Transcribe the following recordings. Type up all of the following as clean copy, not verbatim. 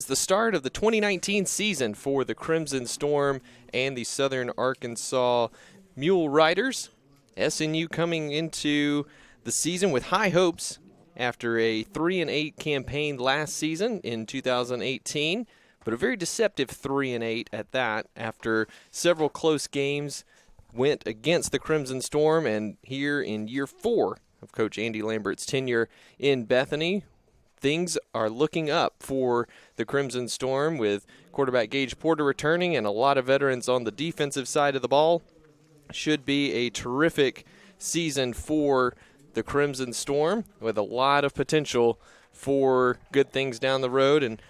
the start of the 2019 season for the Crimson Storm and the Southern Arkansas Mule Riders. SNU coming into the season with high hopes after a 3-8 campaign last season in 2018, but a very deceptive 3-8 at that after several close games went against the Crimson Storm. And here in year 4 of Coach Andy Lambert's tenure in Bethany, things are looking up for the Crimson Storm with quarterback Gage Porter returning and a lot of veterans on the defensive side of the ball. Should be a terrific season for the Crimson Storm with a lot of potential for good things down the road. And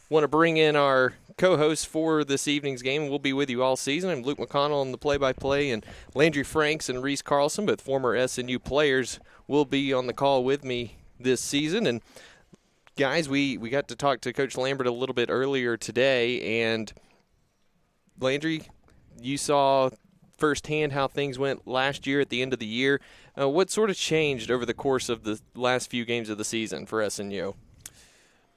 want to bring in our co-hosts for this evening's game. We'll be with you all season. I'm Luke McConnell on the play-by-play, and Landry Franks and Reese Carlson, both former SNU players, will be on the call with me this season. And guys, we got to talk to Coach Lambert a little bit earlier today, and Landry, you saw firsthand how things went last year at the end of the year. What sort of changed over the course of the last few games of the season for SNU?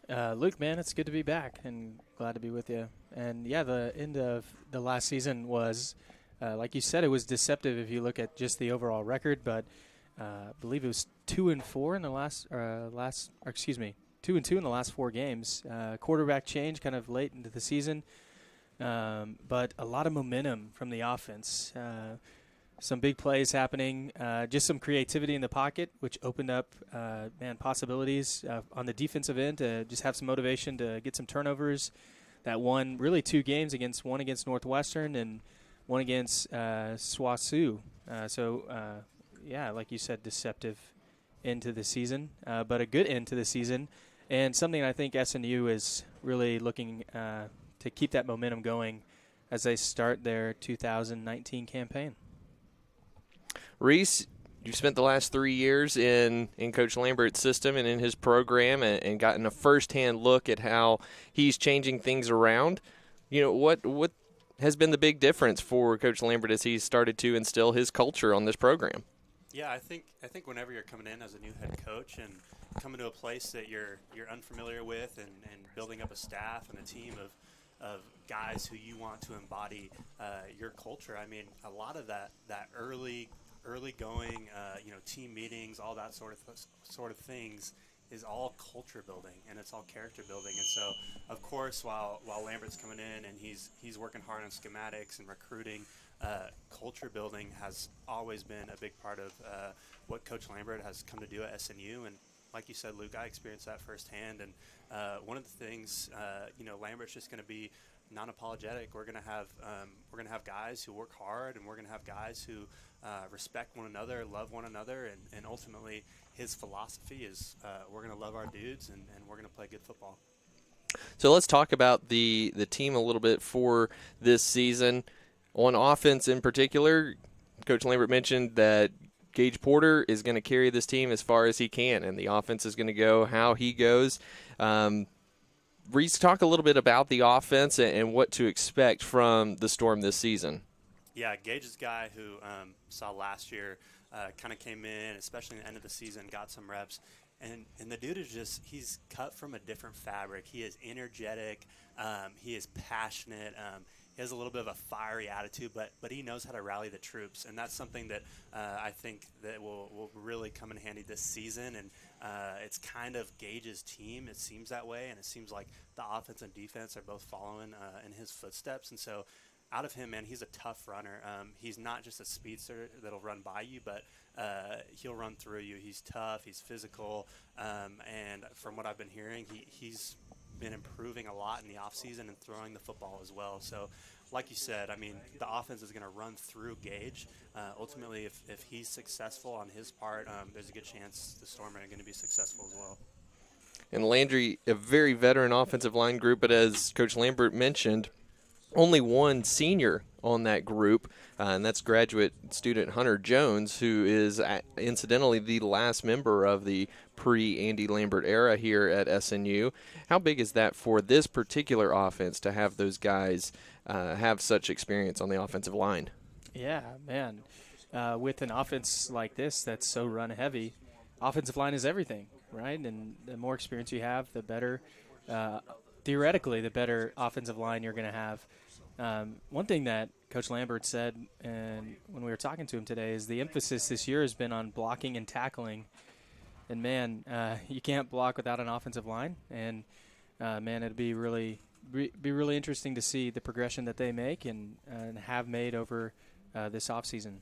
Luke, man, it's good to be back and glad to be with you. And, yeah, the end of the last season was, like you said, it was deceptive if you look at just the overall record. But I believe it was 2-4 in the 2-2 in the last 4 games. Quarterback change kind of late into the season, but a lot of momentum from the offense. Some big plays happening, just some creativity in the pocket, which opened up, possibilities on the defensive end to just have some motivation to get some turnovers. That won really 2 games, one against Northwestern and one against SWASU. Like you said, deceptive end to the season, but a good end to the season, and something I think SNU is really looking to keep that momentum going as they start their 2019 campaign. Reese, you've spent the last 3 years in Coach Lambert's system and in his program and gotten a firsthand look at how he's changing things around. You know, what has been the big difference for Coach Lambert as he's started to instill his culture on this program? Yeah, I think whenever you're coming in as a new head coach and coming to a place that you're unfamiliar with and building up a staff and a team of guys who you want to embody your culture, I mean, a lot of that early going, team meetings, all that sort of things is all culture building and it's all character building. And so, of course, while Lambert's coming in and he's working hard on schematics and recruiting, culture building has always been a big part of what Coach Lambert has come to do at SNU. And like you said, Luke, I experienced that firsthand. And one of the things, Lambert's just going to be non-apologetic. We're going to have guys who work hard, and we're going to have guys who respect one another, love one another, and ultimately his philosophy is we're going to love our dudes and we're going to play good football. So let's talk about the team a little bit for this season. On offense in particular, Coach Lambert mentioned that Gage Porter is going to carry this team as far as he can, and the offense is going to go how he goes. Reese, talk a little bit about the offense and what to expect from the Storm this season. Yeah, Gage is a guy who saw last year, kind of came in, especially in the end of the season, got some reps. And the dude is he's cut from a different fabric. He is energetic. He is passionate. He has a little bit of a fiery attitude, but he knows how to rally the troops. And that's something that I think that will really come in handy this season. And it's kind of Gage's team. It seems that way. And it seems like the offense and defense are both following in his footsteps. And so out of him, man, he's a tough runner. He's not just a speedster that'll run by you, but he'll run through you. He's tough. He's physical. And from what I've been hearing, he's been improving a lot in the offseason and throwing the football as well. So, like you said, I mean, the offense is going to run through Gage. Ultimately, if he's successful on his part, there's a good chance the Storm are going to be successful as well. And Landry, a very veteran offensive line group, but as Coach Lambert mentioned, only one senior on that group, and that's graduate student Hunter Jones, who is incidentally the last member of the pre-Andy Lambert era here at SNU. How big is that for this particular offense to have those guys have such experience on the offensive line? Yeah, man. With an offense like this that's so run-heavy, offensive line is everything, right? And the more experience you have, the better. theoretically the better offensive line you're going to have. One thing that Coach Lambert said, and when we were talking to him today, is the emphasis this year has been on blocking and tackling. And man, you can't block without an offensive line. And man, it'd be really interesting to see the progression that they make and have made over this offseason.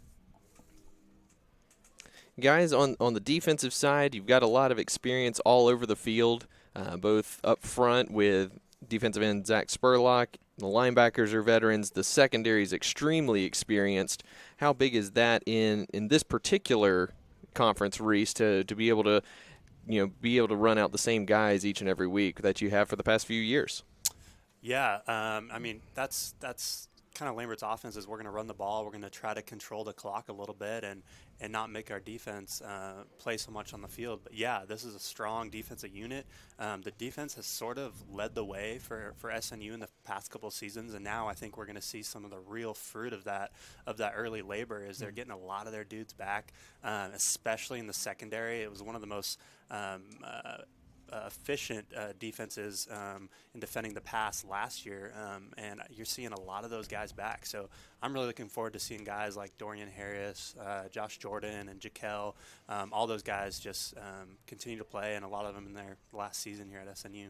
Guys, on the defensive side, you've got a lot of experience all over the field, both up front with defensive end Zach Spurlock. The linebackers are veterans. The secondary is extremely experienced. How big is that in this particular conference, Reese, to be able to run out the same guys each and every week that you have for the past few years? Yeah, I mean, that's kind of Lambert's offense is we're going to run the ball. We're going to try to control the clock a little bit and not make our defense play so much on the field. But, yeah, this is a strong defensive unit. The defense has sort of led the way for SNU in the past couple of seasons, and now I think we're going to see some of the real fruit of that early labor is they're getting a lot of their dudes back, especially in the secondary. It was one of the most efficient defenses in defending the pass last year, and you're seeing a lot of those guys back. So I'm really looking forward to seeing guys like Dorian Harris, Josh Jordan, and Jaquel, all those guys just continue to play, and a lot of them in their last season here at SNU.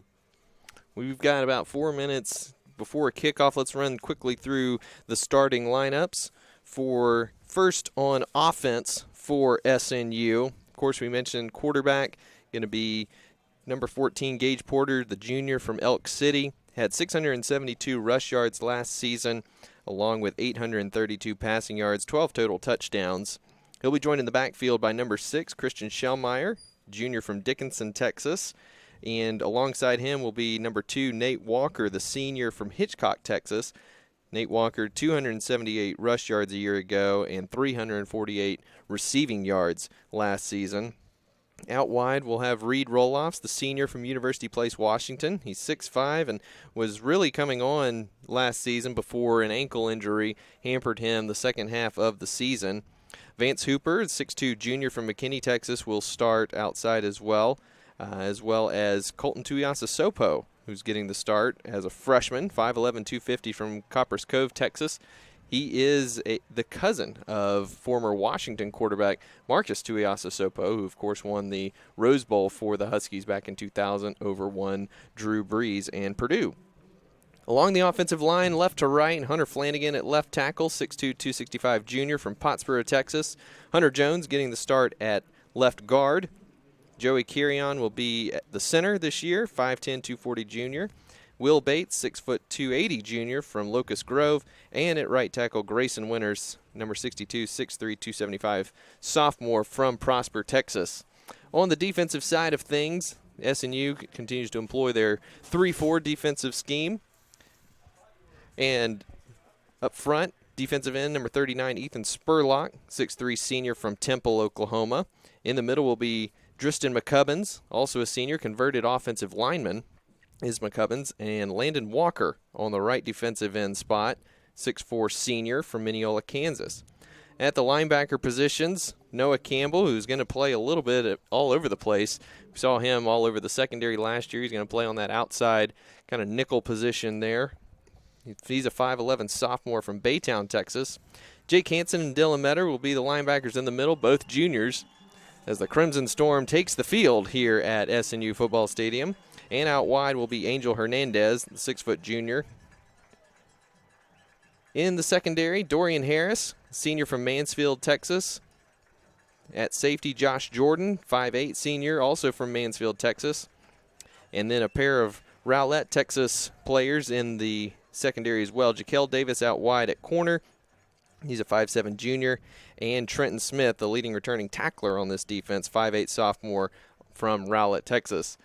We've got about 4 minutes before kickoff. Let's run quickly through the starting lineups. For first on offense for SNU, of course, we mentioned quarterback going to be number 14, Gage Porter, the junior from Elk City, had 672 rush yards last season, along with 832 passing yards, 12 total touchdowns. He'll be joined in the backfield by number 6, Christian Schellmeyer, junior from Dickinson, Texas. And alongside him will be number 2, Nate Walker, the senior from Hitchcock, Texas. Nate Walker, 278 rush yards a year ago and 348 receiving yards last season. Out wide, we'll have Reed Roloffs, the senior from University Place, Washington. He's 6'5" and was really coming on last season before an ankle injury hampered him the second half of the season. Vance Hooper, 6'2" junior from McKinney, Texas, will start outside as well as Colton Tuiasosopo, who's getting the start as a freshman, 5'11", 250 from Coppers Cove, Texas. He is the cousin of former Washington quarterback Marcus Tuiasosopo, who, of course, won the Rose Bowl for the Huskies back in 2000 over one Drew Brees and Purdue. Along the offensive line, left to right, Hunter Flanagan at left tackle, 6'2", 265 junior from Pottsboro, Texas. Hunter Jones getting the start at left guard. Joey Kirion will be at the center this year, 5'10", 240 junior. Will Bates, 6', 280 junior from Locust Grove, and at right tackle Grayson Winters, number 62, 6'3", 275 sophomore from Prosper, Texas. On the defensive side of things, SNU continues to employ their 3-4 defensive scheme. And up front, defensive end number 39, Ethan Spurlock, 6'3", senior from Temple, Oklahoma. In the middle will be Driston McCubbins, also a senior, converted offensive lineman is McCubbins, and Landon Walker on the right defensive end spot, 6'4" senior from Mineola, Kansas. At the linebacker positions, Noah Campbell, who's going to play a little bit all over the place. We saw him all over the secondary last year. He's going to play on that outside kind of nickel position there. He's a 5'11" sophomore from Baytown, Texas. Jake Hansen and Dylan Metter will be the linebackers in the middle, both juniors, as the Crimson Storm takes the field here at SNU Football Stadium. And out wide will be Angel Hernandez, the 6' junior. In the secondary, Dorian Harris, senior from Mansfield, Texas. At safety, Josh Jordan, 5'8", senior, also from Mansfield, Texas. And then a pair of Rowlett, Texas players in the secondary as well. Jaquel Davis out wide at corner. He's a 5'7" junior. And Trenton Smith, the leading returning tackler on this defense, 5'8" sophomore from Rowlett, Texas.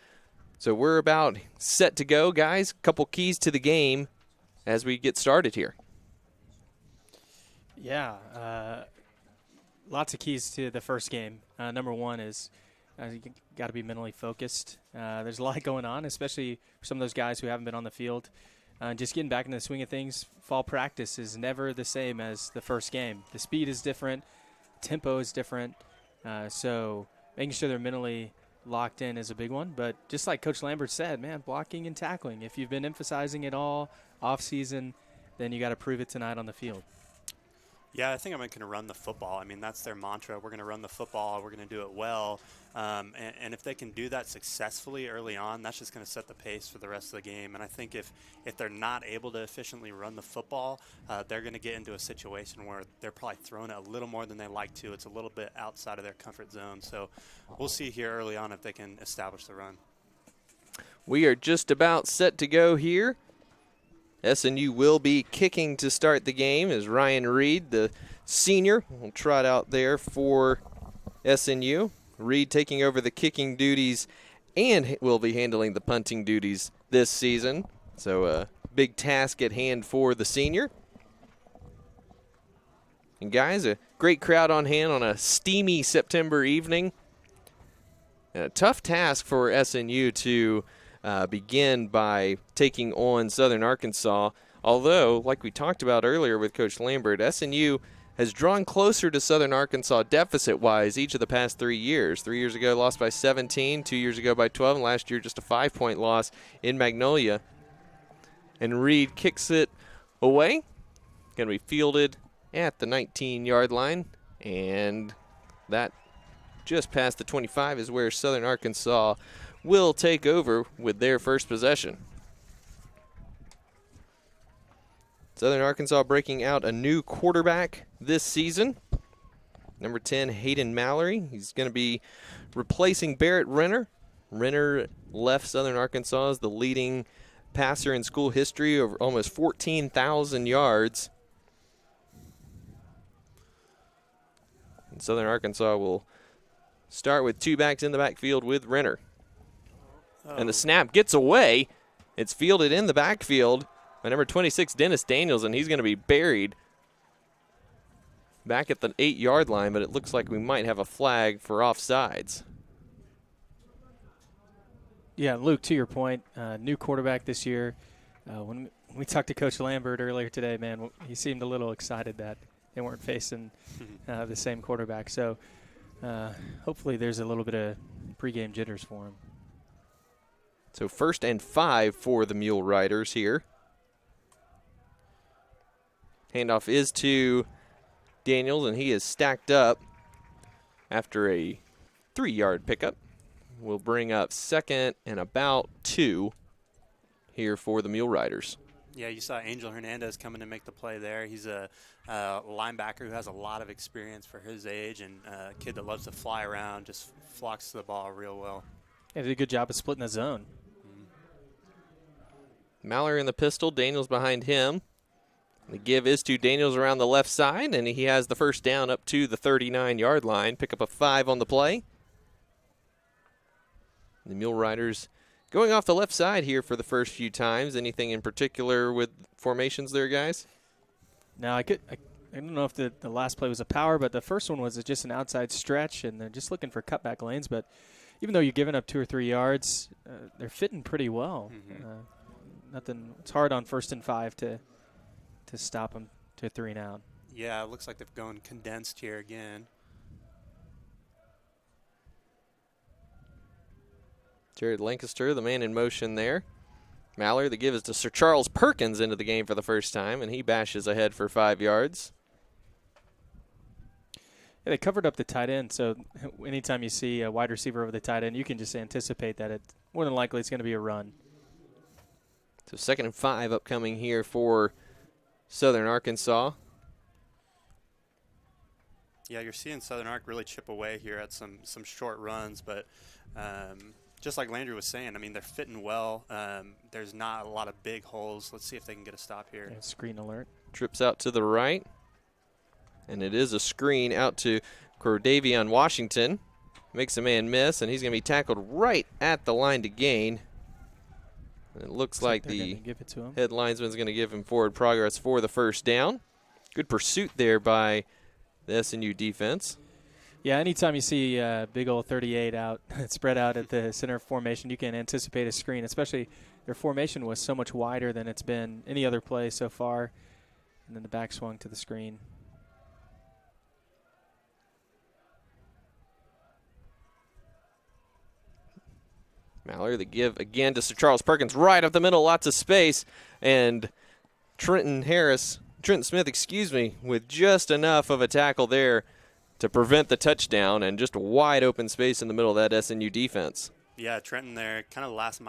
So we're about set to go, guys. Couple keys to the game as we get started here. Yeah, lots of keys to the first game. Number one is you got to be mentally focused. There's a lot going on, especially for some of those guys who haven't been on the field. Just getting back in the swing of things, fall practice is never the same as the first game. The speed is different, tempo is different, so making sure they're mentally locked in is a big one. But just like Coach Lambert said, man, blocking and tackling. If you've been emphasizing it all off season, then you got to prove it tonight on the field. Yeah, I think I'm going to run the football. I mean, that's their mantra. We're going to run the football. We're going to do it well. And if they can do that successfully early on, that's just going to set the pace for the rest of the game. And I think if they're not able to efficiently run the football, they're going to get into a situation where they're probably throwing it a little more than they like to. It's a little bit outside of their comfort zone. So we'll see here early on if they can establish the run. We are just about set to go here. SNU will be kicking to start the game as Ryan Reed, the senior, will trot out there for SNU. Reed taking over the kicking duties and will be handling the punting duties this season. So a big task at hand for the senior. And guys, a great crowd on hand on a steamy September evening. And a tough task for SNU to begin by taking on Southern Arkansas. Although, like we talked about earlier with Coach Lambert, SNU has drawn closer to Southern Arkansas deficit-wise each of the past 3 years. 3 years ago, lost by 17. 2 years ago by 12. And last year, just a 5-point loss in Magnolia. And Reed kicks it away. Going to be fielded at the 19-yard line. And that just past the 25 is where Southern Arkansas will take over with their first possession. Southern Arkansas breaking out a new quarterback this season. Number 10, Hayden Mallory. He's going to be replacing Barrett Renner. Renner left Southern Arkansas as the leading passer in school history, over almost 14,000 yards. And Southern Arkansas will start with two backs in the backfield with Renner. And the snap gets away. It's fielded in the backfield by number 26, Dennis Daniels, and he's going to be buried back at the 8-yard line, but it looks like we might have a flag for offsides. Yeah, Luke, to your point, new quarterback this year. When we talked to Coach Lambert earlier today, man, he seemed a little excited that they weren't facing the same quarterback. So hopefully there's a little bit of pregame jitters for him. So 1st and 5 for the Mule Riders here. Handoff is to Daniels, and he is stacked up after a 3-yard pickup. We'll bring up 2nd and about 2 here for the Mule Riders. Yeah, you saw Angel Hernandez come in to make the play there. He's a linebacker who has a lot of experience for his age, and a kid that loves to fly around, just flocks to the ball real well. Yeah, did a good job of splitting the zone. Mallory in the pistol, Daniels behind him. The give is to Daniels around the left side, and he has the first down up to the 39-yard line. Pick up a 5 on the play. The Mule Riders going off the left side here for the first few times. Anything in particular with formations there, guys? No, I don't know if the last play was a power, but the first one was just an outside stretch, and they're just looking for cutback lanes. But even though you're giving up 2 or 3 yards, they're fitting pretty well. It's hard on 1st and 5 to stop them to 3 and out. Yeah, it looks like they've gone condensed here again. Jared Lancaster, the man in motion there. Mallory, the give is to Sir Charles Perkins into the game for the first time, and he bashes ahead for 5 yards. Yeah, they covered up the tight end, so anytime you see a wide receiver over the tight end, you can just anticipate that more than likely it's going to be a run. So 2nd and 5 upcoming here for Southern Arkansas. Yeah, you're seeing Southern Ark really chip away here at some short runs, but just like Landry was saying, I mean, they're fitting well. There's not a lot of big holes. Let's see if they can get a stop here. Yeah, screen alert. Trips out to the right, and it is a screen out to Cordavion Washington. Makes a man miss, and he's going to be tackled right at the line to gain. It looks like the head linesman's going to give him forward progress for the first down. Good pursuit there by the SNU defense. Yeah, anytime you see big old 38 out, spread out at the center formation, you can anticipate a screen, especially their formation was so much wider than it's been any other play so far. And then the back swung to the screen. Mallory, the give again to Sir Charles Perkins, right up the middle, lots of space, and Trenton Smith, with just enough of a tackle there to prevent the touchdown, and just a wide open space in the middle of that SNU defense. Yeah, Trenton there, kind of last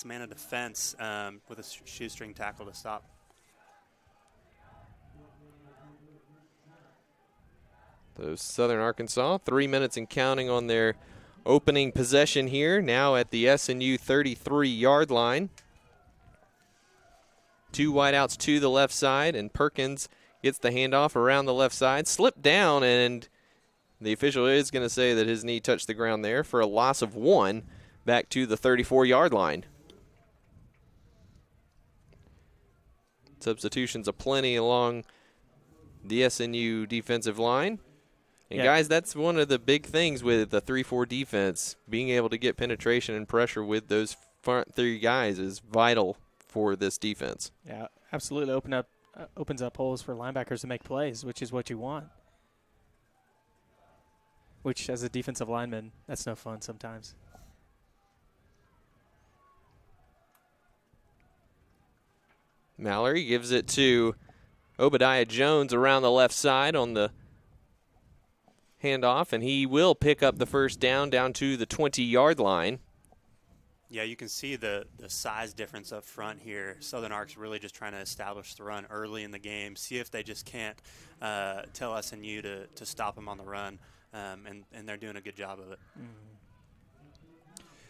man of defense with a shoestring tackle to stop. So Southern Arkansas, 3 minutes and counting on their opening possession here, now at the SNU 33-yard line. 2 wideouts to the left side, and Perkins gets the handoff around the left side, slipped down, and the official is going to say that his knee touched the ground there for a loss of 1 back to the 34-yard line. Substitutions aplenty along the SNU defensive line. And, guys, that's one of the big things with the 3-4 defense. Being able to get penetration and pressure with those front 3 guys is vital for this defense. Yeah, absolutely. Opens up holes for linebackers to make plays, which is what you want. Which, as a defensive lineman, that's no fun sometimes. Mallory gives it to Obadiah Jones around the left side on the handoff, and he will pick up the first down to the 20-yard line. Yeah, you can see the size difference up front here. Southern Ark's really just trying to establish the run early in the game, see if they just can't tell SNU to stop them on the run, and they're doing a good job of it.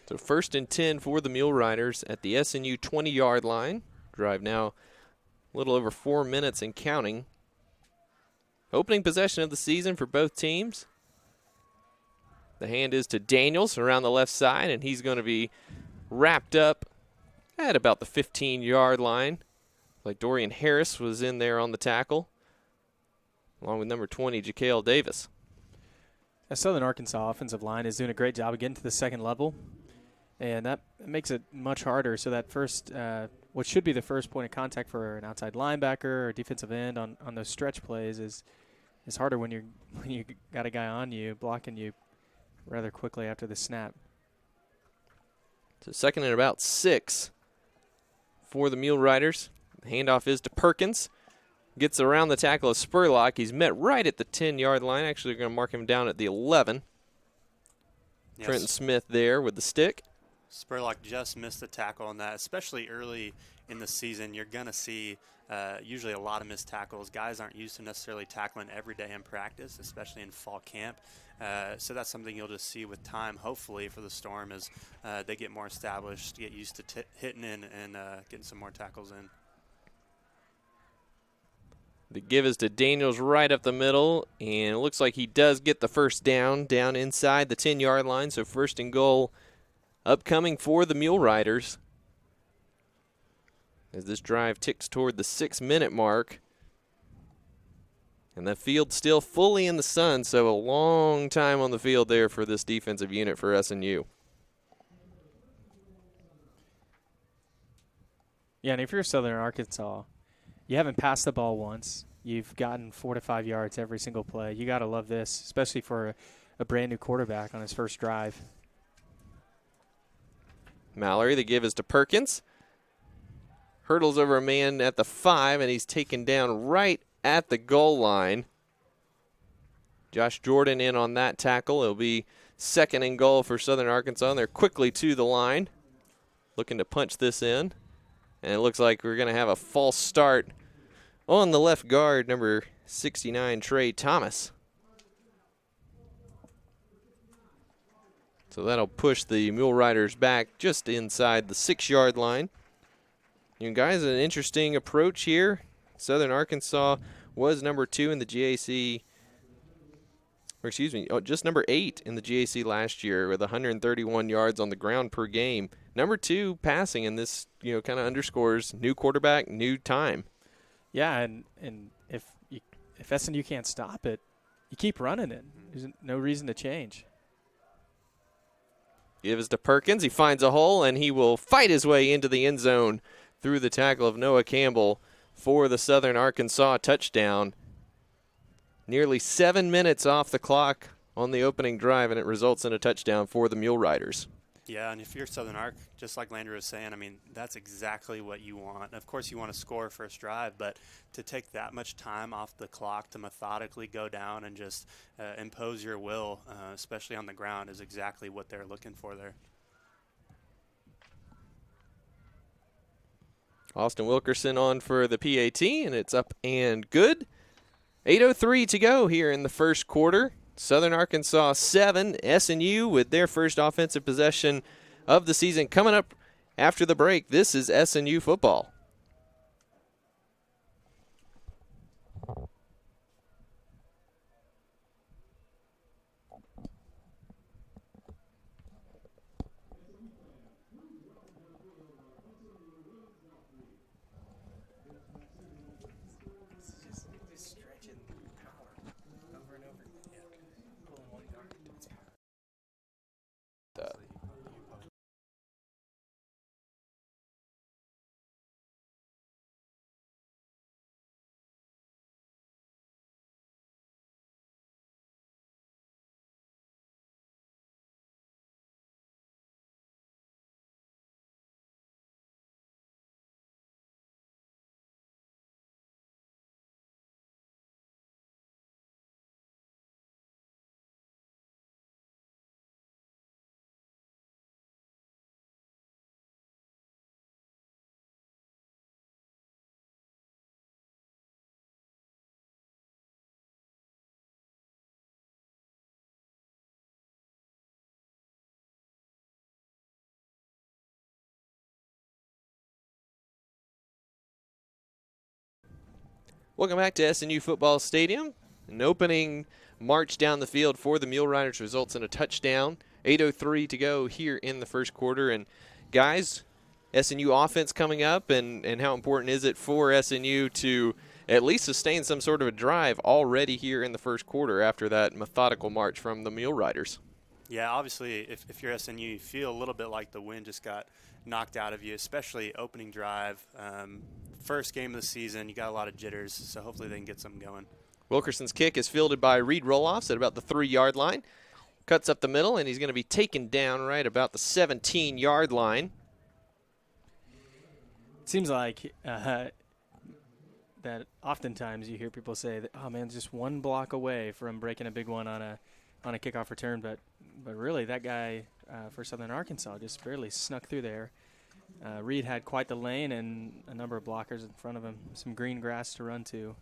So 1st and 10 for the Mule Riders at the SNU 20-yard line. Drive now a little over 4 minutes and counting. Opening possession of the season for both teams. The hand is to Daniels around the left side, and he's going to be wrapped up at about the 15-yard line. Like Dorian Harris was in there on the tackle, along with number 20, Ja'Kale Davis. The Southern Arkansas offensive line is doing a great job of getting to the second level, and that makes it much harder. So that first, what should be the first point of contact for an outside linebacker or defensive end on those stretch plays is harder when you got a guy on you blocking you rather quickly after the snap. So 2nd and about 6 for the Mule Riders. The handoff is to Perkins. Gets around the tackle of Spurlock. He's met right at the 10-yard line. Actually, they're going to mark him down at the 11. Yes. Trenton Smith there with the stick. Spurlock just missed the tackle on that, especially early in the season. You're going to see usually a lot of missed tackles. Guys aren't used to necessarily tackling every day in practice, especially in fall camp. So that's something you'll just see with time, hopefully, for the Storm as they get more established, get used to hitting in and getting some more tackles in. The give is to Daniels right up the middle, and it looks like he does get the first down inside the 10-yard line. So 1st and goal upcoming for the Mule Riders as this drive ticks toward the 6-minute mark. And the field still fully in the sun, so a long time on the field there for this defensive unit for SNU. Yeah, and if you're Southern Arkansas, you haven't passed the ball once. You've gotten 4 to 5 yards every single play. You got to love this, especially for a brand-new quarterback on his first drive. Mallory, the give is to Perkins. Hurdles over a man at the 5, and he's taken down right at the goal line. Josh Jordan in on that tackle. It'll be 2nd and goal for Southern Arkansas. And they're quickly to the line, looking to punch this in. And it looks like we're going to have a false start on the left guard, number 69, Trey Thomas. So that'll push the Mule Riders back just inside the 6-yard line. You guys, an interesting approach here. Southern Arkansas was number 2 in the GAC, just number 8 in the GAC last year with 131 yards on the ground per game. Number 2 passing, and this kind of underscores new quarterback, new time. Yeah, and if SNU can't stop it, you keep running it. There's no reason to change. Gives to Perkins. He finds a hole, and he will fight his way into the end zone through the tackle of Noah Campbell for the Southern Arkansas touchdown. Nearly 7 minutes off the clock on the opening drive, and it results in a touchdown for the Mule Riders. Yeah, and if you're Southern Arc, just like Landry was saying, I mean, that's exactly what you want. Of course, you want to score first drive, but to take that much time off the clock to methodically go down and just impose your will, especially on the ground, is exactly what they're looking for there. Austin Wilkerson on for the PAT, and it's up and good. 8:03 to go here in the first quarter. Southern Arkansas 7, SNU with their first offensive possession of the season coming up after the break. This is SNU football. Welcome back to SNU Football Stadium. An opening march down the field for the Mule Riders results in a touchdown. 8:03 to go here in the first quarter. And guys, SNU offense coming up, and how important is it for SNU to at least sustain some sort of a drive already here in the first quarter after that methodical march from the Mule Riders? Yeah, obviously, if you're SNU, you feel a little bit like the wind just got knocked out of you, especially opening drive. First game of the season, you got a lot of jitters, so hopefully they can get something going. Wilkerson's kick is fielded by Reed Roloffs at about the 3-yard line. Cuts up the middle, and he's going to be taken down right about the 17-yard line. It seems like that oftentimes you hear people say that, oh man, just one block away from breaking a big one on a kickoff return, but really that guy for Southern Arkansas just barely snuck through there. Reed had quite the lane and a number of blockers in front of him, some green grass to run to.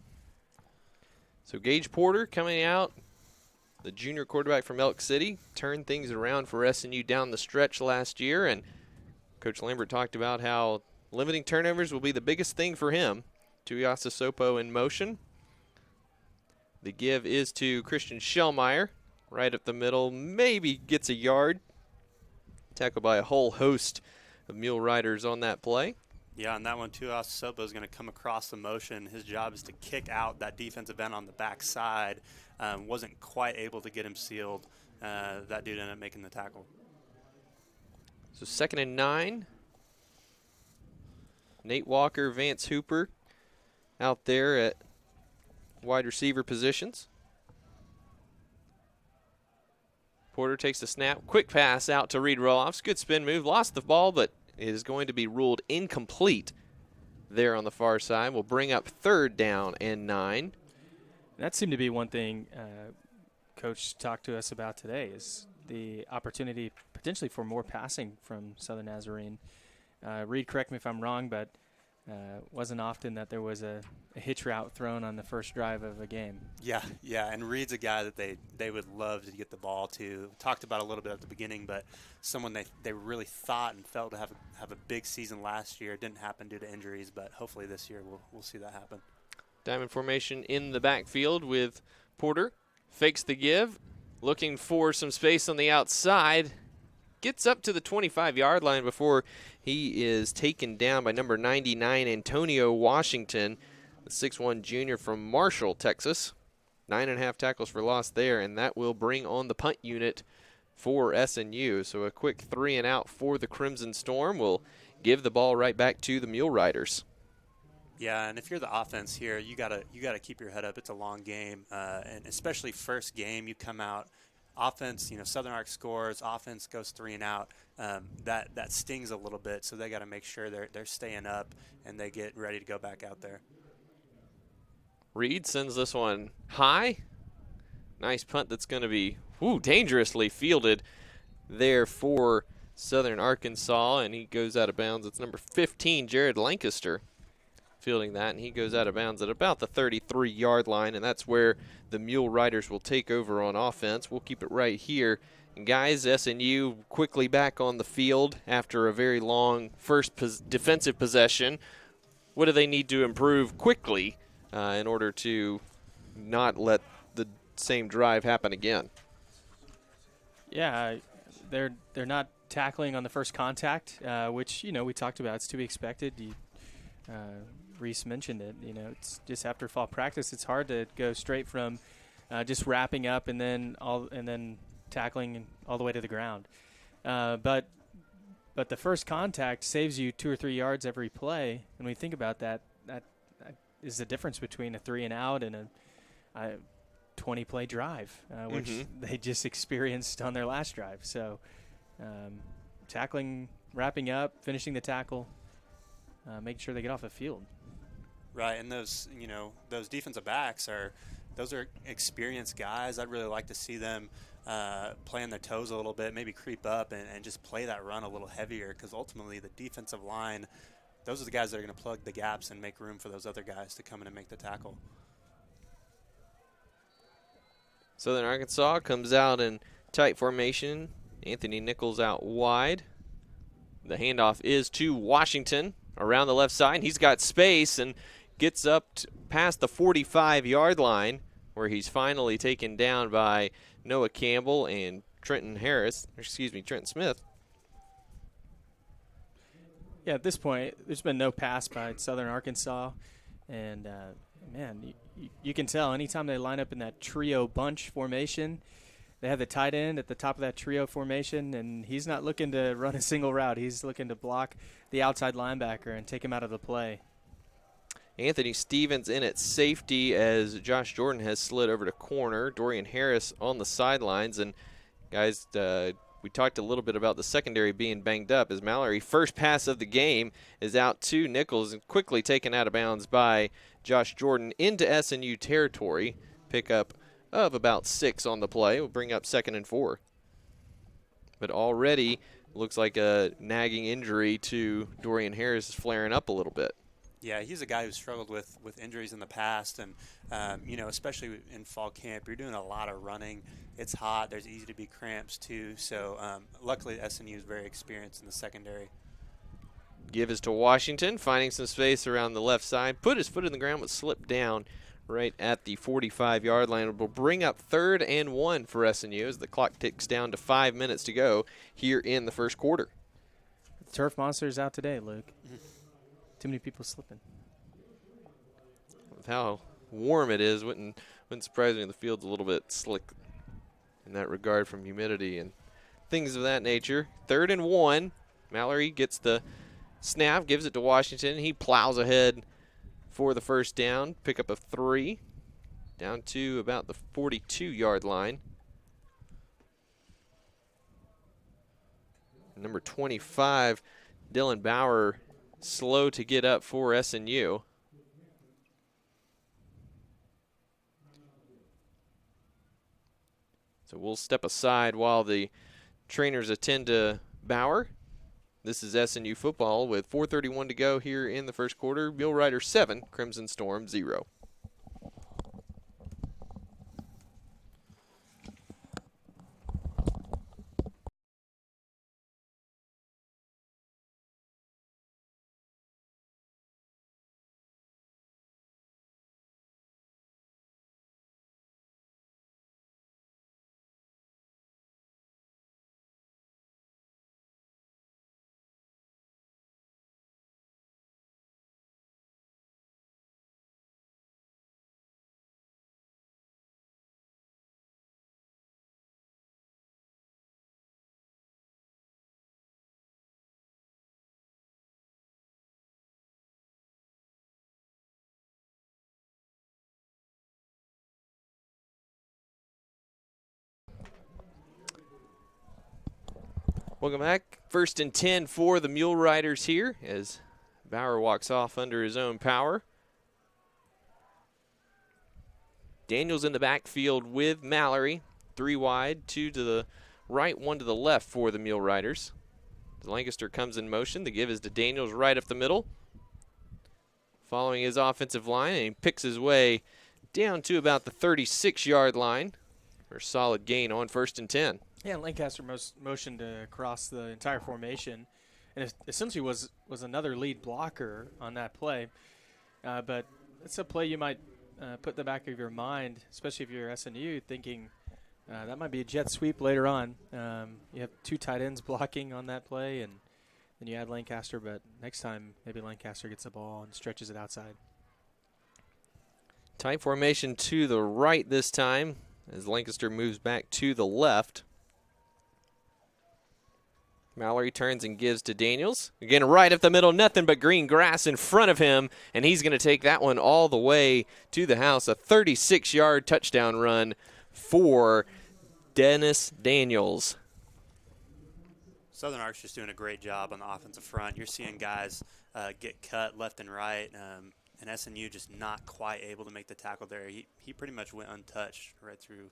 So Gage Porter coming out, the junior quarterback from Elk City, turned things around for SNU down the stretch last year, and Coach Lambert talked about how limiting turnovers will be the biggest thing for him. Tuiasa Sopo in motion. The give is to Christian Schellmeyer, right up the middle, maybe gets a yard. Tackled by a whole host of Mule Riders on that play. Yeah, on that one, Tuiasa Sopo is going to come across the motion. His job is to kick out that defensive end on the backside. Wasn't quite able to get him sealed. That dude ended up making the tackle. So 2nd and 9. Nate Walker, Vance Hooper out there at wide receiver positions. Porter takes the snap. Quick pass out to Reed Roloffs. Good spin move. Lost the ball, but it is going to be ruled incomplete there on the far side. We'll bring up 3rd down and 9. That seemed to be one thing Coach talked to us about today is the opportunity potentially for more passing from Southern Nazarene. Reed, correct me if I'm wrong, but wasn't often that there was a hitch route thrown on the first drive of a game. Yeah, and Reed's a guy that they would love to get the ball to. Talked about a little bit at the beginning, but someone they really thought and felt to have a big season last year. It didn't happen due to injuries, but hopefully this year we'll see that happen. Diamond formation in the backfield with Porter. Fakes the give, looking for some space on the outside. Gets up to the 25-yard line before he is taken down by number 99, Antonio Washington, the 6'1 junior from Marshall, Texas. 9.5 tackles for loss there, and that will bring on the punt unit for SNU. So a quick 3 and out for the Crimson Storm will give the ball right back to the Mule Riders. Yeah, and if you're the offense here, you gotta keep your head up. It's a long game, and especially first game, you come out offense, Southern Arc scores, offense goes 3 and out. That stings a little bit, so they got to make sure they're staying up and they get ready to go back out there. Reed sends this one high. Nice punt that's going to be dangerously fielded there for Southern Arkansas, and he goes out of bounds. It's number 15, Jared Lancaster, fielding that, and he goes out of bounds at about the 33-yard line, and that's where the Mule Riders will take over on offense. We'll keep it right here. And guys, SNU quickly back on the field after a very long first defensive possession. What do they need to improve quickly in order to not let the same drive happen again? Yeah, they're not tackling on the first contact, which we talked about. It's to be expected. Reese mentioned it. It's just after fall practice, it's hard to go straight from just wrapping up and then tackling all the way to the ground. But the first contact saves you 2 or 3 yards every play. And when you think about that is the difference between a 3 and out and a 20-play drive, which they just experienced on their last drive. So tackling, wrapping up, finishing the tackle, making sure they get off the field. Right, and those defensive backs are experienced guys. I'd really like to see them play on their toes a little bit, maybe creep up and just play that run a little heavier, because ultimately the defensive line, those are the guys that are going to plug the gaps and make room for those other guys to come in and make the tackle. Southern Arkansas comes out in tight formation. Anthony Nichols out wide. The handoff is to Washington around the left side. He's got space and gets up past the 45-yard line, where he's finally taken down by Noah Campbell and Trenton Smith. Yeah, at this point, there's been no pass by Southern Arkansas. And, you can tell anytime they line up in that trio bunch formation, they have the tight end at the top of that trio formation, and he's not looking to run a single route. He's looking to block the outside linebacker and take him out of the play. Anthony Stevens in at safety as Josh Jordan has slid over to corner. Dorian Harris on the sidelines. And, guys, we talked a little bit about the secondary being banged up as Mallory, first pass of the game, is out to Nichols and quickly taken out of bounds by Josh Jordan into SNU territory. Pickup of about 6 on the play. Will bring up 2nd and 4. But already looks like a nagging injury to Dorian Harris is flaring up a little bit. Yeah, he's a guy who struggled with injuries in the past, and especially in fall camp, you're doing a lot of running. It's hot. There's easy to be cramps too. So luckily, SNU is very experienced in the secondary. Give is to Washington, finding some space around the left side. Put his foot in the ground, but slipped down right at the 45-yard line. It will bring up 3rd and 1 for SNU as the clock ticks down to 5 minutes to go here in the first quarter. The Turf Monster's out today, Luke. Too many people slipping. With how warm it is, wouldn't surprise me. The field's a little bit slick in that regard from humidity and things of that nature. 3rd and 1. Mallory gets the snap, gives it to Washington. He plows ahead for the first down. Pick up of 3. Down to about the 42-yard line. Number 25, Dylan Bauer, slow to get up for SNU. So we'll step aside while the trainers attend to Bauer. This is SNU football with 4:31 to go here in the first quarter. Mule Rider 7, Crimson Storm 0. Welcome back. 1st and 10 for the Mule Riders here as Bauer walks off under his own power. Daniels in the backfield with Mallory. 3 wide, 2 to the right, 1 to the left for the Mule Riders. Lancaster comes in motion. The give is to Daniels right up the middle. Following his offensive line, and he picks his way down to about the 36-yard line for a solid gain on 1st and 10. Yeah, Lancaster motioned across the entire formation, and it essentially was another lead blocker on that play. But it's a play you might put in the back of your mind, especially if you're SNU, thinking that might be a jet sweep later on. You have 2 tight ends blocking on that play, and then you add Lancaster, but next time maybe Lancaster gets the ball and stretches it outside. Tight formation to the right this time as Lancaster moves back to the left. Mallory turns and gives to Daniels. Again, right up the middle, nothing but green grass in front of him, and he's going to take that one all the way to the house. A 36-yard touchdown run for Dennis Daniels. Southern Arcs just doing a great job on the offensive front. You're seeing guys get cut left and right, and SNU just not quite able to make the tackle there. He pretty much went untouched right through.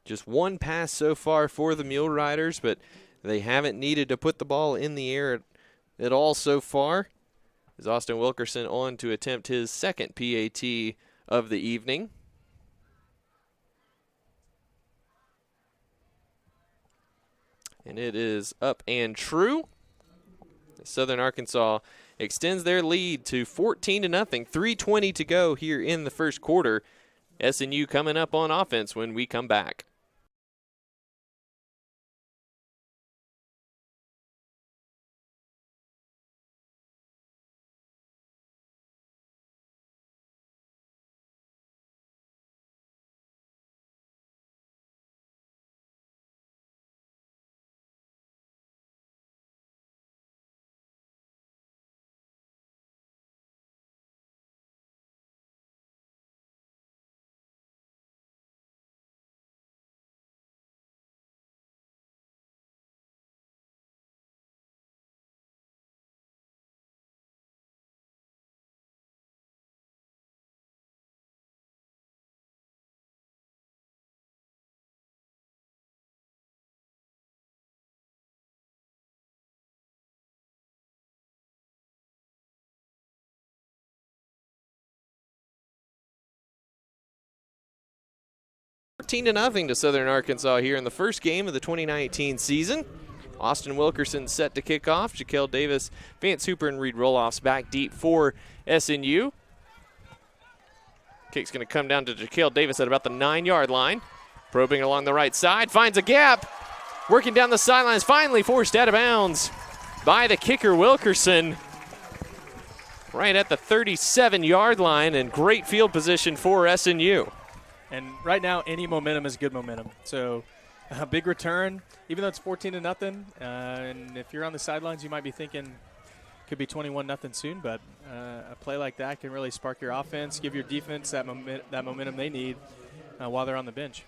Just 1 pass so far for the Mule Riders, but they haven't needed to put the ball in the air at all so far. As Austin Wilkerson on to attempt his 2nd PAT of the evening. And it is up and true. Southern Arkansas extends their lead to 14-0. 3:20 to go here in the first quarter. SNU coming up on offense when we come back. To Southern Arkansas here in the first game of the 2019 season. Austin Wilkerson set to kick off. Jaquel Davis, Vance Hooper, and Reed Roloffs back deep for SNU. Kick's going to come down to Jaquel Davis at about the 9-yard line. Probing along the right side, finds a gap. Working down the sidelines, finally forced out of bounds by the kicker Wilkerson. Right at the 37-yard line, and great field position for SNU. And right now, any momentum is good momentum. So a big return, even though it's 14-0. And if you're on the sidelines, you might be thinking could be 21-0 soon. But a play like that can really spark your offense, give your defense that momentum they need while they're on the bench.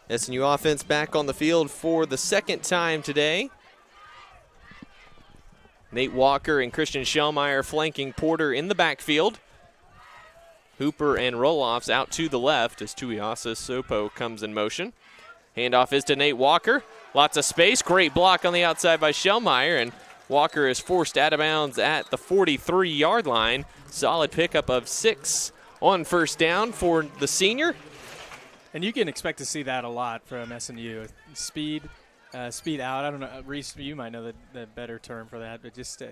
SNU offense back on the field for the 2nd time today. Nate Walker and Christian Schellmeyer flanking Porter in the backfield. Hooper and Roloffs out to the left as Tuiasa Sopo comes in motion. Handoff is to Nate Walker. Lots of space. Great block on the outside by Schellmeyer, and Walker is forced out of bounds at the 43-yard line. Solid pickup of 6 on first down for the senior. And you can expect to see that a lot from SNU. Speed out. I don't know, Reese, you might know the better term for that, but just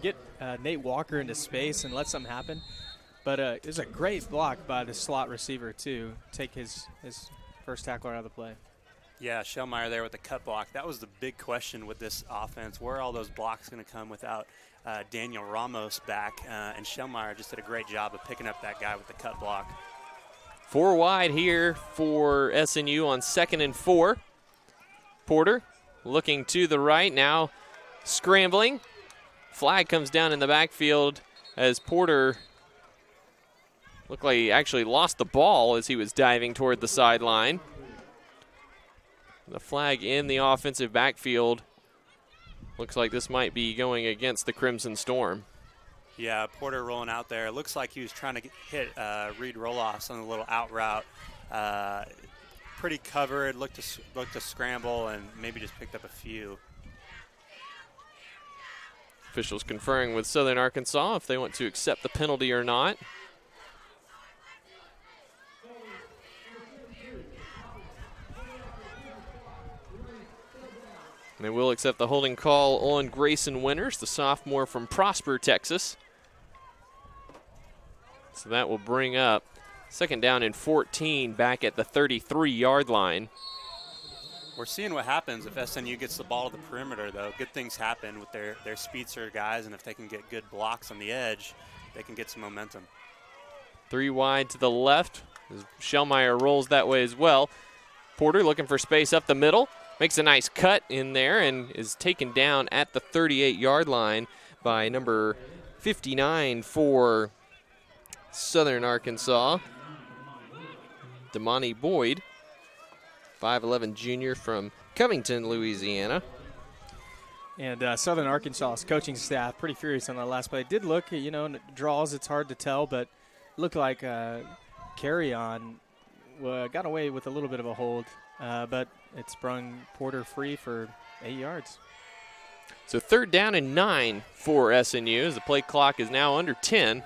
get Nate Walker into space and let something happen. But it was a great block by the slot receiver, too. Take his first tackler out of the play. Yeah, Schellmeyer there with the cut block. That was the big question with this offense. Where are all those blocks going to come without Daniel Ramos back? And Schellmeyer just did a great job of picking up that guy with the cut block. 4 wide here for SNU on 2nd and 4. Porter looking to the right, now scrambling. Flag comes down in the backfield as Porter looked like he actually lost the ball as he was diving toward the sideline. The flag in the offensive backfield. Looks like this might be going against the Crimson Storm. Yeah, Porter rolling out there. It looks like he was trying to hit Reed Roloffs on a little out route. Pretty covered, looked to scramble, and maybe just picked up a few. Officials conferring with Southern Arkansas if they want to accept the penalty or not. And they will accept the holding call on Grayson Winters, the sophomore from Prosper, Texas. So that will bring up 2nd down and 14 back at the 33-yard line. We're seeing what happens if SNU gets the ball to the perimeter, though. Good things happen with their speedster guys, and if they can get good blocks on the edge, they can get some momentum. 3 wide to the left as Shellmeyer rolls that way as well. Porter looking for space up the middle. Makes a nice cut in there and is taken down at the 38-yard line by number 59 for Southern Arkansas, Damani Boyd, 5'11" junior from Covington, Louisiana. And Southern Arkansas's coaching staff pretty furious on that last play. It did look, draws, it's hard to tell, but looked like Carry On got away with a little bit of a hold, but it sprung Porter free for 8 yards. So 3rd down and 9 for SNU as the play clock is now under 10.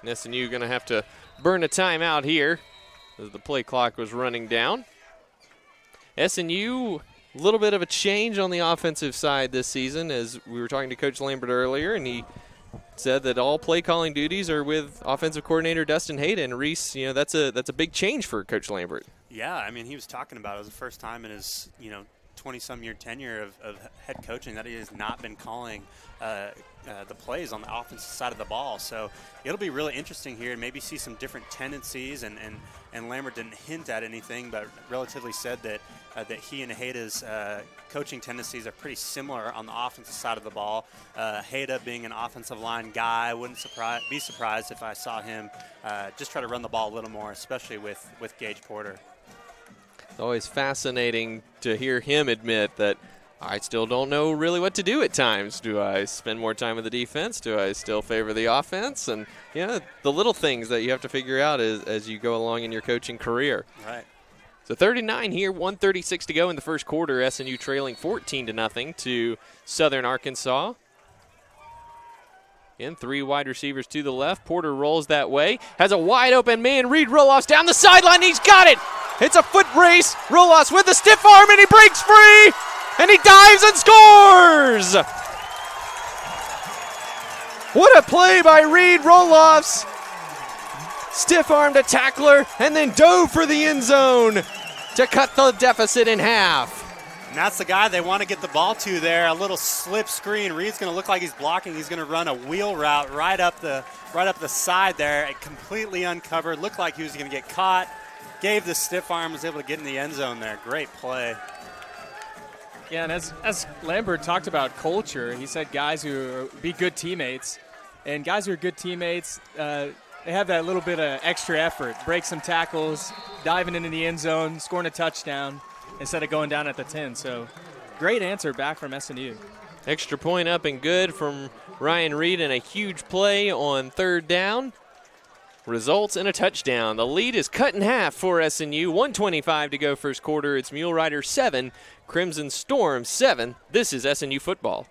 And SNU going to have to burn a timeout here as the play clock was running down. SNU, a little bit of a change on the offensive side this season, as we were talking to Coach Lambert earlier, and he said that all play calling duties are with offensive coordinator Dustin Hayden. Reese, that's a big change for Coach Lambert. Yeah, I mean, he was talking about it was the first time in his 20-some year tenure of head coaching that he has not been calling the plays on the offensive side of the ball. So it'll be really interesting here and maybe see some different tendencies. And Lambert didn't hint at anything, but relatively said that he and Hayda's coaching tendencies are pretty similar on the offensive side of the ball. Hayda being an offensive line guy, wouldn't be surprised if I saw him just try to run the ball a little more, especially with Gage Porter. It's always fascinating to hear him admit that I still don't know really what to do at times. Do I spend more time with the defense? Do I still favor the offense? And, the little things that you have to figure out as you go along in your coaching career. Right. So 39 here, 1:36 to go in the first quarter. SNU trailing 14-0 to Southern Arkansas. And 3 wide receivers to the left. Porter rolls that way. Has a wide open man. Reed Roloffs down the sideline. He's got it. It's a foot race. Roloffs with a stiff arm, and he breaks free. And he dives and scores. What a play by Reed Roloffs. Stiff-armed a tackler and then dove for the end zone to cut the deficit in half. And that's the guy they want to get the ball to there. A little slip screen. Reed's going to look like he's blocking. He's going to run a wheel route right up the side there. It completely uncovered. Looked like he was going to get caught. Gave the stiff arm. Was able to get in the end zone there. Great play. Yeah, and as Lambert talked about culture, he said guys who be good teammates. And guys who are good teammates, they have that little bit of extra effort. Break some tackles, diving into the end zone, scoring a touchdown instead of going down at the 10. So great answer back from SNU. Extra point up and good from Ryan Reed and a huge play on 3rd down. Results in a touchdown. The lead is cut in half for SNU. 1:25 to go first quarter. It's Mule Riders 7, Crimson Storm 7. This is SNU football.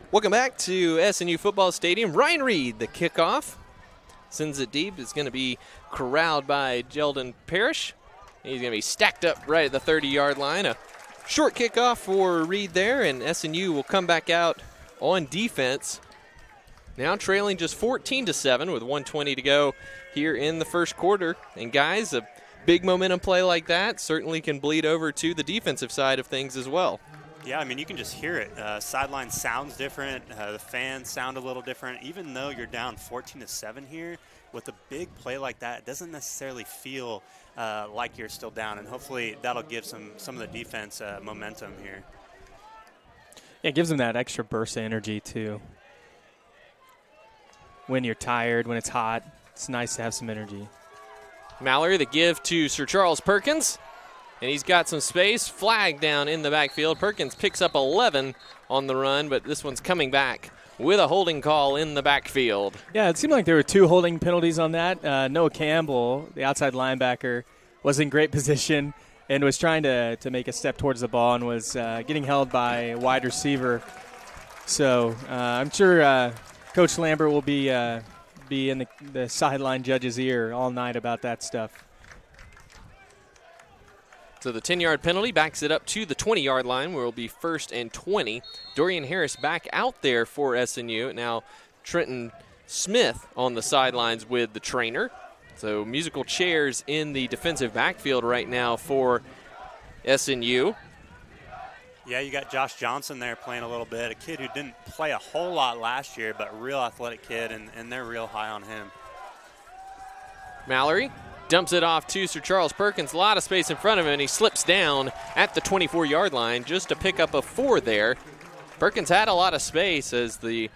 Welcome back to SNU Football Stadium. Ryan Reed, the kickoff, sends it deep. It's going to be corralled by Jeldon Parrish. He's going to be stacked up right at the 30-yard line. A short kickoff for Reed there, and SNU will come back out on defense. Now trailing just 14-7 with 1:20 to go here in the first quarter. And guys, a big momentum play like that certainly can bleed over to the defensive side of things as well. Yeah, I mean, you can just hear it. Sideline sounds different. The fans sound a little different. Even though you're down 14-7 here, with a big play like that, it doesn't necessarily feel like you're still down. And hopefully that'll give some of the defense momentum here. Yeah, it gives them that extra burst of energy, too. When you're tired, when it's hot, it's nice to have some energy. Mallory, the give to Sir Charles Perkins. And he's got some space. Flag down in the backfield. Perkins picks up 11 on the run, but this one's coming back with a holding call in the backfield. Yeah, it seemed like there were 2 holding penalties on that. Noah Campbell, the outside linebacker, was in great position and was trying to make a step towards the ball and was getting held by a wide receiver. So I'm sure Coach Lambert will be in the sideline judge's ear all night about that stuff. So the 10-yard penalty backs it up to the 20-yard line, where it'll be 1st and 20. Dorian Harris back out there for SNU. Now Trenton Smith on the sidelines with the trainer. So musical chairs in the defensive backfield right now for SNU. Yeah, you got Josh Johnson there playing a little bit, a kid who didn't play a whole lot last year, but real athletic kid, and they're real high on him. Mallory dumps it off to Sir Charles Perkins. A lot of space in front of him, and he slips down at the 24-yard line just to pick up a 4 there. Perkins had a lot of space as the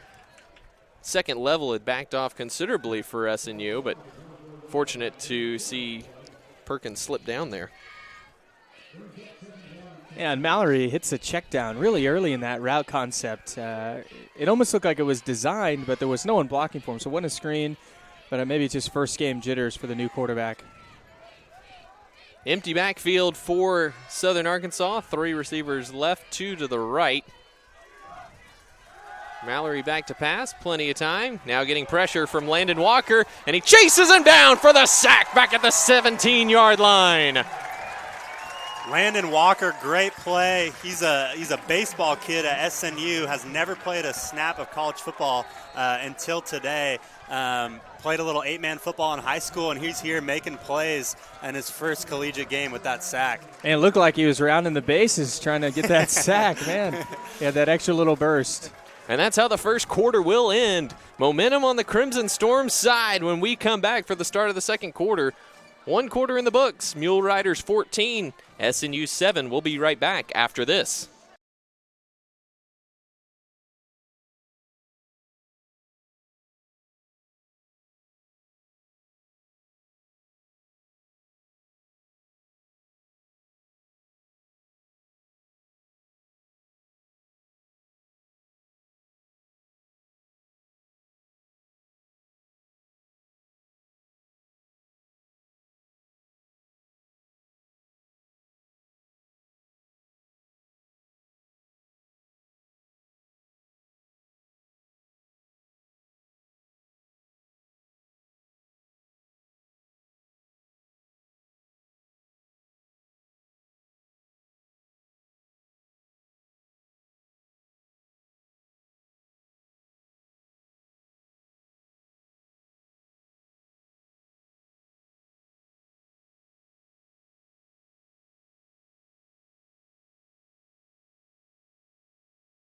second level had backed off considerably for SNU, but fortunate to see Perkins slip down there. Yeah, and Mallory hits a check down really early in that route concept. It almost looked like it was designed, but there was no one blocking for him, so it wasn't a screen. But maybe it's just first game jitters for the new quarterback. Empty backfield for Southern Arkansas. 3 receivers left, 2 to the right. Mallory back to pass, plenty of time. Now getting pressure from Landon Walker, and he chases him down for the sack back at the 17-yard line. Landon Walker, great play. He's a baseball kid at SNU, has never played a snap of college football until today. Played a little 8-man football in high school, and he's here making plays in his first collegiate game with that sack. And it looked like he was rounding the bases trying to get that sack, man. He had that extra little burst. And that's how the first quarter will end. Momentum on the Crimson Storm side when we come back for the start of the second quarter. 1 quarter in the books. Mule Riders 14, SNU 7. We'll be right back after this.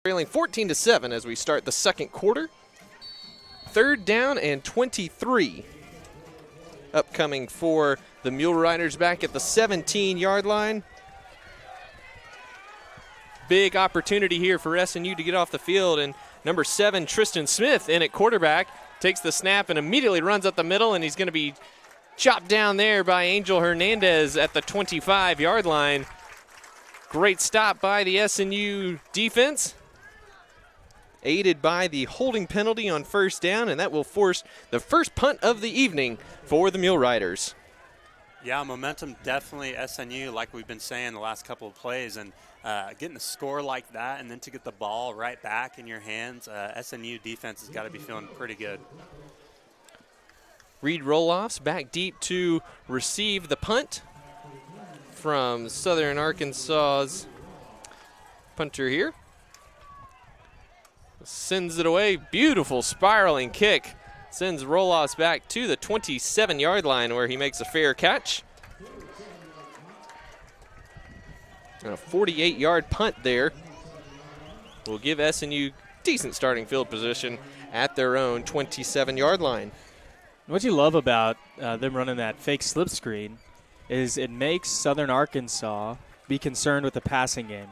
Trailing 14-7 as we start the second quarter. 3rd down and 23. Upcoming for the Mule Riders back at the 17-yard line. Big opportunity here for SNU to get off the field, and number 7, Tristan Smith, in at quarterback, takes the snap and immediately runs up the middle, and he's going to be chopped down there by Angel Hernandez at the 25-yard line. Great stop by the SNU defense, aided by the holding penalty on 1st down, and that will force the first punt of the evening for the Mule Riders. Yeah, momentum definitely SNU, like we've been saying the last couple of plays, and getting a score like that and then to get the ball right back in your hands, SNU defense has got to be feeling pretty good. Reed Roloffs back deep to receive the punt from Southern Arkansas's punter here. Sends it away. Beautiful spiraling kick. Sends Roloffs back to the 27-yard line where he makes a fair catch. And a 48-yard punt there will give SNU decent starting field position at their own 27-yard line. What you love about them running that fake slip screen is it makes Southern Arkansas be concerned with the passing game.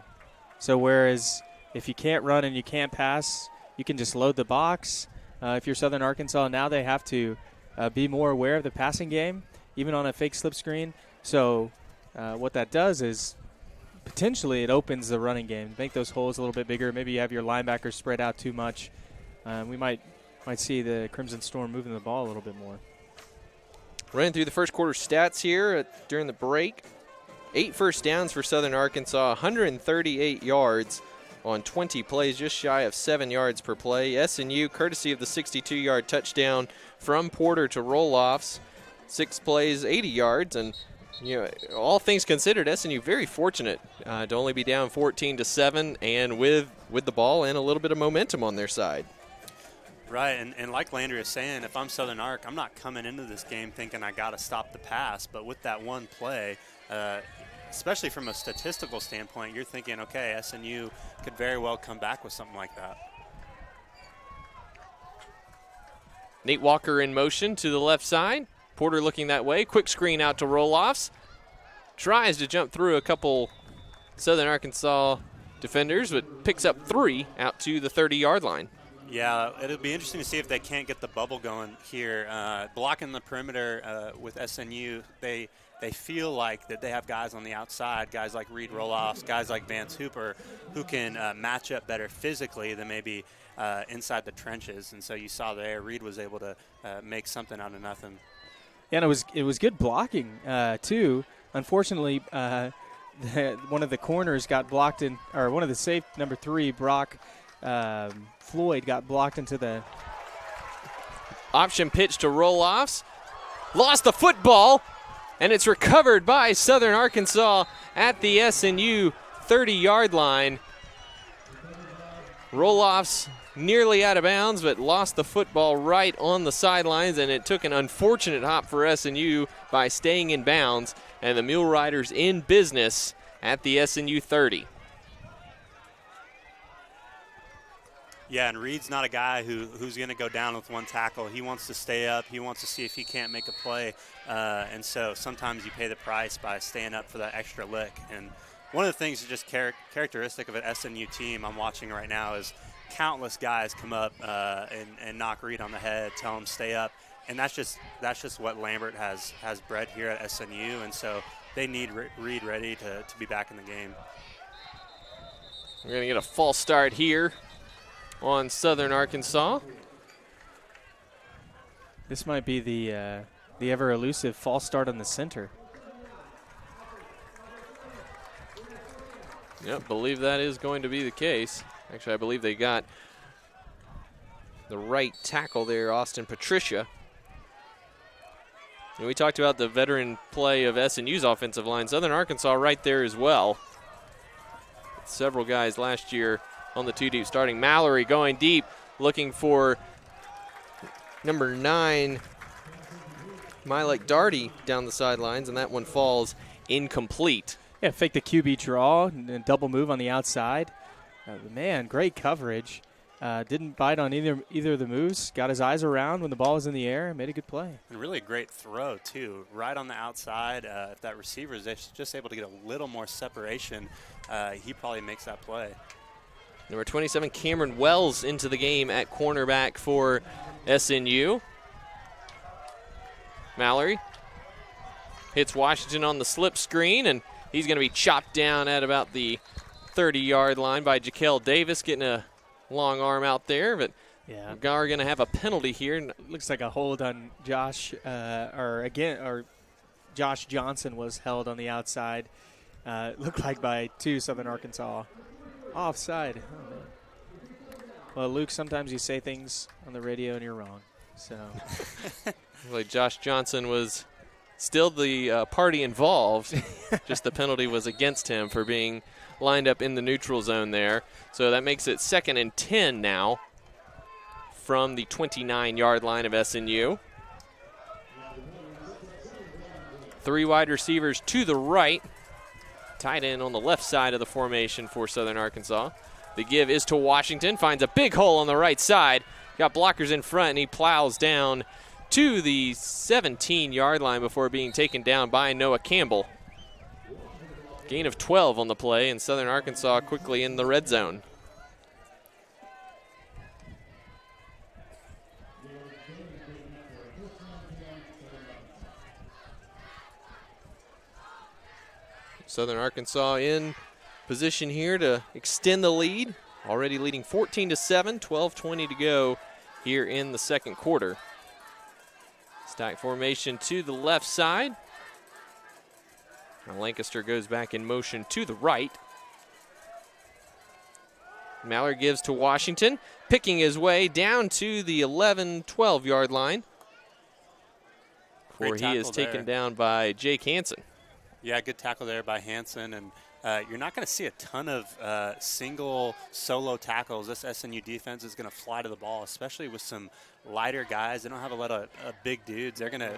So whereas if you can't run and you can't pass, you can just load the box. If you're Southern Arkansas, now they have to be more aware of the passing game, even on a fake slip screen. So what that does is potentially it opens the running game, make those holes a little bit bigger. Maybe you have your linebackers spread out too much. We might see the Crimson Storm moving the ball a little bit more. Running through the first quarter stats here during the break. 8 first downs for Southern Arkansas, 138 yards on 20 plays, just shy of 7 yards per play. SNU, courtesy of the 62-yard touchdown from Porter to Roloffs, 6 plays, 80 yards, and all things considered, SNU very fortunate to only be down 14-7, and with the ball and a little bit of momentum on their side. Right, and like Landry is saying, if I'm Southern Ark, I'm not coming into this game thinking I got to stop the pass, but with that one play, especially from a statistical standpoint, you're thinking, okay, SNU could very well come back with something like that. Nate Walker in motion to the left side. Porter looking that way. Quick screen out to Roloffs. Tries to jump through a couple Southern Arkansas defenders, but picks up 3 out to the 30-yard line. Yeah, it'll be interesting to see if they can't get the bubble going here. Blocking the perimeter with SNU, they feel like that they have guys on the outside, guys like Reed Roloffs, guys like Vance Hooper, who can match up better physically than maybe inside the trenches. And so you saw there, Reed was able to make something out of nothing. Yeah, and it was good blocking too. Unfortunately, one of the corners got blocked one of the safe number 3, Brock Floyd, got blocked into the option pitch to Roloffs. Lost the football, and it's recovered by Southern Arkansas at the SNU 30-yard line. Roloffs nearly out of bounds, but lost the football right on the sidelines, and it took an unfortunate hop for SNU by staying in bounds, and the Mule Riders in business at the SNU 30. Yeah, and Reed's not a guy who's going to go down with one tackle. He wants to stay up. He wants to see if he can't make a play. And so sometimes you pay the price by staying up for that extra lick. And one of the things that's just characteristic of an SNU team I'm watching right now is countless guys come up and knock Reed on the head, tell him stay up. And that's just what Lambert has bred here at SNU. And so they need Reed ready to be back in the game. We're going to get a false start here on Southern Arkansas. This might be the ever elusive false start on the center. Yep, believe that is going to be the case. Actually, I believe they got the right tackle there, Austin Patricia. And we talked about the veteran play of SNU's offensive line. Southern Arkansas right there as well. Several guys last year on the 2 deep starting. Mallory going deep, looking for number 9, Mylek Darty down the sidelines, and that one falls incomplete. Yeah, fake the QB draw and double move on the outside. Man, great coverage. Didn't bite on either of the moves. Got his eyes around when the ball was in the air and made a good play. And really a great throw, too. Right on the outside. If that receiver is just able to get a little more separation, he probably makes that play. Number 27, Cameron Wells into the game at cornerback for SNU. Mallory hits Washington on the slip screen, and he's going to be chopped down at about the 30-yard line by Jaquel Davis, getting a long arm out there. But yeah, we are going to have a penalty here. Looks like a hold on Josh, or Josh Johnson was held on the outside. Looked like by 2 Southern Arkansas. Offside. Oh, man. Well, Luke, sometimes you say things on the radio and you're wrong. So, like Josh Johnson was still the party involved. Just the penalty was against him for being lined up in the neutral zone there. So that makes it 2nd and 10 now from the 29-yard line of SNU. 3 wide receivers to the right. Tight end on the left side of the formation for Southern Arkansas. The give is to Washington. Finds a big hole on the right side. Got blockers in front, and he plows down to the 17-yard line before being taken down by Noah Campbell. Gain of 12 on the play, and Southern Arkansas quickly in the red zone. Southern Arkansas in position here to extend the lead. Already leading 14-7, 12:20 to go here in the second quarter. Stack formation to the left side. Now Lancaster goes back in motion to the right. Mallard gives to Washington, picking his way down to the 11-12-yard line before he is taken down by Jake Hansen. Yeah, good tackle there by Hansen, and you're not going to see a ton of single solo tackles. This SNU defense is going to fly to the ball, especially with some lighter guys. They don't have a lot of big dudes. They're going to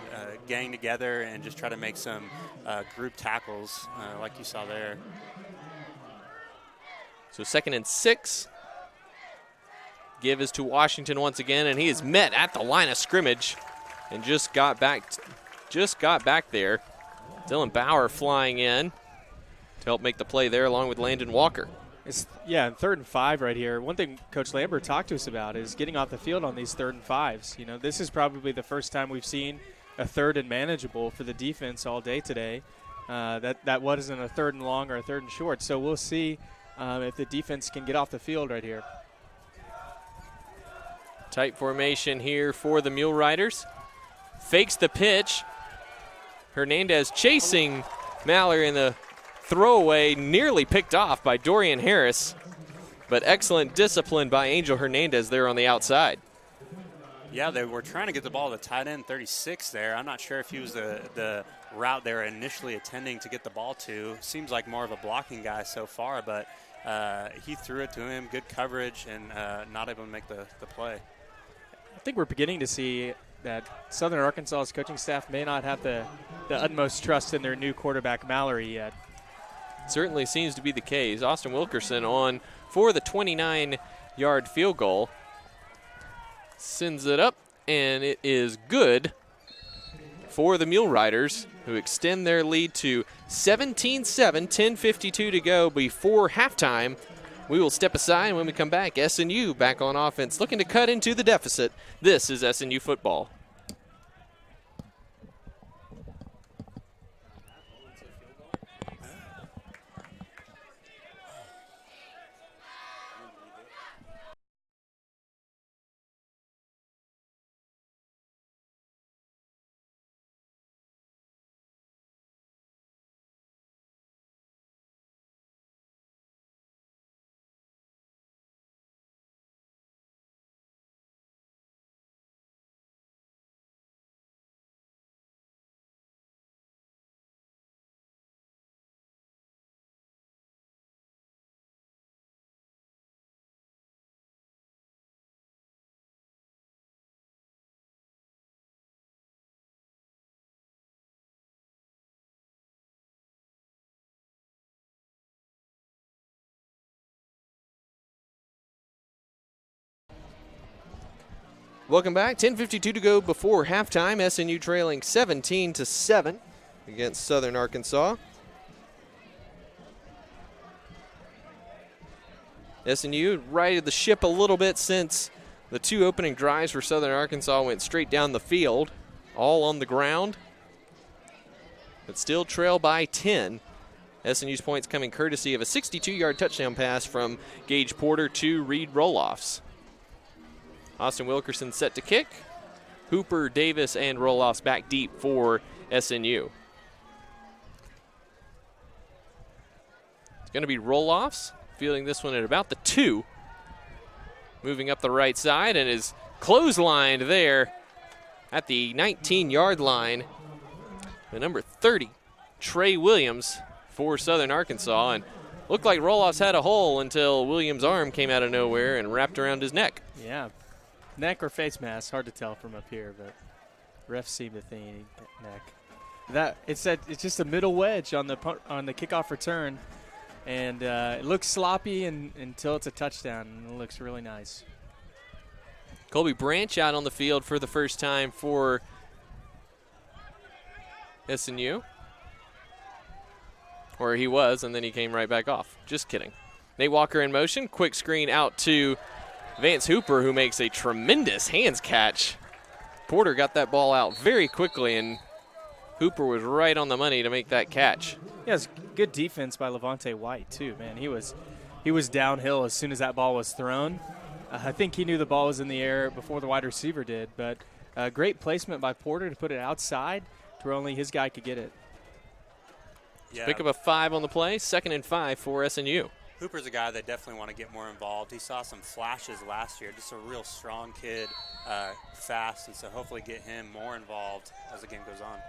gang together and just try to make some group tackles like you saw there. So 2nd and 6. Give is to Washington once again, and he is met at the line of scrimmage and just got back there. Dylan Bauer flying in to help make the play there along with Landon Walker. Yeah, and 3rd and 5 right here. One thing Coach Lambert talked to us about is getting off the field on these 3rd and 5s. You know, this is probably the first time we've seen a 3rd and manageable for the defense all day today. That wasn't a 3rd and long or a 3rd and short. So we'll see if the defense can get off the field right here. Tight formation here for the Mule Riders. Fakes the pitch. Hernandez chasing Mallard in the throwaway, nearly picked off by Dorian Harris, but excellent discipline by Angel Hernandez there on the outside. Yeah, they were trying to get the ball to tight end 36 there. I'm not sure if he was the route they were initially intending to get the ball to. Seems like more of a blocking guy so far, but he threw it to him. Good coverage and not able to make the play. I think we're beginning to see that Southern Arkansas's coaching staff may not have the utmost trust in their new quarterback, Mallory, yet. Certainly seems to be the case. Austin Wilkerson on for the 29-yard field goal. Sends it up, and it is good for the Mule Riders, who extend their lead to 17-7, 10:52 to go before halftime. We will step aside, and when we come back, SNU back on offense, looking to cut into the deficit. This is SNU football. Welcome back. 10:52 to go before halftime. SNU trailing 17-7 against Southern Arkansas. SNU righted the ship a little bit since the 2 opening drives for Southern Arkansas went straight down the field, all on the ground, but still trail by 10. SNU's points coming courtesy of a 62-yard touchdown pass from Gage Porter to Reed Roloffs. Austin Wilkerson set to kick. Hooper, Davis, and Roloffs back deep for SNU. Going to be roll-offs. Fielding this one at about the 2. Moving up the right side and is clotheslined there at the 19-yard line. The number 30, Trey Williams for Southern Arkansas. And looked like roll-offs had a hole until Williams' arm came out of nowhere and wrapped around his neck. Yeah. Neck or face mask, hard to tell from up here, but refs seem to think neck. It's just a middle wedge on the kickoff return, and it looks sloppy until it's a touchdown, and it looks really nice. Colby Branch out on the field for the first time for SNU. Or he was, and then he came right back off. Just kidding. Nate Walker in motion. Quick screen out to Vance Hooper, who makes a tremendous hands catch. Porter got that ball out very quickly, and Hooper was right on the money to make that catch. Yeah, it's good defense by Levante White, too, man. He was downhill as soon as that ball was thrown. I think he knew the ball was in the air before the wide receiver did, but great placement by Porter to put it outside to where only his guy could get it. Yeah. Pick up a 5 on the play, 2nd and 5 for SNU. Hooper's a guy that definitely want to get more involved. He saw some flashes last year, just a real strong kid, fast, and so hopefully get him more involved as the game goes on.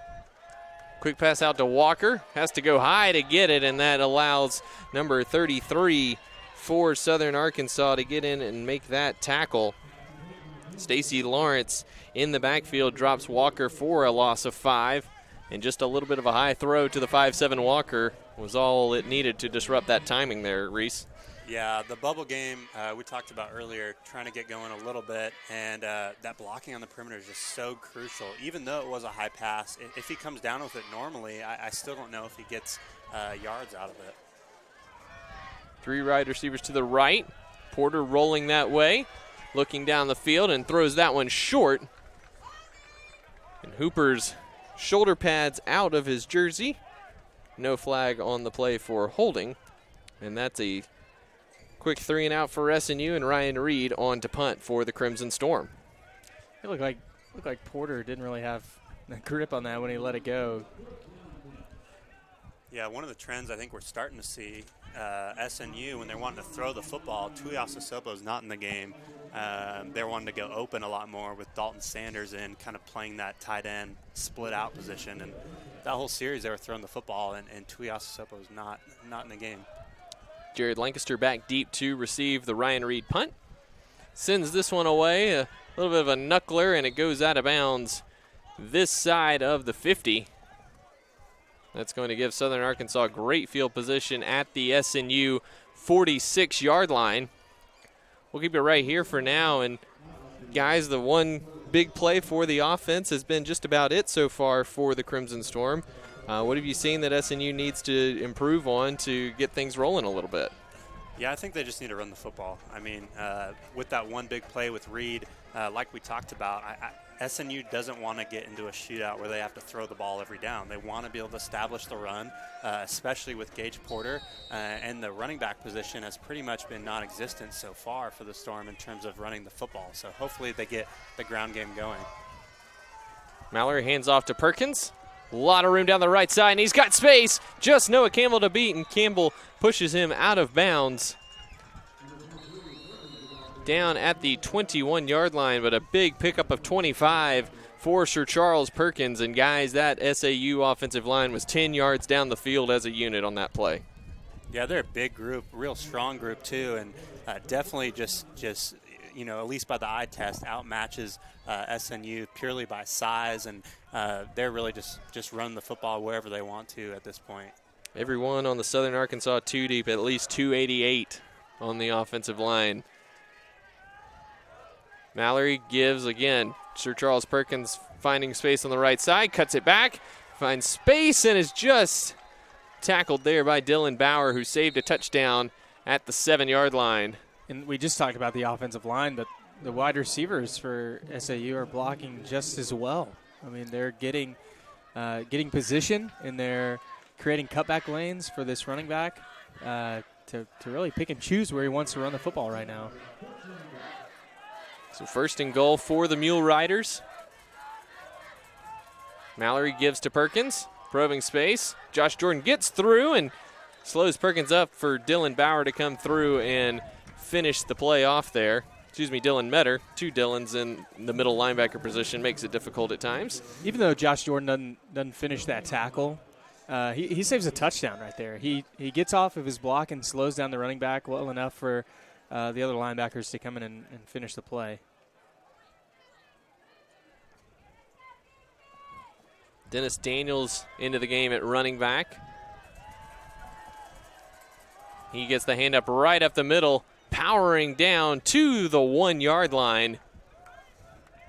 Quick pass out to Walker. Has to go high to get it, and that allows number 33 for Southern Arkansas to get in and make that tackle. Stacy Lawrence in the backfield drops Walker for a loss of 5. And just a little bit of a high throw to the 5'7 Walker was all it needed to disrupt that timing there, Reese. Yeah, the bubble game we talked about earlier, trying to get going a little bit, and that blocking on the perimeter is just so crucial. Even though it was a high pass, if he comes down with it normally, I still don't know if he gets yards out of it. 3 wide receivers to the right. Porter rolling that way, looking down the field and throws that one short. And Hooper's shoulder pads out of his jersey. No flag on the play for holding. And that's a quick 3 and out for SNU, and Ryan Reed on to punt for the Crimson Storm. It looked like Porter didn't really have a grip on that when he let it go. Yeah, one of the trends I think we're starting to see, SNU, when they're wanting to throw the football, Tuiasosopo's not in the game. They're wanting to go open a lot more with Dalton Sanders in, kind of playing that tight end split out position. And that whole series they were throwing the football, and Tuiasosopo's not in the game. Jared Lancaster back deep to receive the Ryan Reed punt. Sends this one away, a little bit of a knuckler, and it goes out of bounds this side of the 50. That's going to give Southern Arkansas great field position at the SNU 46-yard line. We'll keep it right here for now. And, guys, the one big play for the offense has been just about it so far for the Crimson Storm. What have you seen that SNU needs to improve on to get things rolling a little bit? Yeah, I think they just need to run the football. I mean, with that one big play with Reed, like we talked about, SNU doesn't want to get into a shootout where they have to throw the ball every down. They want to be able to establish the run, especially with Gage Porter. And the running back position has pretty much been non-existent so far for the Storm in terms of running the football. So hopefully they get the ground game going. Mallory hands off to Perkins. A lot of room down the right side, and he's got space. Just Noah Campbell to beat, and Campbell pushes him out of bounds. Down at the 21-yard line, but a big pickup of 25 for Sir Charles Perkins. And, guys, that SAU offensive line was 10 yards down the field as a unit on that play. Yeah, they're a big group, real strong group too, and definitely just you know, at least by the eye test, outmatches SNU purely by size, and they're really just running the football wherever they want to at this point. Everyone on the Southern Arkansas 2 deep, at least 288 on the offensive line. Mallory gives again. Sir Charles Perkins finding space on the right side, cuts it back, finds space, and is just tackled there by Dylan Bauer, who saved a touchdown at the 7-yard line. And we just talked about the offensive line, but the wide receivers for SAU are blocking just as well. I mean, they're getting position, and they're creating cutback lanes for this running back to really pick and choose where he wants to run the football right now. So 1st and goal for the Mule Riders. Mallory gives to Perkins, probing space. Josh Jordan gets through and slows Perkins up for Dylan Bauer to come through and finish the play off there. Excuse me, Dylan Metter. 2 Dylans in the middle linebacker position makes it difficult at times. Even though Josh Jordan doesn't finish that tackle, he saves a touchdown right there. He gets off of his block and slows down the running back well enough for the other linebackers to come in and finish the play. Dennis Daniels into the game at running back. He gets the hand up right up the middle, powering down to the 1-yard line.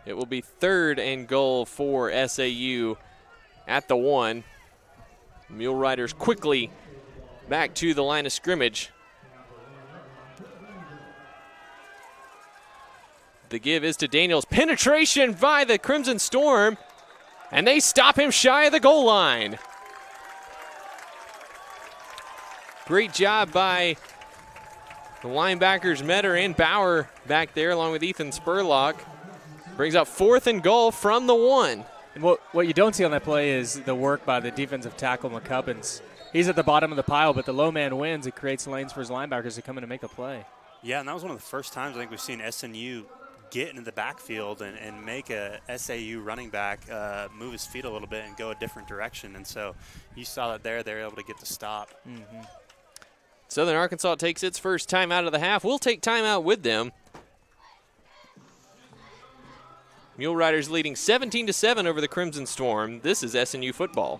It will be 3rd and goal for SAU at the 1. Mule Riders quickly back to the line of scrimmage. The give is to Daniels. Penetration by the Crimson Storm, and they stop him shy of the goal line. Great job by the linebackers Metter and Bauer back there, along with Ethan Spurlock. Brings up 4th and goal from the 1. And what you don't see on that play is the work by the defensive tackle McCubbins. He's at the bottom of the pile, but the low man wins. It creates lanes for his linebackers to come in and make a play. Yeah, and that was one of the first times I think we've seen SNU get into the backfield and make a SAU running back move his feet a little bit and go a different direction. And so you saw that there. They were able to get the stop. Mm-hmm. Southern Arkansas takes its first time out of the half. We'll take time out with them. Mule Riders leading 17-7 over the Crimson Storm. This is SNU football.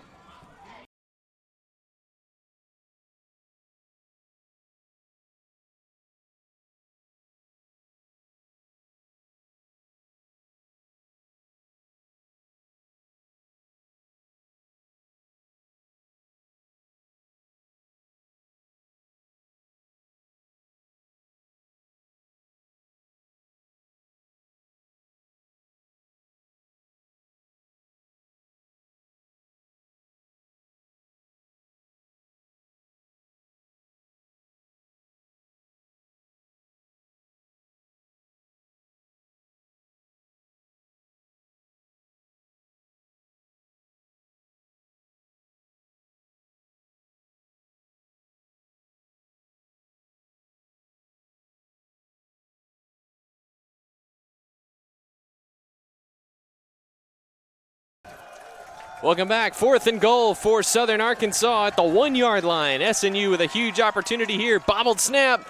Welcome back. 4th and goal for Southern Arkansas at the 1-yard line. SNU with a huge opportunity here. Bobbled snap.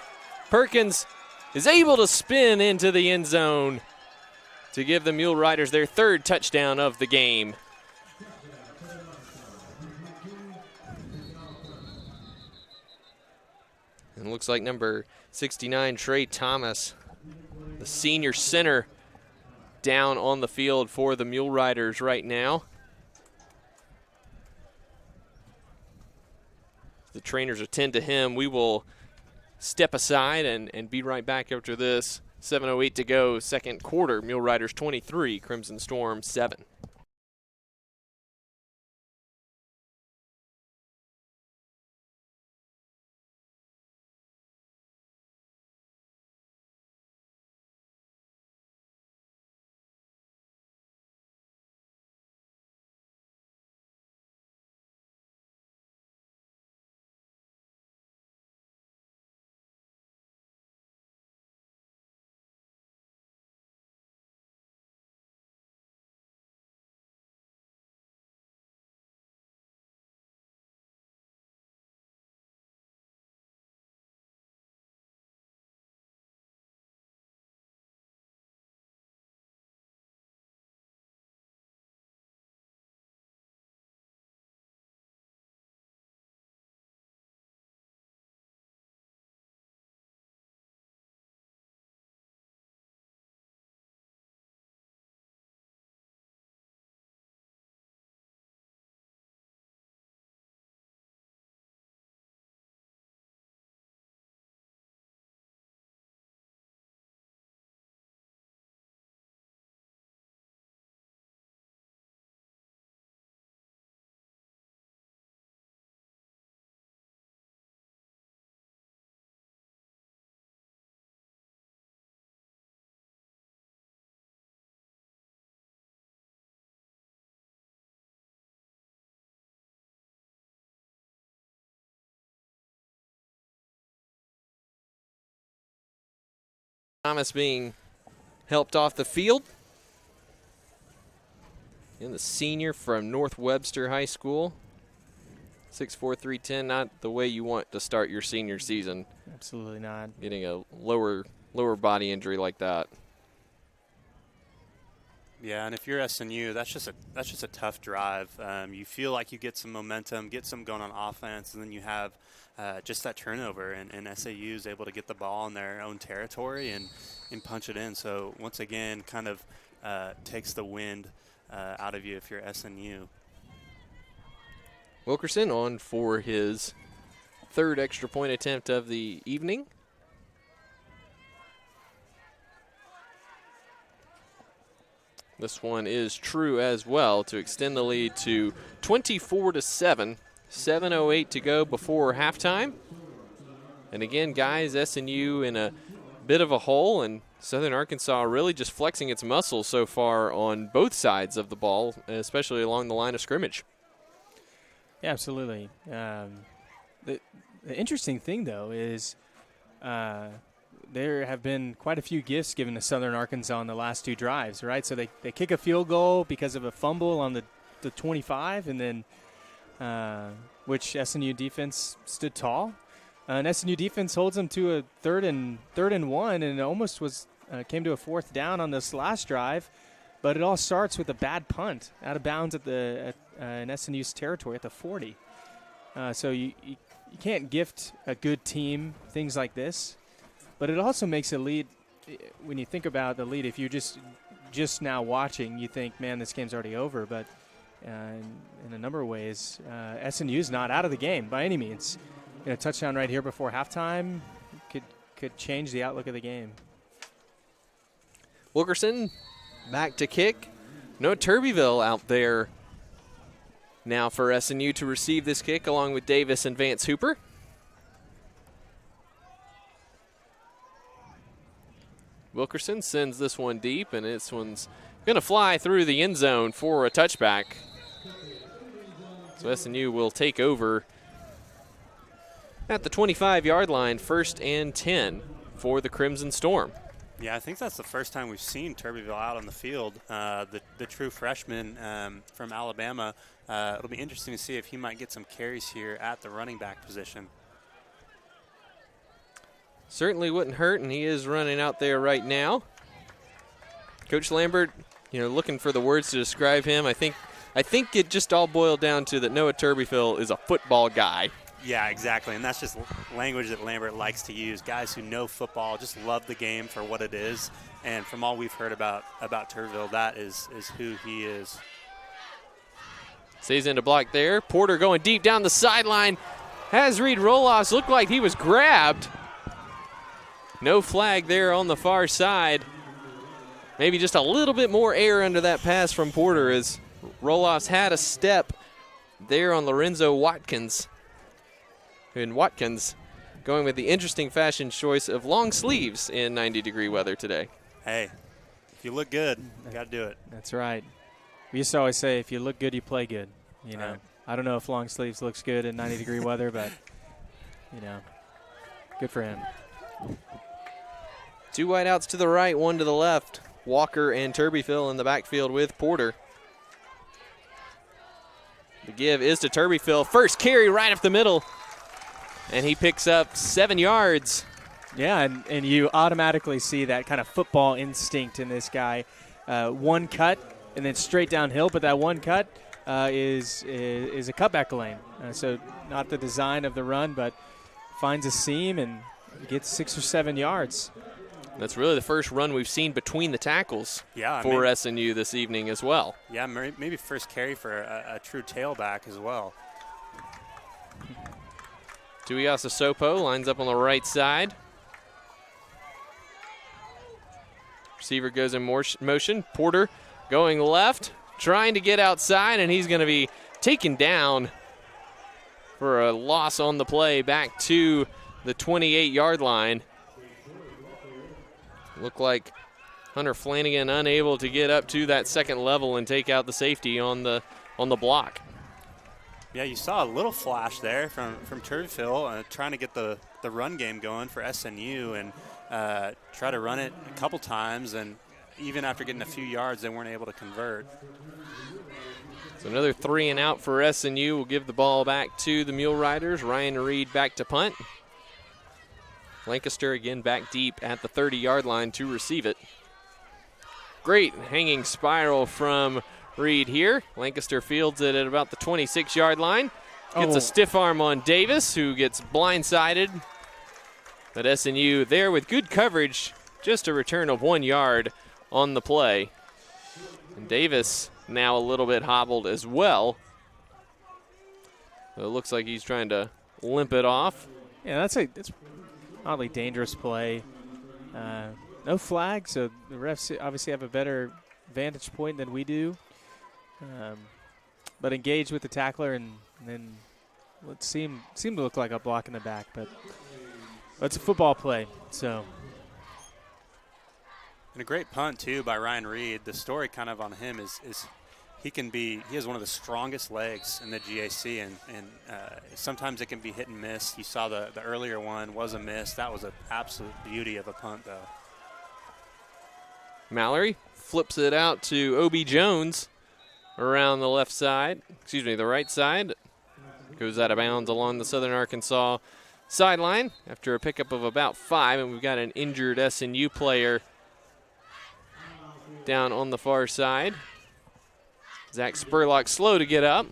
Perkins is able to spin into the end zone to give the Mule Riders their 3rd touchdown of the game. And it looks like number 69, Trey Thomas, the senior center, down on the field for the Mule Riders right now. The trainers attend to him. We will step aside and be right back after this. 7:08 to go, second quarter. Mule Riders 23, Crimson Storm 7. Thomas being helped off the field. And the senior from North Webster High School. 6'4", 310, not the way you want to start your senior season. Absolutely not. Getting a lower body injury like that. Yeah, and if you're SNU, that's just a tough drive. You feel like you get some momentum, get some going on offense, and then you have just that turnover, and SAU is able to get the ball in their own territory and punch it in. So once again, kind of takes the wind out of you if you're SNU. Wilkerson on for his third extra point attempt of the evening. This one is true as well to extend the lead to 24-7. 7:08 to go before halftime. And again, guys, SNU in a bit of a hole, and Southern Arkansas really just flexing its muscles so far on both sides of the ball, especially along the line of scrimmage. Yeah, absolutely. The interesting thing, though, is there have been quite a few gifts given to Southern Arkansas on the last two drives, right? So they kick a field goal because of a fumble on the 25, and then which SNU defense stood tall. And SNU defense holds them to a third and one, and it almost came to a fourth down on this last drive. But it all starts with a bad punt out of bounds in SNU's territory at the 40. So you can't gift a good team things like this. But it also makes a lead. When you think about the lead, if you're just now watching, you think, man, this game's already over. But in a number of ways, SNU's not out of the game by any means. A touchdown right here before halftime could change the outlook of the game. Wilkerson back to kick. Noah Turbyville out there now for SNU to receive this kick along with Davis and Vance Hooper. Wilkerson sends this one deep, and this one's going to fly through the end zone for a touchback. So SNU will take over at the 25-yard line, 1st and 10 for the Crimson Storm. Yeah, I think that's the first time we've seen Turbyville out on the field. The true freshman from Alabama. It'll be interesting to see if he might get some carries here at the running back position. Certainly wouldn't hurt, and he is running out there right now. Coach Lambert, looking for the words to describe him. I think it just all boiled down to that Noah Turbyville is a football guy. Yeah, exactly, and that's just language that Lambert likes to use. Guys who know football just love the game for what it is, and from all we've heard about Turbyville, that is who he is. Stays into block there. Porter going deep down the sideline. Has Reed Roloffs looked like he was grabbed. No flag there on the far side. Maybe just a little bit more air under that pass from Porter as Roloffs had a step there on Lorenzo Watkins. And Watkins going with the interesting fashion choice of long sleeves in 90-degree weather today. Hey, if you look good, you got to do it. That's right. We used to always say, if you look good, you play good. Right. I don't know if long sleeves looks good in 90-degree weather, but, good for him. Two wideouts to the right, one to the left. Walker and Turbyville in the backfield with Porter. The give is to Turbyville. First carry right up the middle. And he picks up 7 yards. Yeah, and you automatically see that kind of football instinct in this guy. One cut and then straight downhill, but that one cut is a cutback lane. So not the design of the run, but finds a seam and gets 6 or 7 yards. That's really the first run we've seen between the tackles for SNU this evening as well. Yeah, maybe first carry for a true tailback as well. Tuiasa Sopo lines up on the right side. Receiver goes in motion. Porter going left, trying to get outside, and he's going to be taken down for a loss on the play back to the 28-yard line. Looked like Hunter Flanagan unable to get up to that second level and take out the safety on the block. Yeah, you saw a little flash there from Turbyville trying to get the run game going for SNU, and try to run it a couple times, and even after getting a few yards, they weren't able to convert. So another 3 and out for SNU. Will give the ball back to the Mule Riders. Ryan Reed back to punt. Lancaster again back deep at the 30-yard line to receive it. Great hanging spiral from Reed here. Lancaster fields it at about the 26-yard line. Gets a stiff arm on Davis, who gets blindsided. But SNU there with good coverage, just a return of 1 yard on the play. And Davis now a little bit hobbled as well. So it looks like he's trying to limp it off. Yeah, that's oddly dangerous play. No flag, so the refs obviously have a better vantage point than we do. But engaged with the tackler, and then it seemed to look like a block in the back, but it's a football play. So. And a great punt, too, by Ryan Reed. The story kind of on him is he has one of the strongest legs in the GAC, and sometimes it can be hit and miss. You saw the earlier one was a miss. That was an absolute beauty of a punt, though. Mallory flips it out to O.B. Jones around the the right side. Goes out of bounds along the Southern Arkansas sideline after a pickup of about 5, and we've got an injured SNU player down on the far side. Zach Spurlock slow to get up,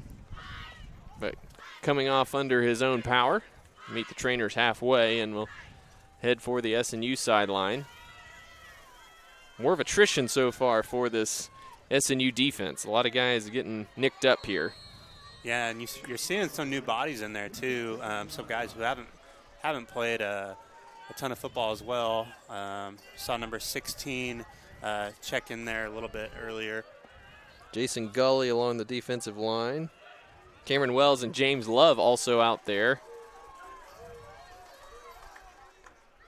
but coming off under his own power. Meet the trainers halfway, and will head for the SNU sideline. More of attrition so far for this SNU defense. A lot of guys getting nicked up here. Yeah, and you're seeing some new bodies in there too. Some guys who haven't played a ton of football as well. Saw number 16 check in there a little bit earlier. Jason Gully along the defensive line. Cameron Wells and James Love also out there.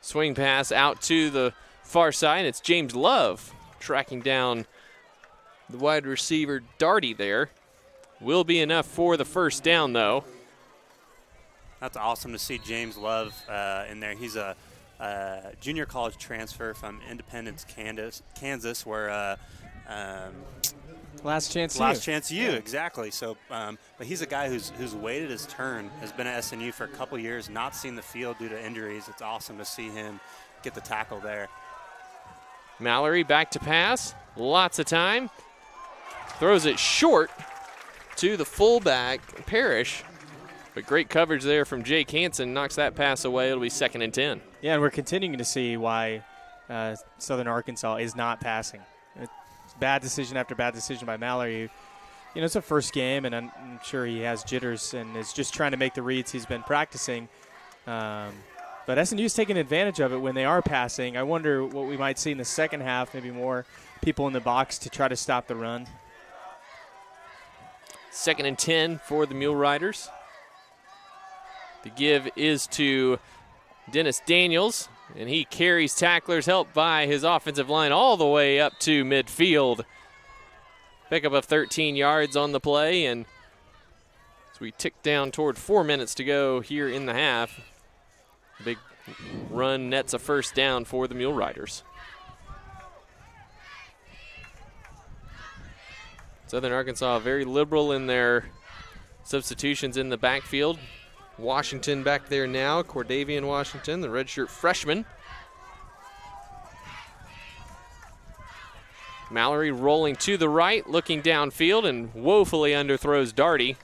Swing pass out to the far side. It's James Love tracking down the wide receiver Darty there. Will be enough for the first down, though. That's awesome to see James Love in there. He's a junior college transfer from Independence, Kansas, where Last chance you, exactly. So, but he's a guy who's waited his turn, has been at SNU for a couple years, not seen the field due to injuries. It's awesome to see him get the tackle there. Mallory back to pass. Lots of time. Throws it short to the fullback, Parrish. But great coverage there from Jake Hansen. Knocks that pass away. It'll be 2nd and 10. Yeah, and we're continuing to see why Southern Arkansas is not passing. It's bad decision after bad decision by Mallory. You know, it's a first game, and I'm sure he has jitters and is just trying to make the reads he's been practicing. But SNU's taking advantage of it when they are passing. I wonder what we might see in the second half, maybe more people in the box to try to stop the run. 2nd and 10 for the Mule Riders. The give is to Dennis Daniels, and he carries tacklers helped by his offensive line all the way up to midfield. Pickup of 13 yards on the play, and as we tick down toward 4 minutes to go here in the half, big run nets a first down for the Mule Riders. Southern Arkansas very liberal in their substitutions in the backfield. Washington back there now, Cordavian Washington, the redshirt freshman. Mallory rolling to the right, looking downfield, and woefully underthrows Darty.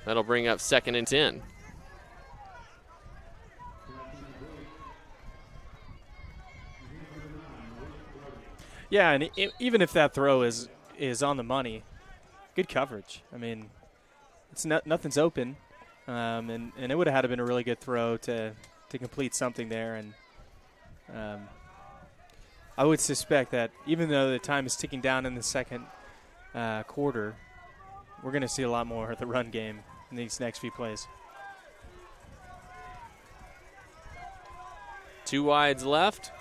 That'll bring up 2nd and 10. Yeah, and even if that throw is on the money, good coverage. I mean, it's nothing's open, and it would have had to been a really good throw to complete something there. And I would suspect that even though the time is ticking down in the second quarter, we're going to see a lot more of the run game in these next few plays. 2 wides left.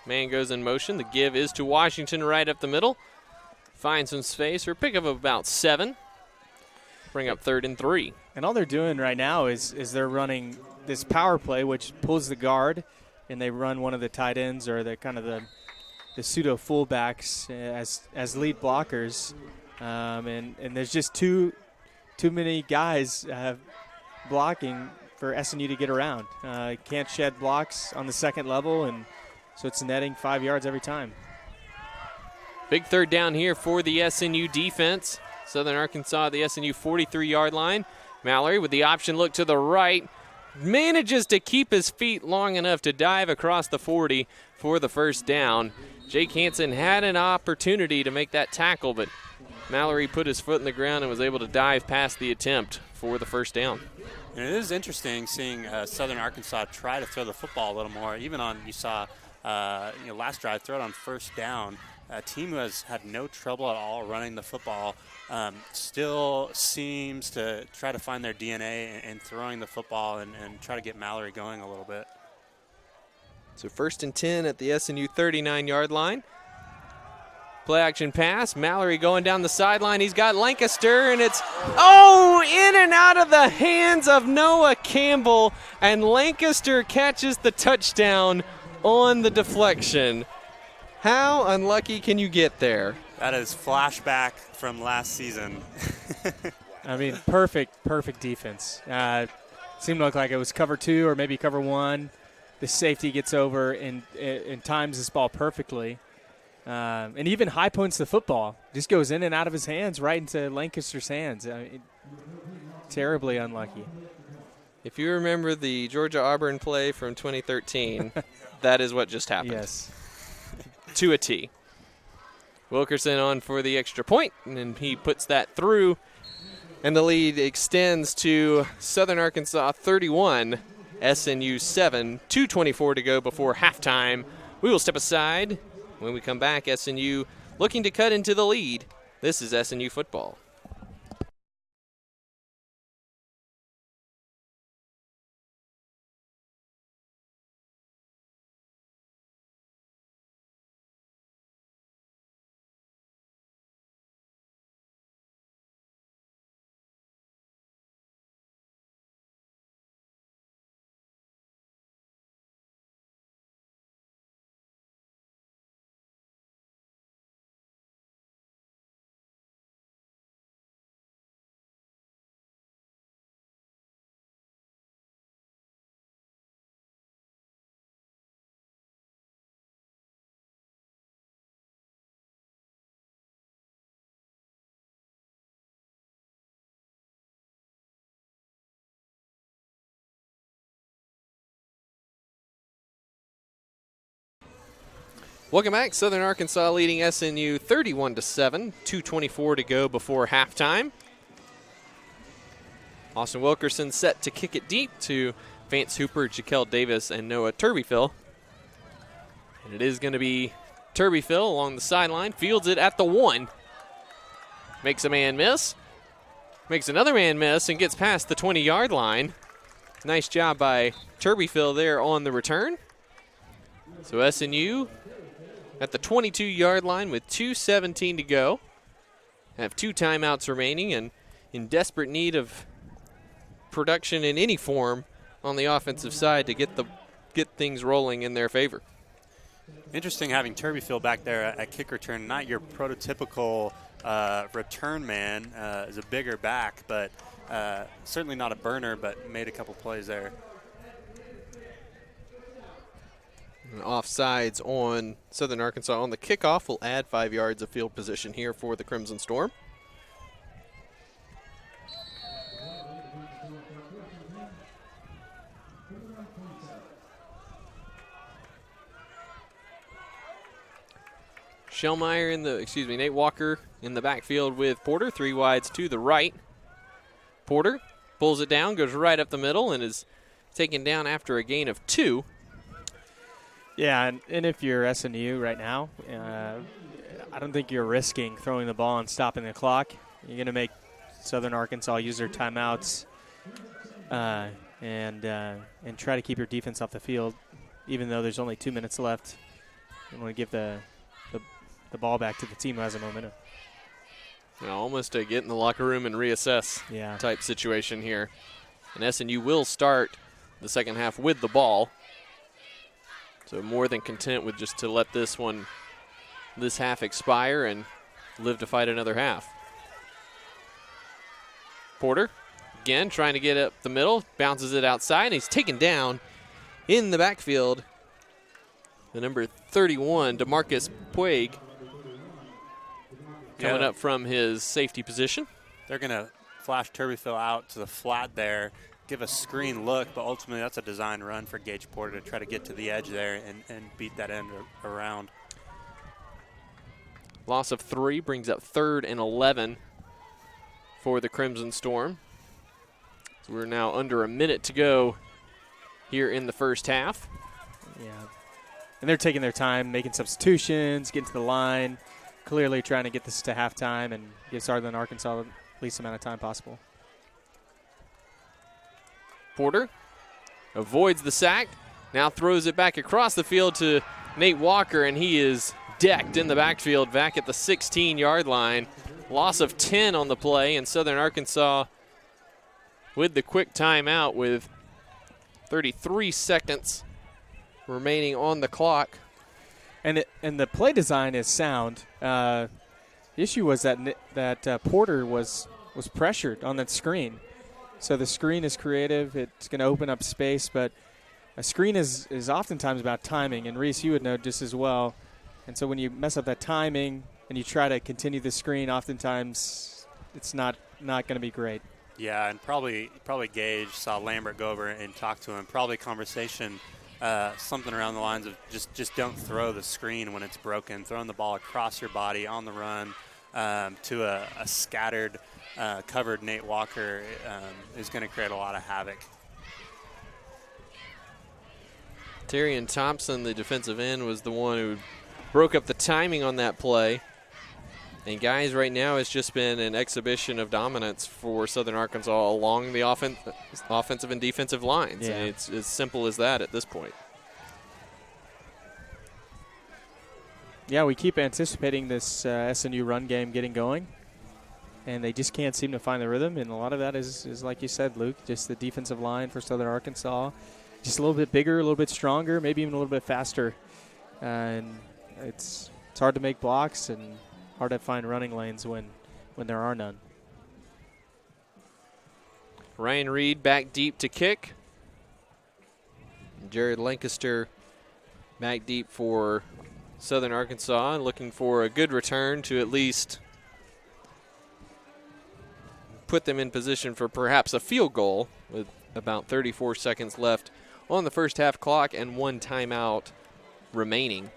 Man goes in motion. The give is to Washington right up the middle. Finds some space for a pickup of about 7. bring up 3rd and 3. And all they're doing right now is they're running this power play, which pulls the guard, and they run one of the tight ends or the kind of the pseudo fullbacks as lead blockers, and there's just too many guys blocking for SNU to get around. Can't shed blocks on the second level, and so it's netting 5 yards every time. Big 3rd down here for the SNU defense. Southern Arkansas at the SNU 43-yard line. Mallory with the option look to the right. Manages to keep his feet long enough to dive across the 40 for the first down. Jake Hansen had an opportunity to make that tackle, but Mallory put his foot in the ground and was able to dive past the attempt for the first down. And it is interesting seeing Southern Arkansas try to throw the football a little more. Even on, you saw last drive, throw it on first down. A team who has had no trouble at all running the football still seems to try to find their DNA in throwing the football and try to get Mallory going a little bit. So 1st and 10 at the SNU 39-yard line. Play action pass. Mallory going down the sideline. He's got Lancaster, and it's, in and out of the hands of Noah Campbell, and Lancaster catches the touchdown on the deflection. How unlucky can you get there? That is flashback from last season. I mean, perfect defense. Seemed like it was cover 2 or maybe cover 1. The safety gets over and times this ball perfectly. And even high points the football. Just goes in and out of his hands right into Lancaster's hands. Terribly unlucky. If you remember the Georgia-Auburn play from 2013, that is what just happened. Yes. To a T. Wilkerson on for the extra point, and he puts that through, and the lead extends to Southern Arkansas 31, SNU 7, 2:24 to go before halftime. We will step aside. When we come back, SNU looking to cut into the lead. This is SNU football. Welcome back. Southern Arkansas leading SNU 31-7, 2:24 to go before halftime. Austin Wilkerson set to kick it deep to Vance Hooper, Jaquel Davis, and Noah Turbyfill. And it is going to be Turbyfill along the sideline, fields it at the 1. Makes a man miss, makes another man miss, and gets past the 20-yard line. Nice job by Turbyfill there on the return. So SNU at the 22-yard line with 2:17 to go. Have 2 timeouts remaining and in desperate need of production in any form on the offensive side to get things rolling in their favor. Interesting having Turbyfill back there at kick return. Not your prototypical return man. Is a bigger back, but certainly not a burner, but made a couple plays there. And offsides on Southern Arkansas on the kickoff will add 5 yards of field position here for the Crimson Storm. Nate Walker in the backfield with Porter, 3 wides to the right. Porter pulls it down, goes right up the middle, and is taken down after a gain of 2. Yeah, and if you're SNU right now, I don't think you're risking throwing the ball and stopping the clock. You're going to make Southern Arkansas use their timeouts and try to keep your defense off the field, even though there's only 2 minutes left. You want to give the ball back to the team who has a momentum. Almost a get in the locker room and reassess type situation here. And SNU will start the second half with the ball. So more than content with just to let this half expire and live to fight another half. Porter, again, trying to get up the middle, bounces it outside, and he's taken down in the backfield. The number 31, DeMarcus Puig, coming up from his safety position. They're going to flash Turbeville out to the flat there, give a screen look, but ultimately that's a design run for Gage Porter to try to get to the edge there and beat that end around. Loss of 3 brings up 3rd and 11 for the Crimson Storm. So we're now under a minute to go here in the first half. Yeah. And they're taking their time, making substitutions, getting to the line, clearly trying to get this to halftime and give Southern Arkansas the least amount of time possible. Porter avoids the sack, now throws it back across the field to Nate Walker, and he is decked in the backfield back at the 16-yard line. Loss of 10 on the play, and Southern Arkansas with the quick timeout with 33 seconds remaining on the clock. And the play design is sound. The issue was that Porter was pressured on that screen. So the screen is creative. It's going to open up space, but a screen is oftentimes about timing. And Reese, you would know just as well. And so when you mess up that timing and you try to continue the screen, oftentimes it's not going to be great. Yeah, and probably Gage saw Lambert go over and talk to him. Probably conversation, something around the lines of just don't throw the screen when it's broken. Throwing the ball across your body on the run to a scattered, covered Nate Walker is going to create a lot of havoc. Terrion Thompson, the defensive end, was the one who broke up the timing on that play. And guys, right now it's just been an exhibition of dominance for Southern Arkansas along the offensive and defensive lines. Yeah. And it's as simple as that at this point. Yeah, we keep anticipating this SNU run game getting going, and they just can't seem to find the rhythm. And a lot of that is like you said, Luke, just the defensive line for Southern Arkansas. Just a little bit bigger, a little bit stronger, maybe even a little bit faster. And it's hard to make blocks and hard to find running lanes when there are none. Ryan Reed back deep to kick. Jared Lancaster back deep for Southern Arkansas, looking for a good return to at least put them in position for perhaps a field goal with about 34 seconds left on the first half clock and 1 timeout remaining.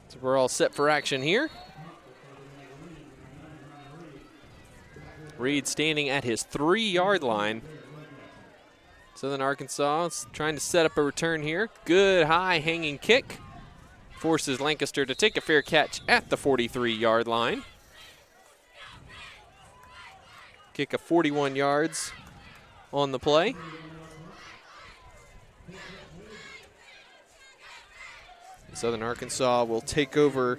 So we're all set for action here. Reed standing at his 3-yard line. Southern Arkansas is trying to set up a return here. Good high hanging kick. Forces Lancaster to take a fair catch at the 43-yard line. Kick of 41 yards on the play. Southern Arkansas will take over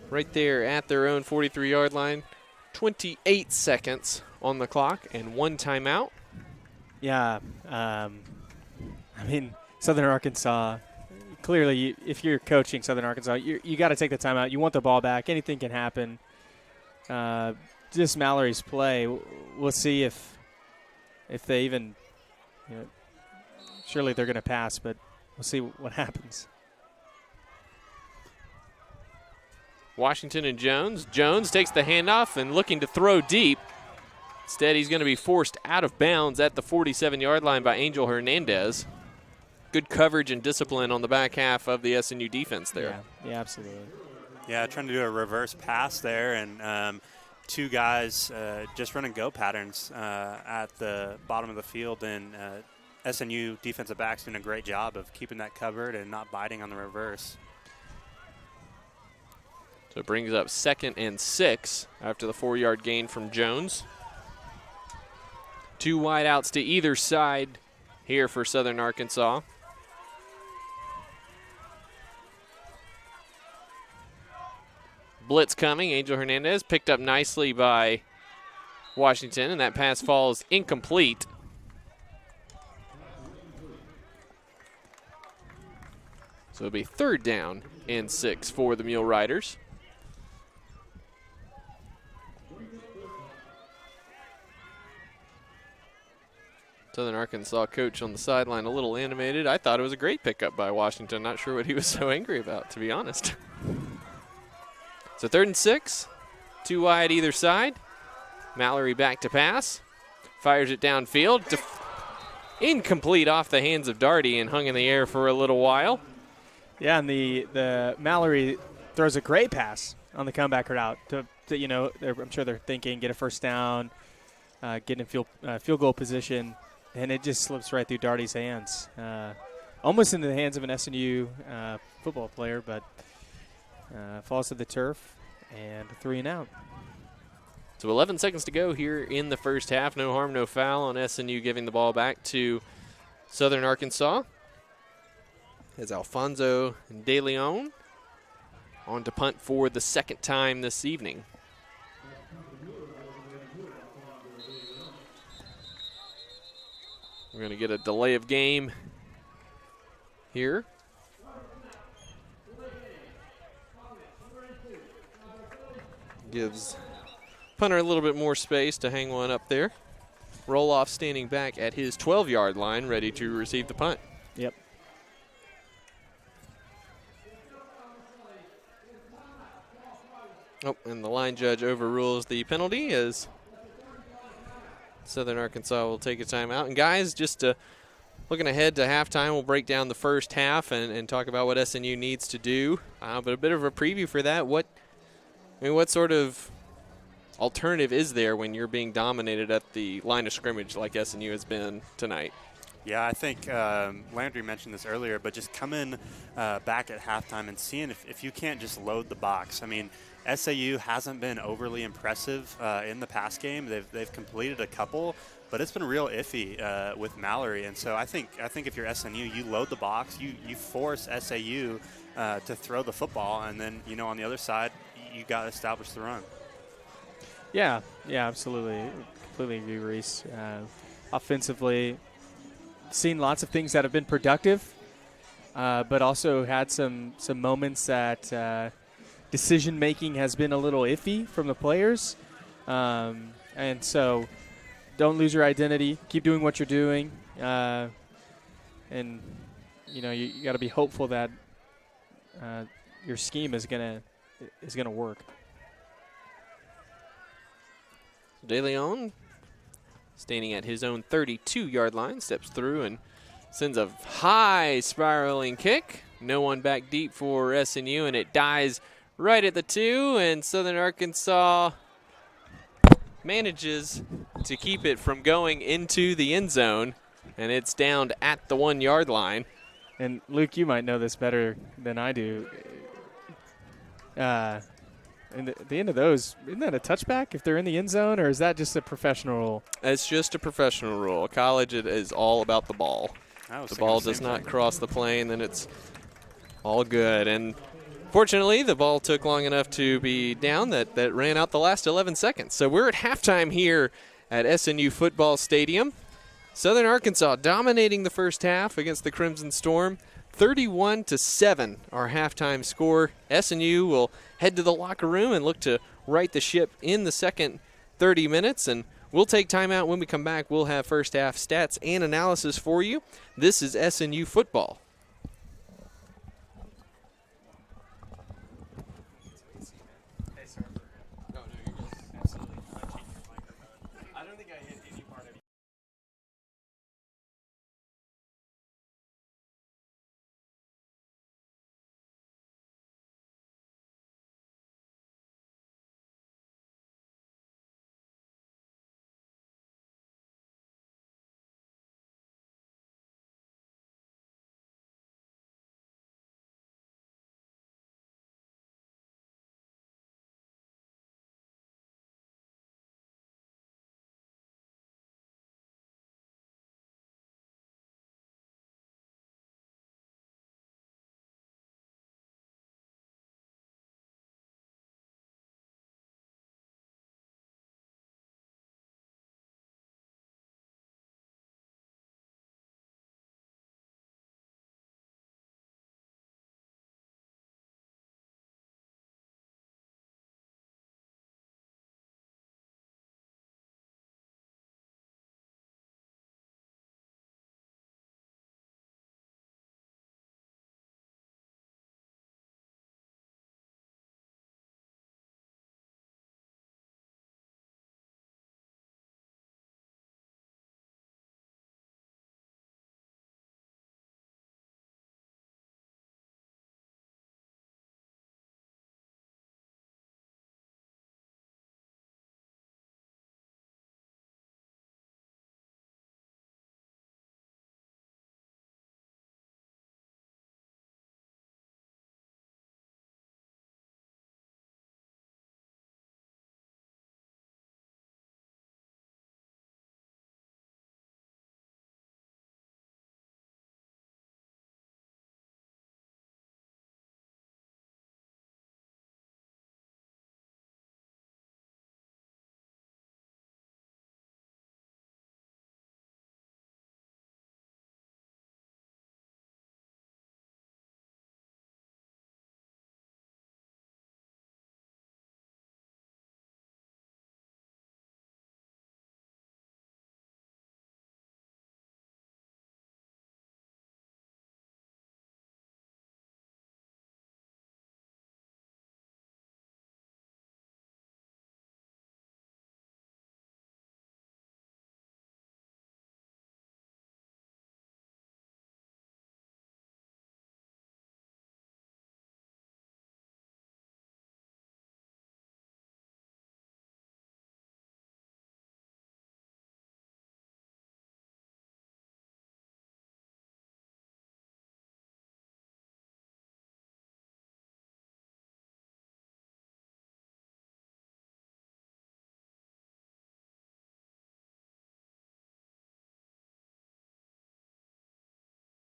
right there at their own 43-yard line. 28 seconds on the clock and 1 timeout. Yeah, Southern Arkansas, clearly, if you're coaching Southern Arkansas, you got to take the timeout. You want the ball back. Anything can happen. Just Mallory's play, we'll see if they even, surely they're going to pass, but we'll see what happens. Washington and Jones. Jones takes the handoff and looking to throw deep. Instead, he's going to be forced out of bounds at the 47-yard line by Angel Hernandez. Good coverage and discipline on the back half of the SNU defense there. Yeah, absolutely. Yeah, trying to do a reverse pass there, and 2 guys just running go patterns at the bottom of the field, and SNU defensive backs doing a great job of keeping that covered and not biting on the reverse. So it brings up 2nd and 6 after the 4-yard gain from Jones. 2 wideouts to either side here for Southern Arkansas. blitz coming. Angel Hernandez picked up nicely by Washington, and that pass falls incomplete. So it'll be 3rd down and 6 for the Mule Riders. Southern Arkansas coach on the sideline a little animated. I thought it was a great pickup by Washington. Not sure what he was so angry about, to be honest. So 3rd and 6, 2 wide either side. Mallory back to pass. Fires it downfield. Incomplete off the hands of Darty and hung in the air for a little while. Yeah, and the Mallory throws a great pass on the comeback route. I'm sure they're thinking get a first down, get in field goal position, and it just slips right through Darty's hands, almost into the hands of an SNU football player, but falls to the turf and 3 and out. So 11 seconds to go here in the first half. No harm, no foul on SNU giving the ball back to Southern Arkansas. As Alfonso De Leon on to punt for the 2nd time this evening. We're going to get a delay of game here. Gives punter a little bit more space to hang one up there. Roloff standing back at his 12-yard line, ready to receive the punt. Yep. Oh, and the line judge overrules the penalty as Southern Arkansas will take a timeout. And guys, just looking ahead to halftime, we'll break down the first half and talk about what SNU needs to do. But a bit of a preview for that. What sort of alternative is there when you're being dominated at the line of scrimmage like SNU has been tonight? Yeah, I think Landry mentioned this earlier, but just coming back at halftime and seeing if you can't just load the box. I mean, SAU hasn't been overly impressive in the pass game. They've completed a couple, but it's been real iffy with Mallory. And so I think if you're SNU, you load the box, you force SAU to throw the football, and then on the other side, you got to establish the run. Yeah, absolutely. Completely agree, Reese. Offensively, seen lots of things that have been productive, but also had some moments that decision-making has been a little iffy from the players. And so don't lose your identity. Keep doing what you're doing. And, you got to be hopeful that your scheme is gonna work. De Leon, standing at his own 32-yard line, steps through and sends a high spiraling kick. No one back deep for SNU, and it dies right at the 2, and Southern Arkansas manages to keep it from going into the end zone, and it's down at the 1-yard line. And, Luke, you might know this better than I do. And the end of those, isn't that a touchback if they're in the end zone, or is that just a professional rule? It's just a professional rule. College, it is all about the ball. The ball does not cross the plane, then it's all good. And fortunately, the ball took long enough to be down that ran out the last 11 seconds. So we're at halftime here at SNU Football Stadium. Southern Arkansas dominating the first half against the Crimson Storm. 31-7, our halftime score. SNU will head to the locker room and look to right the ship in the second 30 minutes. And we'll take time out. When we come back, we'll have first half stats and analysis for you. This is SNU Football.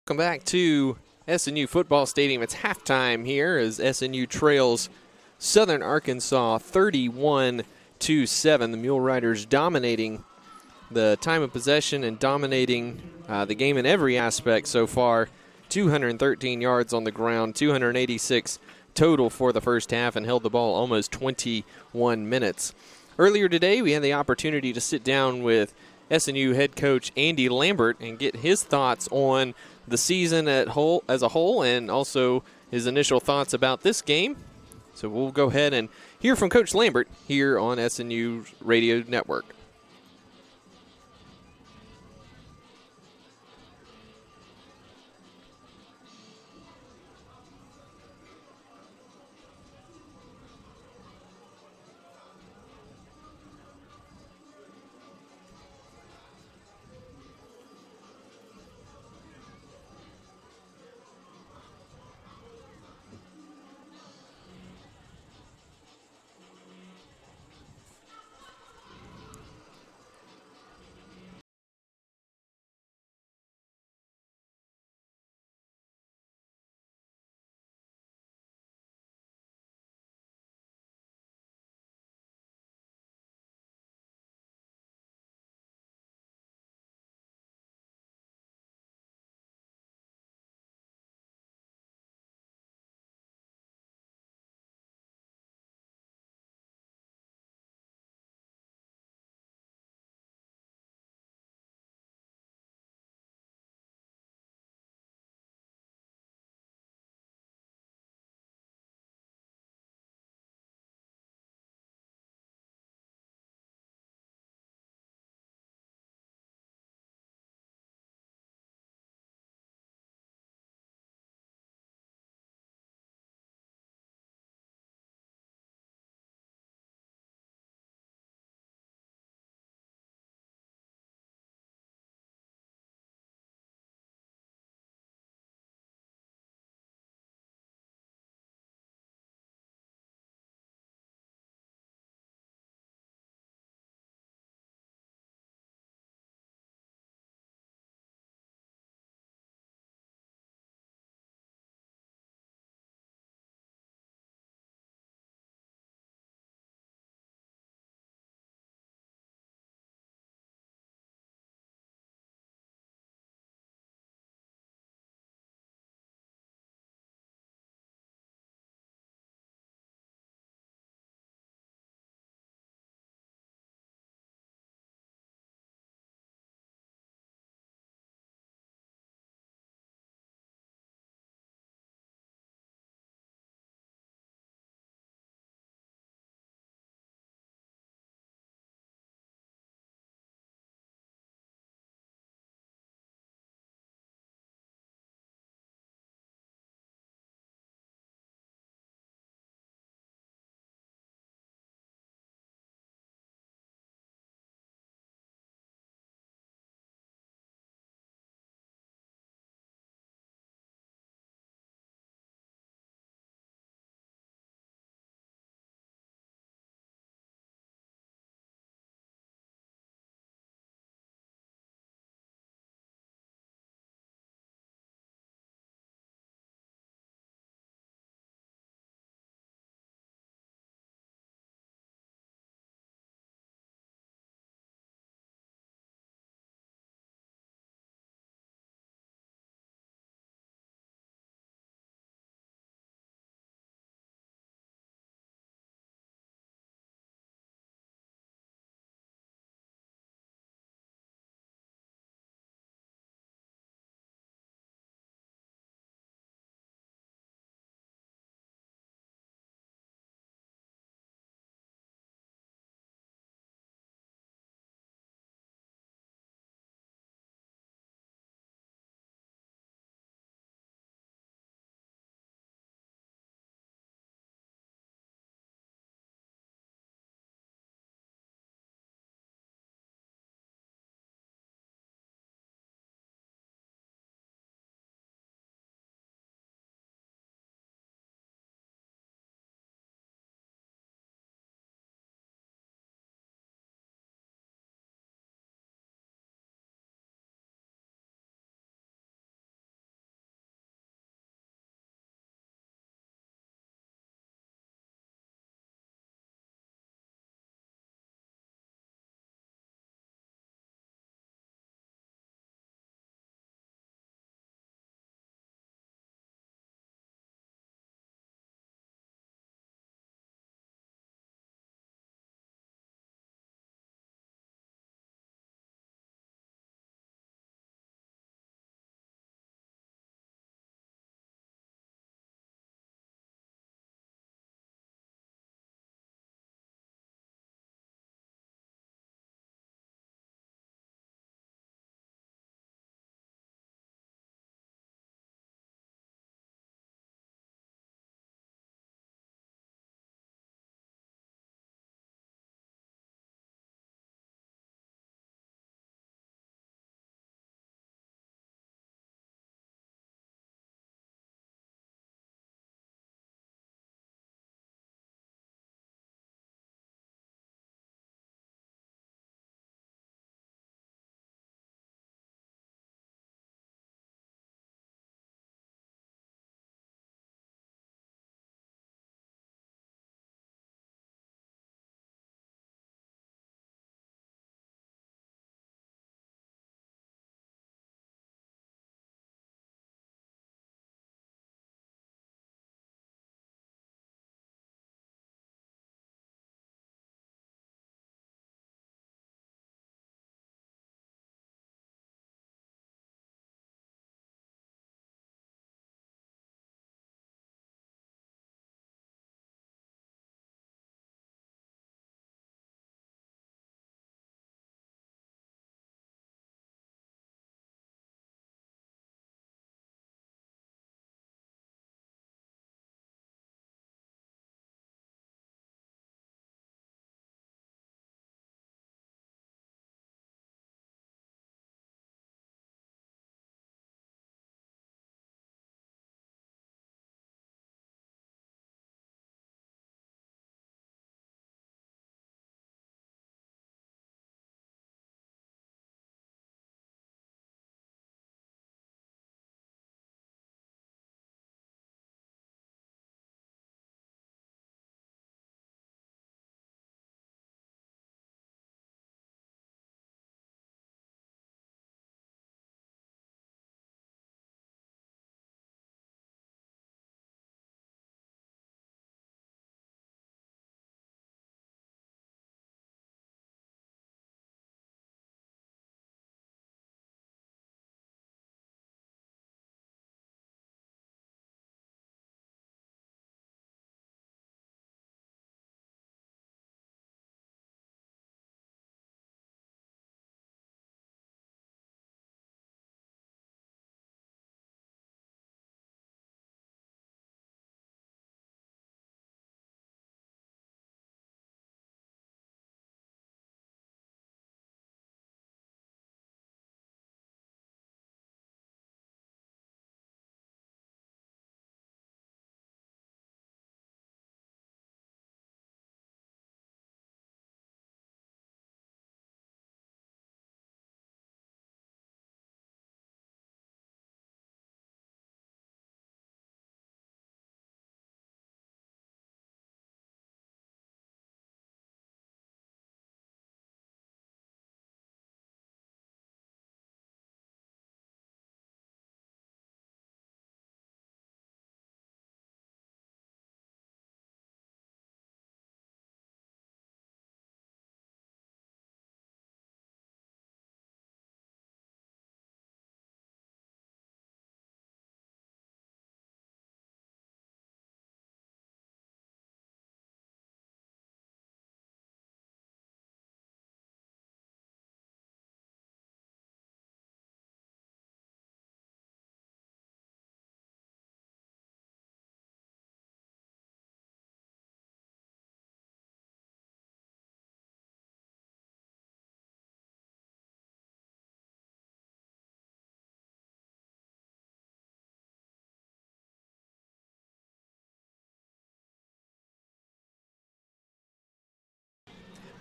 Welcome back to SNU Football Stadium. It's halftime here as SNU trails Southern Arkansas 31-7. The Mule Riders dominating the time of possession and dominating the game in every aspect so far. 213 yards on the ground, 286 total for the first half, and held the ball almost 21 minutes. Earlier today, we had the opportunity to sit down with SNU head coach Andy Lambert and get his thoughts on the season as a whole and also his initial thoughts about this game. So we'll go ahead and hear from Coach Lambert here on SNU Radio Network.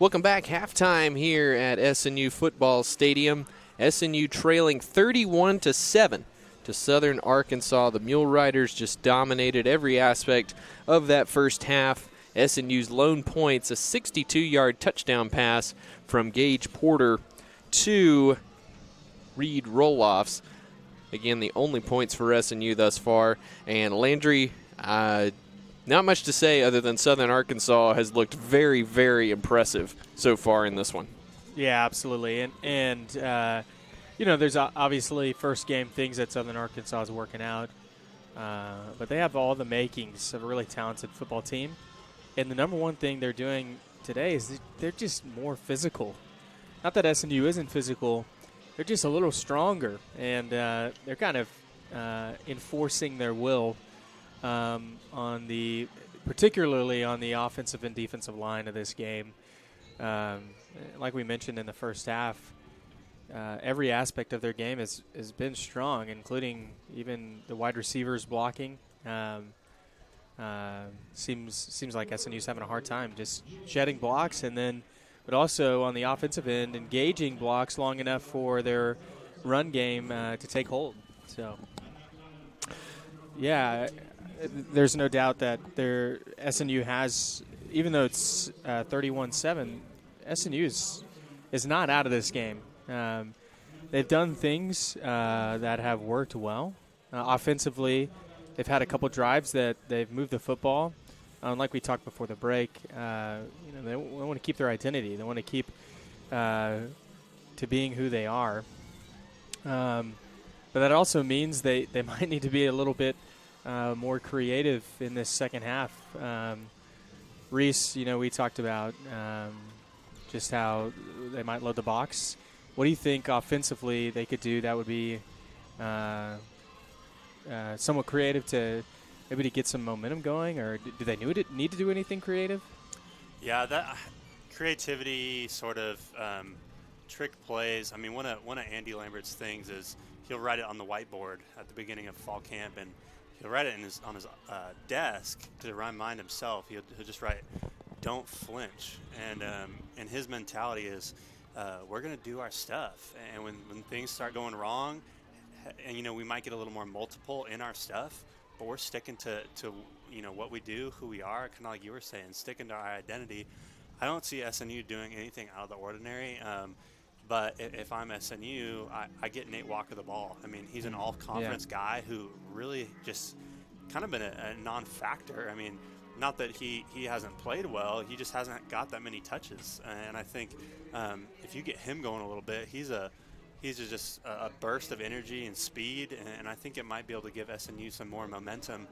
Welcome back. Halftime here at SNU Football Stadium. SNU trailing 31-7 to Southern Arkansas. The Mule Riders just dominated every aspect of that first half. SNU's lone points, a 62-yard touchdown pass from Gage Porter to Reed Roloffs. Again, the only points for SNU thus far. And Landry, not much to say other than Southern Arkansas has looked very, very impressive so far in this one. Yeah, absolutely. And there's obviously first game things that Southern Arkansas is working out. But they have all the makings of a really talented football team. And the number one thing they're doing today is they're just more physical. Not that SNU isn't physical. They're just a little stronger. And they're kind of enforcing their will particularly on the offensive and defensive line of this game. Like we mentioned in the first half, every aspect of their game has been strong, including even the wide receivers blocking. Seems like SNU's having a hard time just shedding blocks, but also on the offensive end, engaging blocks long enough for their run game to take hold. So, yeah, there's no doubt that SNU has, even though it's 31-7, SNU is not out of this game. They've done things that have worked well. Offensively, they've had a couple drives that they've moved the football. Like we talked before the break, they want to keep their identity. They want to keep to being who they are. But that also means they might need to be a little bit more creative in this second half. Reese, we talked about just how they might load the box. What do you think offensively they could do that would be somewhat creative to get some momentum going, or do they need to do anything creative? Yeah, that creativity sort of trick plays. I mean, one of Andy Lambert's things is he'll write it on the whiteboard at the beginning of fall camp, and he'll write it on his desk to remind himself. He'll just write, "Don't flinch," and his mentality is, we're going to do our stuff, and when things start going wrong, and we might get a little more multiple in our stuff, but we're sticking to what we do, who we are, kind of like you were saying, sticking to our identity. I don't see SNU doing anything out of the ordinary. But if I'm SNU, I get Nate Walker the ball. I mean, he's an all-conference guy who really just kind of been a non-factor. I mean, not that he hasn't played well, he just hasn't got that many touches. And I think if you get him going a little bit, he's just a burst of energy and speed, and I think it might be able to give SNU some more momentum.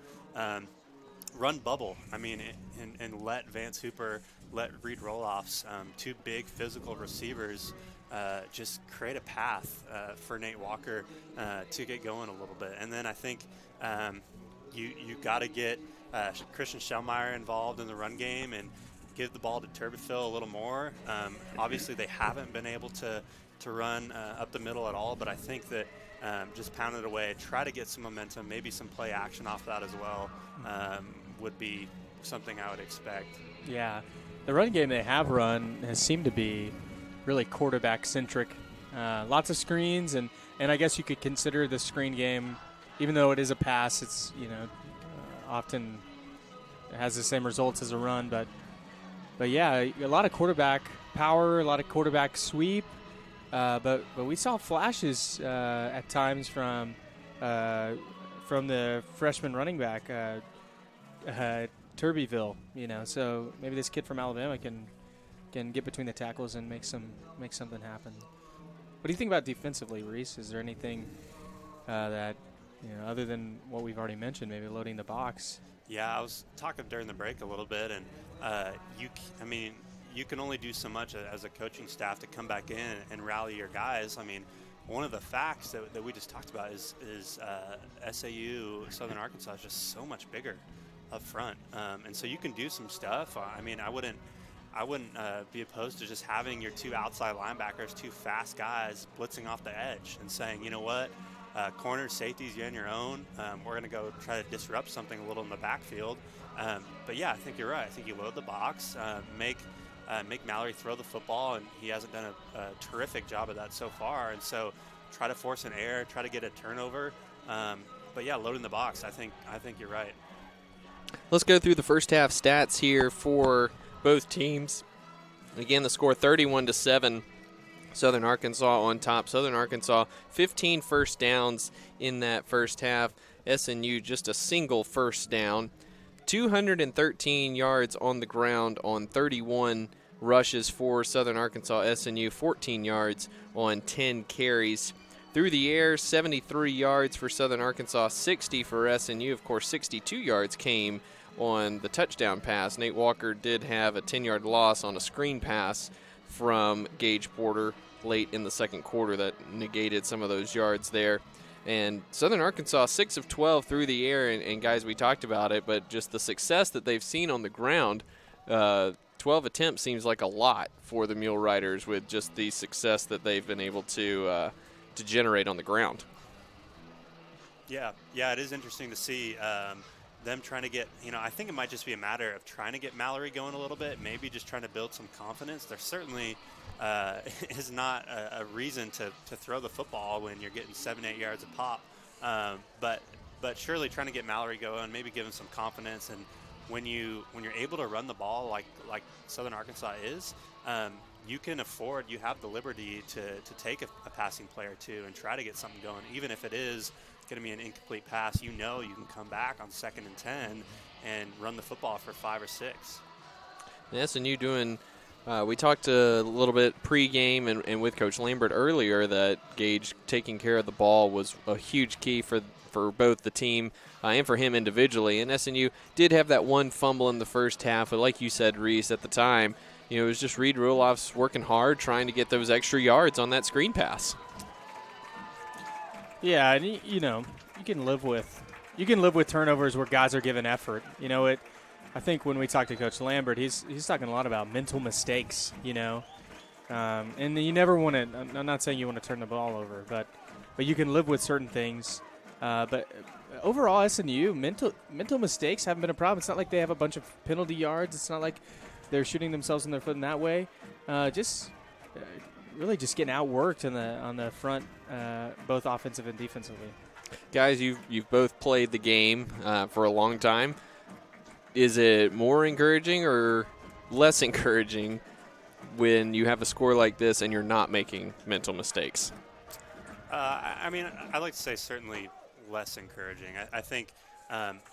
Run bubble, I mean, and let Vance Hooper, let Reed Roloffs, two big physical receivers, just create a path for Nate Walker to get going a little bit. And then I think you got to get Christian Schellmeyer involved in the run game and give the ball to Turbeville a little more. Obviously, they haven't been able to run up the middle at all, but I think that just pound it away, try to get some momentum, maybe some play action off that as well, would be something I would expect. Yeah, the run game they have run has seemed to be really quarterback-centric. Lots of screens, and I guess you could consider the screen game, even though it is a pass, it's often has the same results as a run, but yeah, a lot of quarterback power, a lot of quarterback sweep. But we saw flashes at times from the freshman running back, Turbeville. So maybe this kid from Alabama can get between the tackles and make something happen. What do you think about defensively, Reese? Is there anything that other than what we've already mentioned, maybe loading the box? Yeah, I was talking during the break a little bit, and you can only do so much as a coaching staff to come back in and rally your guys. I mean, one of the facts that we just talked about is SAU, Southern Arkansas, is just so much bigger up front. And so you can do some stuff. I mean, I wouldn't be opposed to just having your two outside linebackers, two fast guys, blitzing off the edge and saying, you know what, corner safeties, you're on your own. We're going to go try to disrupt something a little in the backfield. But, yeah, I think you're right. I think you load the box, make make Mallory throw the football, and he hasn't done a terrific job of that so far. And so try to force an error, try to get a turnover. But yeah, loading the box, I think you're right. Let's go through the first half stats here for both teams. Again, the score 31-7. Southern Arkansas on top. Southern Arkansas 15 first downs in that first half. SNU just a single first down. 213 yards on the ground on 31 rushes for Southern Arkansas. SNU 14 yards on 10 carries. Through the air, 73 yards for Southern Arkansas, 60 for SNU. Of course, 62 yards came on the touchdown pass. Nate Walker did have a 10-yard loss on a screen pass from Gage Porter late in the second quarter that negated some of those yards there. And Southern Arkansas, 6 of 12 through the air, and guys, we talked about it, but just the success that they've seen on the ground, 12 attempts seems like a lot for the Mule Riders with just the success that they've been able to generate on the ground. Yeah, it is interesting to see them trying to get, I think it might just be a matter of trying to get Mallory going a little bit, maybe just trying to build some confidence. There certainly is not a reason to throw the football when you're getting 7-8 yards a pop. But surely trying to get Mallory going, maybe give him some confidence. And when you're able to run the ball like Southern Arkansas is, you have the liberty to take a passing play or two and try to get something going, even if it is going to be an incomplete pass. You can come back on 2nd and 10 and run the football for 5 or 6. And SNU doing. We talked a little bit pregame and with Coach Lambert earlier that Gage taking care of the ball was a huge key for both the team and for him individually. And SNU did have that one fumble in the first half, but like you said, Reese, at the time, it was just Reed Ruloff's working hard trying to get those extra yards on that screen pass. Yeah, and you can live with turnovers where guys are given effort. I think when we talk to Coach Lambert, he's talking a lot about mental mistakes, and you never want to. I'm not saying you want to turn the ball over, but you can live with certain things. But overall, SNU mental mistakes haven't been a problem. It's not like they have a bunch of penalty yards. It's not like they're shooting themselves in their foot in that way. Really just getting outworked on the front, both offensive and defensively. Guys, you've both played the game for a long time. Is it more encouraging or less encouraging when you have a score like this and you're not making mental mistakes? I'd like to say certainly less encouraging. I think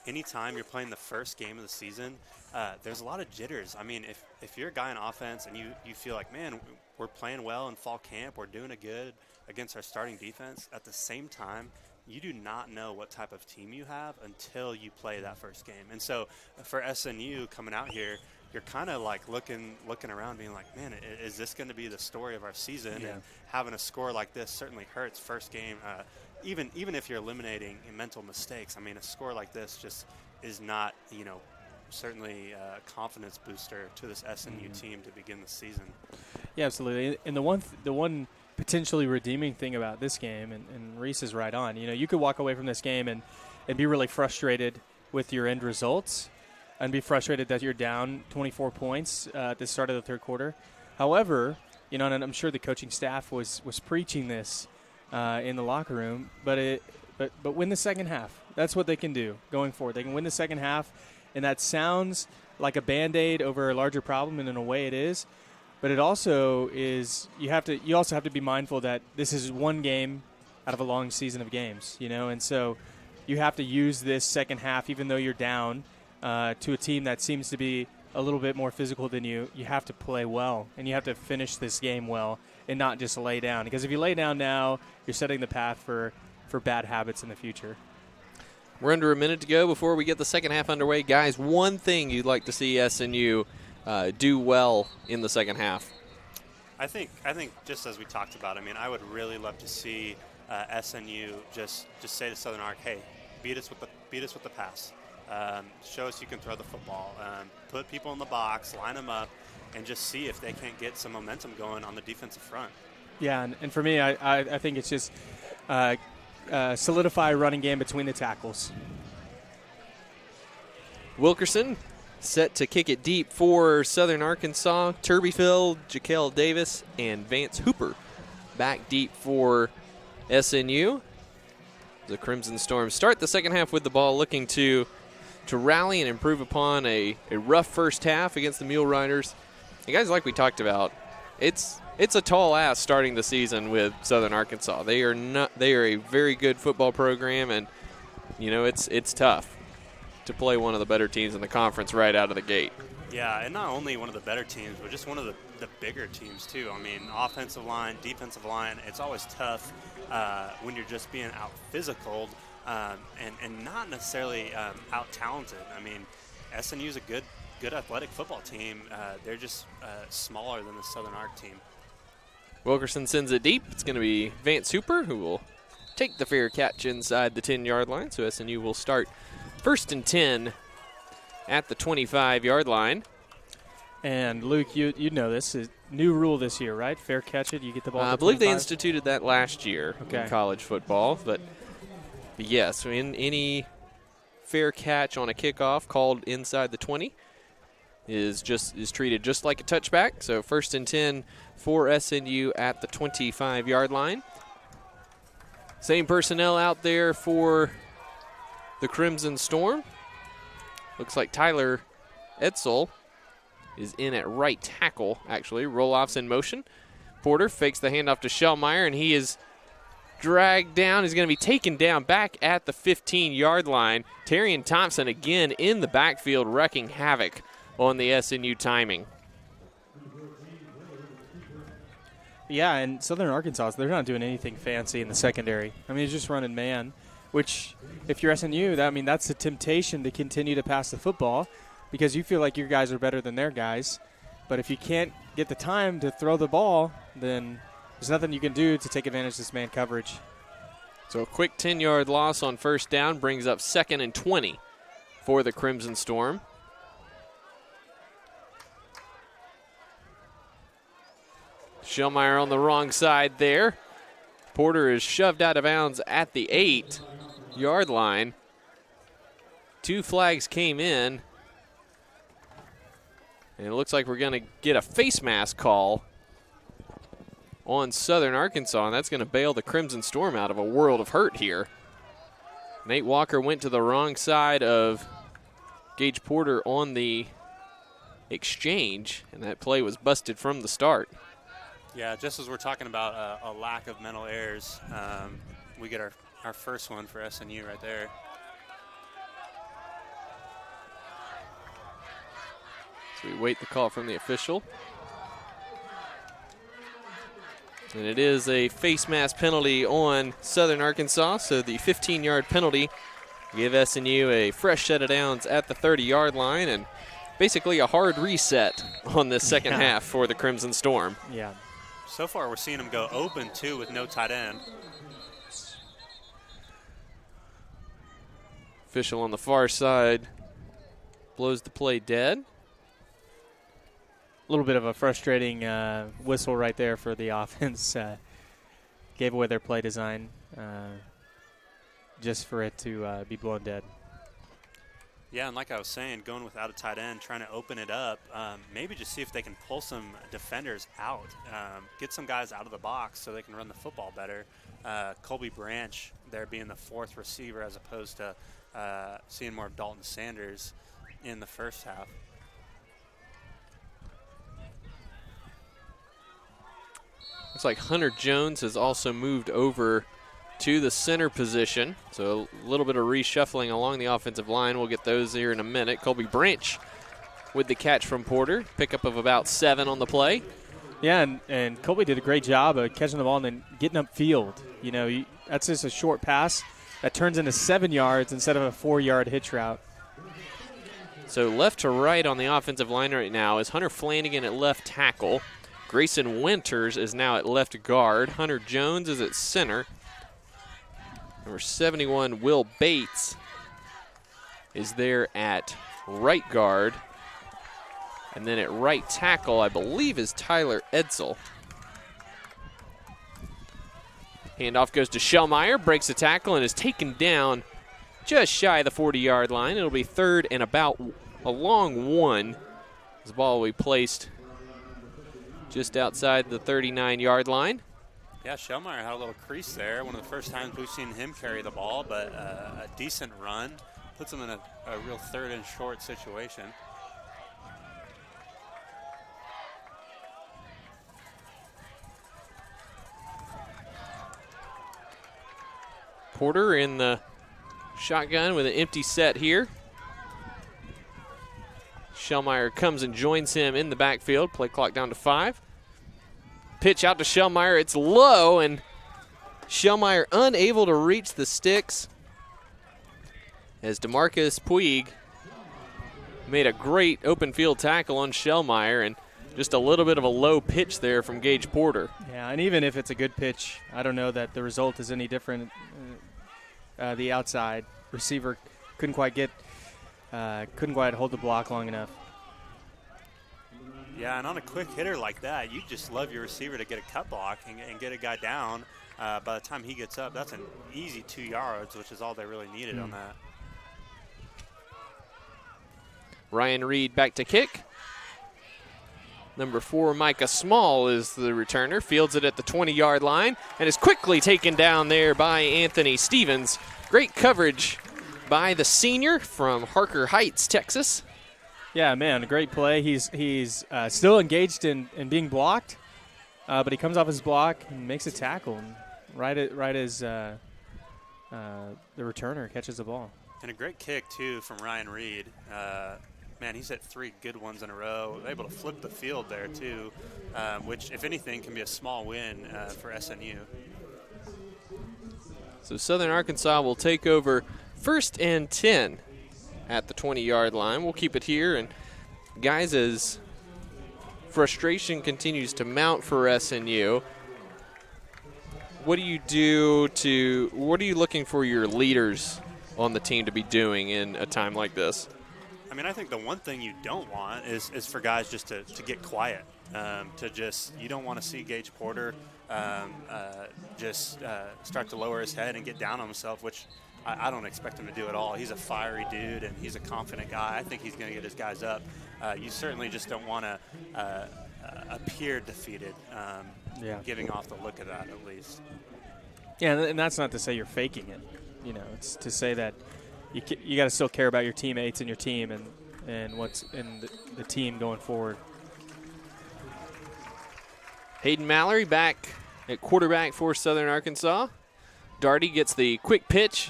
anytime you're playing the first game of the season, there's a lot of jitters. If you're a guy on offense and you feel like, man, we're playing well in fall camp, we're doing it good against our starting defense, at the same time, you do not know what type of team you have until you play that first game. And so for SNU coming out here, you're kind of like looking around being like, man, is this going to be the story of our season? Yeah. And having a score like this certainly hurts first game. Even if you're eliminating mental mistakes, a score like this just is not, certainly a confidence booster to this SNU team to begin the season. Yeah, absolutely. And the one potentially redeeming thing about this game, and Reese is right on, you could walk away from this game and be really frustrated with your end results and be frustrated that you're down 24 points at the start of the third quarter. However, and I'm sure the coaching staff was preaching this in the locker room, but win the second half. That's what they can do going forward. They can win the second half, and that sounds like a Band-Aid over a larger problem, and in a way it is. But it also is you also have to be mindful that this is one game out of a long season of games, and so you have to use this second half, even though you're down to a team that seems to be a little bit more physical than you. You have to play well, and you have to finish this game well and not just lay down. Because if you lay down now, you're setting the path for bad habits in the future. We're under a minute to go before we get the second half underway. Guys, one thing you'd like to see SNU do well in the second half? I think just as we talked about, I would really love to see SNU just say to Southern Ark, hey, beat us with the pass. Show us you can throw the football. Put people in the box, line them up, and just see if they can't get some momentum going on the defensive front. Yeah, and for me, I think it's just solidify a running game between the tackles. Wilkerson, Set to kick it deep for Southern Arkansas. Turbyfield, Jaquel Davis, and Vance Hooper back deep for SNU. The Crimson Storm start the second half with the ball, looking to rally and improve upon a rough first half against the Mule Riders. And guys, like we talked about, it's a tall ask starting the season with Southern Arkansas. They are a very good football program, and it's tough to play one of the better teams in the conference right out of the gate. Yeah, and not only one of the better teams, but just one of the bigger teams too. I mean, offensive line, defensive line, it's always tough when you're just being out physical and not necessarily out talented. I mean, SNU is a good athletic football team. They're just smaller than the Southern Ark team. Wilkerson sends it deep. It's going to be Vance Hooper who will take the fair catch inside the 10-yard line. So SNU will start 1st and 10 at the 25-yard line. And Luke, you know this is new rule this year, right? Fair catch it, you get the ball. I believe they instituted that last year in college football, but yes, in any fair catch on a kickoff called inside the 20 is treated just like a touchback. So 1st and 10 for SNU at the 25-yard line. Same personnel out there for the Crimson Storm. Looks like Tyler Edsel is in at right tackle, actually. Roll-offs in motion. Porter fakes the handoff to Shellmeyer, and he is dragged down. He's going to be taken down back at the 15-yard line. Terrian Thompson again in the backfield, wrecking havoc on the SNU timing. Yeah, and Southern Arkansas, they're not doing anything fancy in the secondary. I mean, it's just running man, which if you're SNU, that's a temptation to continue to pass the football because you feel like your guys are better than their guys. But if you can't get the time to throw the ball, then there's nothing you can do to take advantage of this man coverage. So a quick 10-yard loss on 1st down brings up 2nd and 20 for the Crimson Storm. Shellmeyer on the wrong side there. Porter is shoved out of bounds at the 8-yard line. 2 flags came in. And it looks like we're going to get a face mask call on Southern Arkansas, and that's going to bail the Crimson Storm out of a world of hurt here. Nate Walker went to the wrong side of Gage Porter on the exchange, and that play was busted from the start. Yeah, just as we're talking about a lack of mental errors, we get our first one for SNU right there. So we wait the call from the official. And it is a face mask penalty on Southern Arkansas, so the 15-yard penalty give SNU a fresh set of downs at the 30-yard line and basically a hard reset on this second half for the Crimson Storm. Yeah. So far, we're seeing them go open, too, with no tight end. Official on the far side blows the play dead. A little bit of a frustrating whistle right there for the offense. Gave away their play design just for it to be blown dead. Yeah, and like I was saying, going without a tight end, trying to open it up, maybe just see if they can pull some defenders out, get some guys out of the box so they can run the football better. Colby Branch there being the 4th receiver as opposed to seeing more of Dalton Sanders in the first half. Looks like Hunter Jones has also moved over to the center position. So a little bit of reshuffling along the offensive line. We'll get those here in a minute. Colby Branch with the catch from Porter. Pickup of about 7 on the play. Yeah, and Colby did a great job of catching the ball and then getting upfield. That's just a short pass that turns into 7 yards instead of a 4-yard hitch route. So left to right on the offensive line right now is Hunter Flanagan at left tackle. Grayson Winters is now at left guard. Hunter Jones is at center. Number 71, Will Bates, is there at right guard. And then at right tackle, I believe, is Tyler Edsel. Handoff goes to Shellmeyer, breaks the tackle, and is taken down just shy of the 40-yard line. It'll be 3rd and about a long one. The ball will be placed just outside the 39-yard line. Yeah, Shellmeyer had a little crease there. One of the first times we've seen him carry the ball, but a decent run. Puts him in a real third and short situation. Porter in the shotgun with an empty set here. Shellmeyer comes and joins him in the backfield. Play clock down to 5. Pitch out to Shellmeyer. It's low, and Shellmeyer unable to reach the sticks as DeMarcus Puig made a great open field tackle on Shellmeyer, and just a little bit of a low pitch there from Gage Porter. Yeah, and even if it's a good pitch, I don't know that the result is any different. The outside receiver couldn't quite hold the block long enough. Yeah, and on a quick hitter like that, you just love your receiver to get a cut block and get a guy down. By the time he gets up, that's an easy 2 yards, which is all they really needed on that. Ryan Reed back to kick. Number 4, Micah Small is the returner. Fields it at the 20-yard line and is quickly taken down there by Anthony Stevens. Great coverage by the senior from Harker Heights, Texas. Yeah, man, a great play. He's still engaged in being blocked, but he comes off his block and makes a tackle right as the returner catches the ball. And a great kick, too, from Ryan Reed. Man, he's hit 3 good ones in a row. Able to flip the field there, too, which, if anything, can be a small win for SNU. So Southern Arkansas will take over 1st and 10 at the 20-yard line. We'll keep it here. And, guys, as frustration continues to mount for SNU, what are you looking for your leaders on the team to be doing in a time like this? I mean, I think the one thing you don't want is for guys just to get quiet, you don't want to see Gage Porter start to lower his head and get down on himself, which I don't expect him to do at all. He's a fiery dude, and he's a confident guy. I think he's going to get his guys up. You certainly just don't want to appear defeated, giving off the look of that at least. Yeah, and that's not to say you're faking it. You know, it's to say that you got to still care about your teammates and your team and what's in the team going forward. Hayden Mallory back at quarterback for Southern Arkansas. Darty gets the quick pitch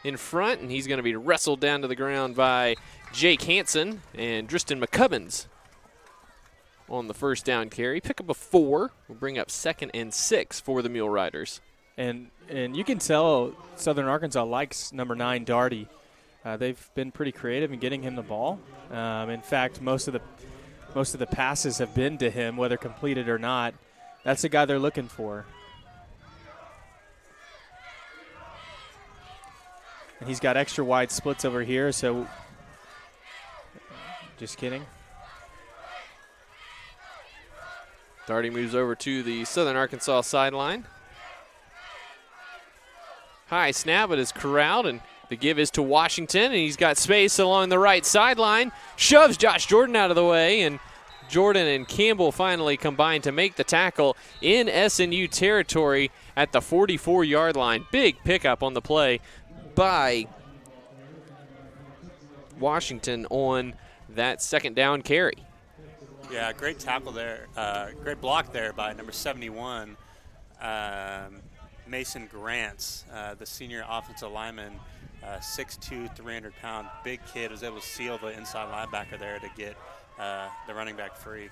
in front, and he's going to be wrestled down to the ground by Jake Hansen and Driston McCubbins on the first down carry. Pick up a 4. We'll bring up 2nd and 6 for the Mule Riders. And you can tell Southern Arkansas likes number 9, Darty. They've been pretty creative in getting him the ball. In fact, most of the passes have been to him, whether completed or not. That's the guy they're looking for. And he's got extra wide splits over here, so just kidding. Darty moves over to the Southern Arkansas sideline. High snap, it is corralled, and the give is to Washington, and he's got space along the right sideline. Shoves Josh Jordan out of the way, and Jordan and Campbell finally combine to make the tackle in SNU territory at the 44-yard line. Big pickup on the play by Washington on that second down carry. Yeah, great tackle there. Great block there by number 71, Mason Grants, the senior offensive lineman, 6'2", 300-pound, big kid, was able to seal the inside linebacker there to get the running back free.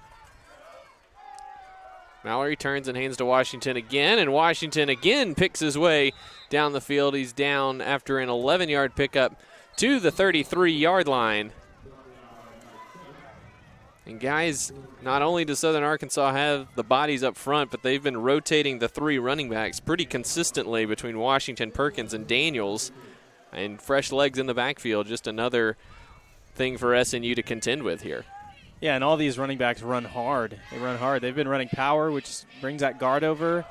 Mallory turns and hands to Washington again, and Washington again picks his way down the field. He's down after an 11-yard pickup to the 33-yard line. And guys, not only does Southern Arkansas have the bodies up front, but they've been rotating the 3 running backs pretty consistently between Washington, Perkins, and Daniels. And fresh legs in the backfield, just another thing for SNU to contend with here. Yeah, and all these running backs run hard. They run hard. They've been running power, which brings that guard over.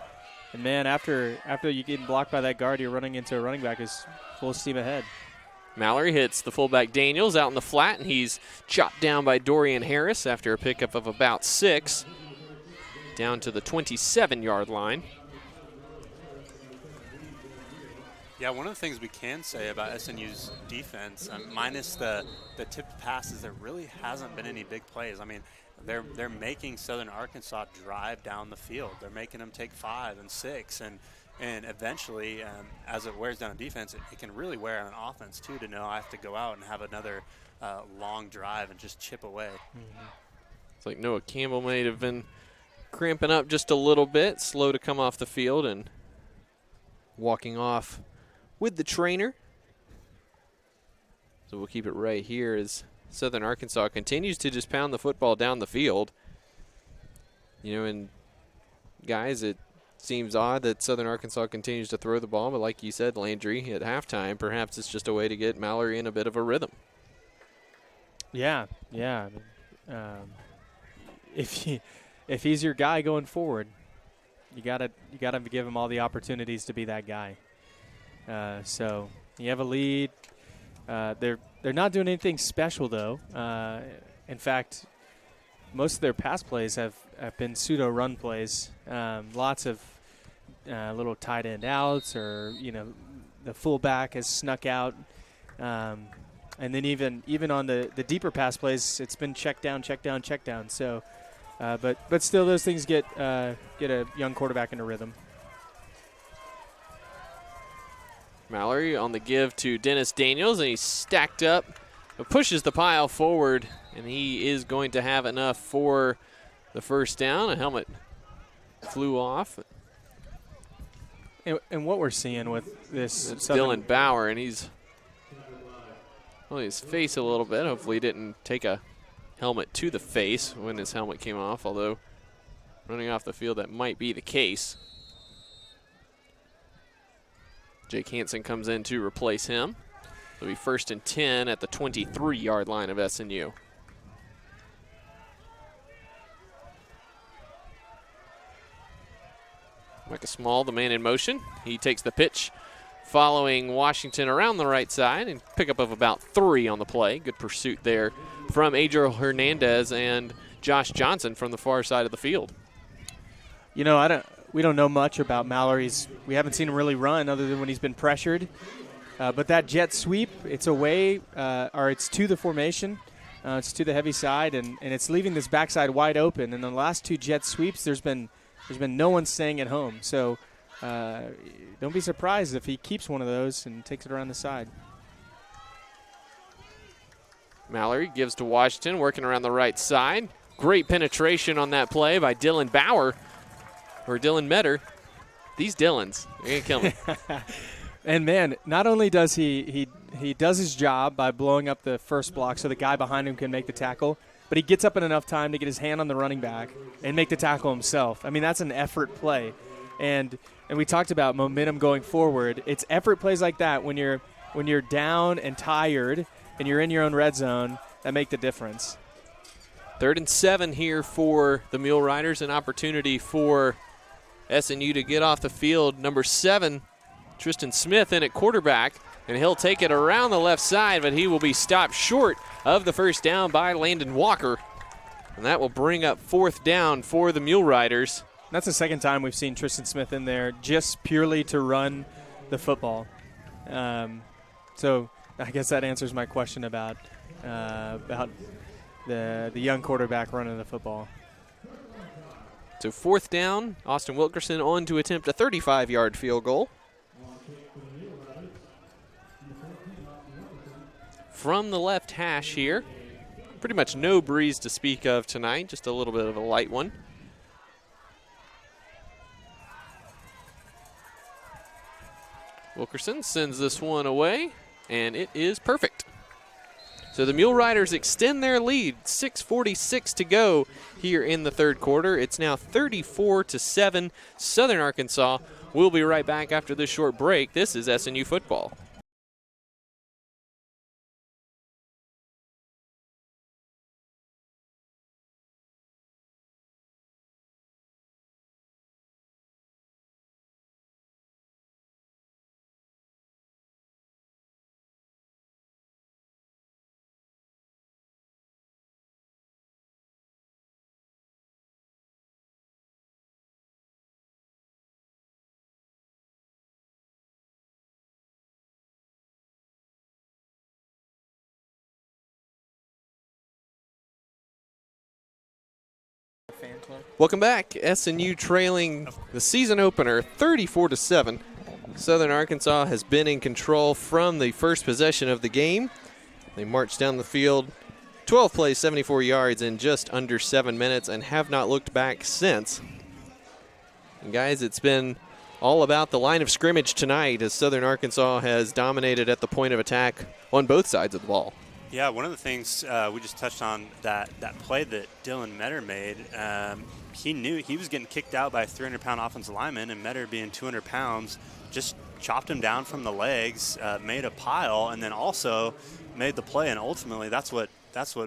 And, man, after you get blocked by that guard, you're running into a running back is full steam ahead. Mallory hits the fullback Daniels out in the flat, and he's chopped down by Dorian Harris after a pickup of about 6, down to the 27-yard line. Yeah, one of the things we can say about SNU's defense, minus the tipped passes, there really hasn't been any big plays. I mean, they're making Southern Arkansas drive down the field. They're making them take 5 and 6, and eventually, as it wears down on defense, it can really wear on offense too. To know I have to go out and have another long drive and just chip away. Mm-hmm. It's like Noah Campbell may have been cramping up just a little bit, slow to come off the field, and walking off with the trainer. So we'll keep it right here as Southern Arkansas continues to just pound the football down the field. You know, and guys, it seems odd that Southern Arkansas continues to throw the ball, but like you said, Landry, at halftime, perhaps it's just a way to get Mallory in a bit of a rhythm. Yeah. If he's your guy going forward, you gotta give him all the opportunities to be that guy. So you have a lead. They're not doing anything special though. In fact, most of their pass plays have been pseudo run plays. Lots of little tight end outs, or the fullback has snuck out. And then even on the deeper pass plays, it's been check down. So, but still, those things get a young quarterback in a rhythm. Mallory on the give to Dennis Daniels, and he's stacked up, pushes the pile forward, and he is going to have enough for the first down. A helmet flew off. And what we're seeing with this, it's Dylan Bauer, and he's his face a little bit. Hopefully he didn't take a helmet to the face when his helmet came off, although running off the field, that might be the case. Jake Hansen comes in to replace him. It'll be 1st and 10 at the 23-yard line of SNU. Micah Small, the man in motion. He takes the pitch, following Washington around the right side, and pickup of about 3 on the play. Good pursuit there from Adriel Hernandez and Josh Johnson from the far side of the field. We don't know much about Mallory's. We haven't seen him really run other than when he's been pressured. But that jet sweep, it's away, or it's to the formation. It's to the heavy side, and it's leaving this backside wide open. And the last 2 jet sweeps, there's been no one staying at home. So don't be surprised if he keeps one of those and takes it around the side. Mallory gives to Washington, working around the right side. Great penetration on that play by Dylan Bauer. Or Dylan Metter. These Dylans, they're going to kill me. And, man, not only does he does his job by blowing up the first block so the guy behind him can make the tackle, but he gets up in enough time to get his hand on the running back and make the tackle himself. I mean, that's an effort play. And we talked about momentum going forward. It's effort plays like that when you're down and tired and you're in your own red zone that make the difference. 3rd and 7 here for the Mule Riders, an opportunity for SNU to get off the field. Number 7, Tristan Smith in at quarterback, and he'll take it around the left side, but he will be stopped short of the first down by Landon Walker. And that will bring up 4th down for the Mule Riders. That's the second time we've seen Tristan Smith in there just purely to run the football. So I guess that answers my question about the young quarterback running the football. So 4th down, Austin Wilkerson on to attempt a 35-yard field goal. From the left hash here. Pretty much no breeze to speak of tonight, just a little bit of a light one. Wilkerson sends this one away, and it is perfect. So the Mule Riders extend their lead, 6:46 to go here in the 3rd quarter. It's now 34-7, Southern Arkansas. We'll be right back after this short break. This is SNU football. Fan club. Welcome back. SNU trailing the season opener 34-7. Southern Arkansas has been in control from the first possession of the game. They marched down the field 12 plays, 74 yards in just under 7 minutes and have not looked back since. And guys, it's been all about the line of scrimmage tonight as Southern Arkansas has dominated at the point of attack on both sides of the ball. Yeah, one of the things we just touched on, that play that Dylan Metter made, he knew he was getting kicked out by a 300-pound offensive lineman, and Metter, being 200 pounds, just chopped him down from the legs, made a pile, and then also made the play. And ultimately, that's what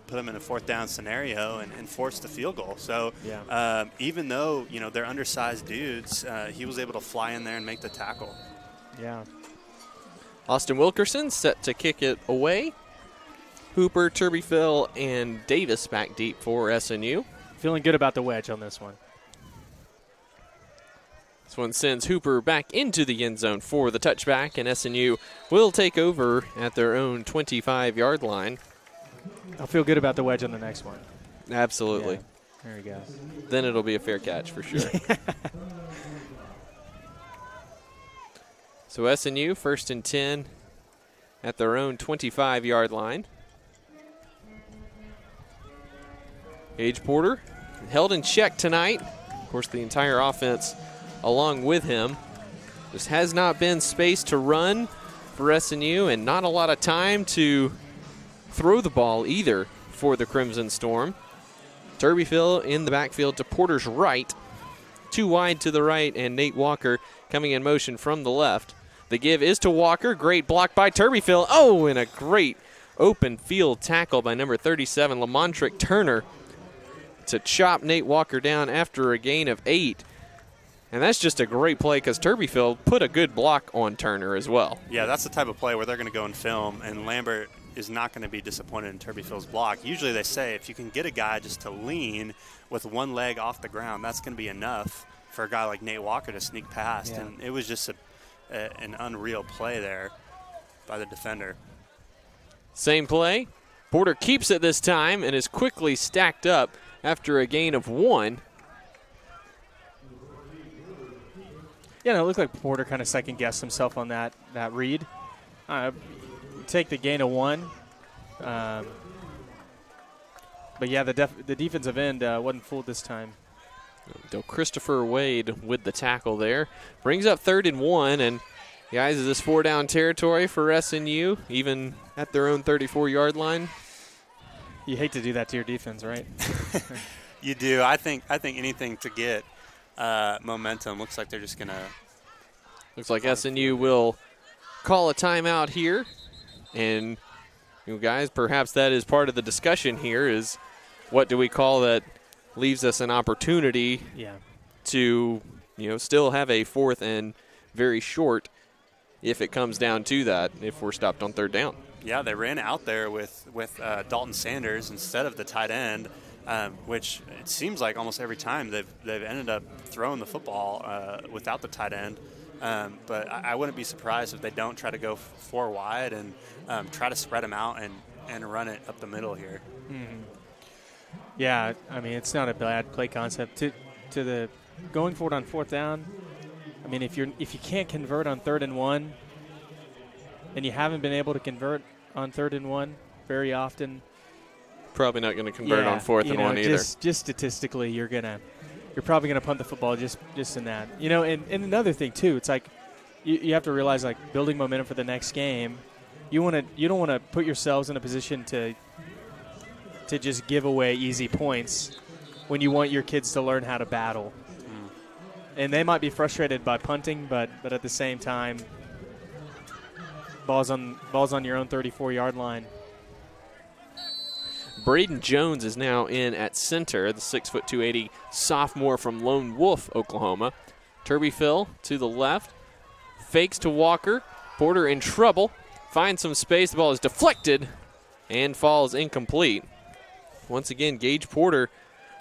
put him in a fourth down scenario and forced the field goal. So even though they're undersized dudes, he was able to fly in there and make the tackle. Yeah. Austin Wilkerson set to kick it away. Hooper, Turbyfill, and Davis back deep for SNU. Feeling good about the wedge on this one. This one sends Hooper back into the end zone for the touchback, and SNU will take over at their own 25-yard line. I'll feel good about the wedge on the next one. Absolutely. Yeah. There we go. Then it'll be a fair catch for sure. So SNU, 1st and 10 at their own 25-yard line. Gage Porter held in check tonight. Of course, the entire offense along with him. Just has not been space to run for SNU and not a lot of time to throw the ball either for the Crimson Storm. Turbyfill in the backfield to Porter's right. Too wide to the right, and Nate Walker coming in motion from the left. The give is to Walker. Great block by Turbyfill. Oh, and a great open field tackle by number 37, Lamontrick Turner, to chop Nate Walker down after a gain of 8. And that's just a great play because Turbyfill put a good block on Turner as well. Yeah, that's the type of play where they're going to go and film, and Lambert is not going to be disappointed in Turbyfill's block. Usually they say if you can get a guy just to lean with one leg off the ground, that's going to be enough for a guy like Nate Walker to sneak past. Yeah. And it was just an unreal play there by the defender. Same play. Porter keeps it this time and is quickly stacked up after a gain of 1. Yeah, no, it looked like Porter kind of second-guessed himself on that read. Take the gain of 1. But, yeah, the defensive end wasn't fooled this time. Del Christopher Wade with the tackle there. Brings up 3rd and 1, and guys, is this 4-down territory for SNU, even at their own 34-yard line? You hate to do that to your defense, right? You do. I think anything to get momentum. Looks like they're just going to. Looks like SNU will call a timeout here. And, guys, perhaps that is part of the discussion here is what do we call that leaves us an opportunity to, still have a 4th and very short if it comes down to that, if we're stopped on 3rd down. Yeah, they ran out there with Dalton Sanders instead of the tight end, which it seems like almost every time they've ended up throwing the football without the tight end. But I wouldn't be surprised if they don't try to go 4 wide and try to spread them out and run it up the middle here. Mm-hmm. Yeah, I mean, it's not a bad play concept. To the going forward on 4th down, I mean, if you can't convert on 3rd and 1, and you haven't been able to convert on 3rd and 1 very often, probably not going to convert on 4th and 1 either. Just statistically, you're probably gonna punt the football just in that. And another thing too, it's like you have to realize, like, building momentum for the next game. You don't want to put yourselves in a position to just give away easy points when you want your kids to learn how to battle. And they might be frustrated by punting, but at the same time, balls on your own 34-yard line. Braden Jones is now in at center, the 6'2", 280 sophomore from Lone Wolf, Oklahoma. Turbyfill to the left, fakes to Walker. Porter in trouble, finds some space. The ball is deflected and falls incomplete. Once again, Gage Porter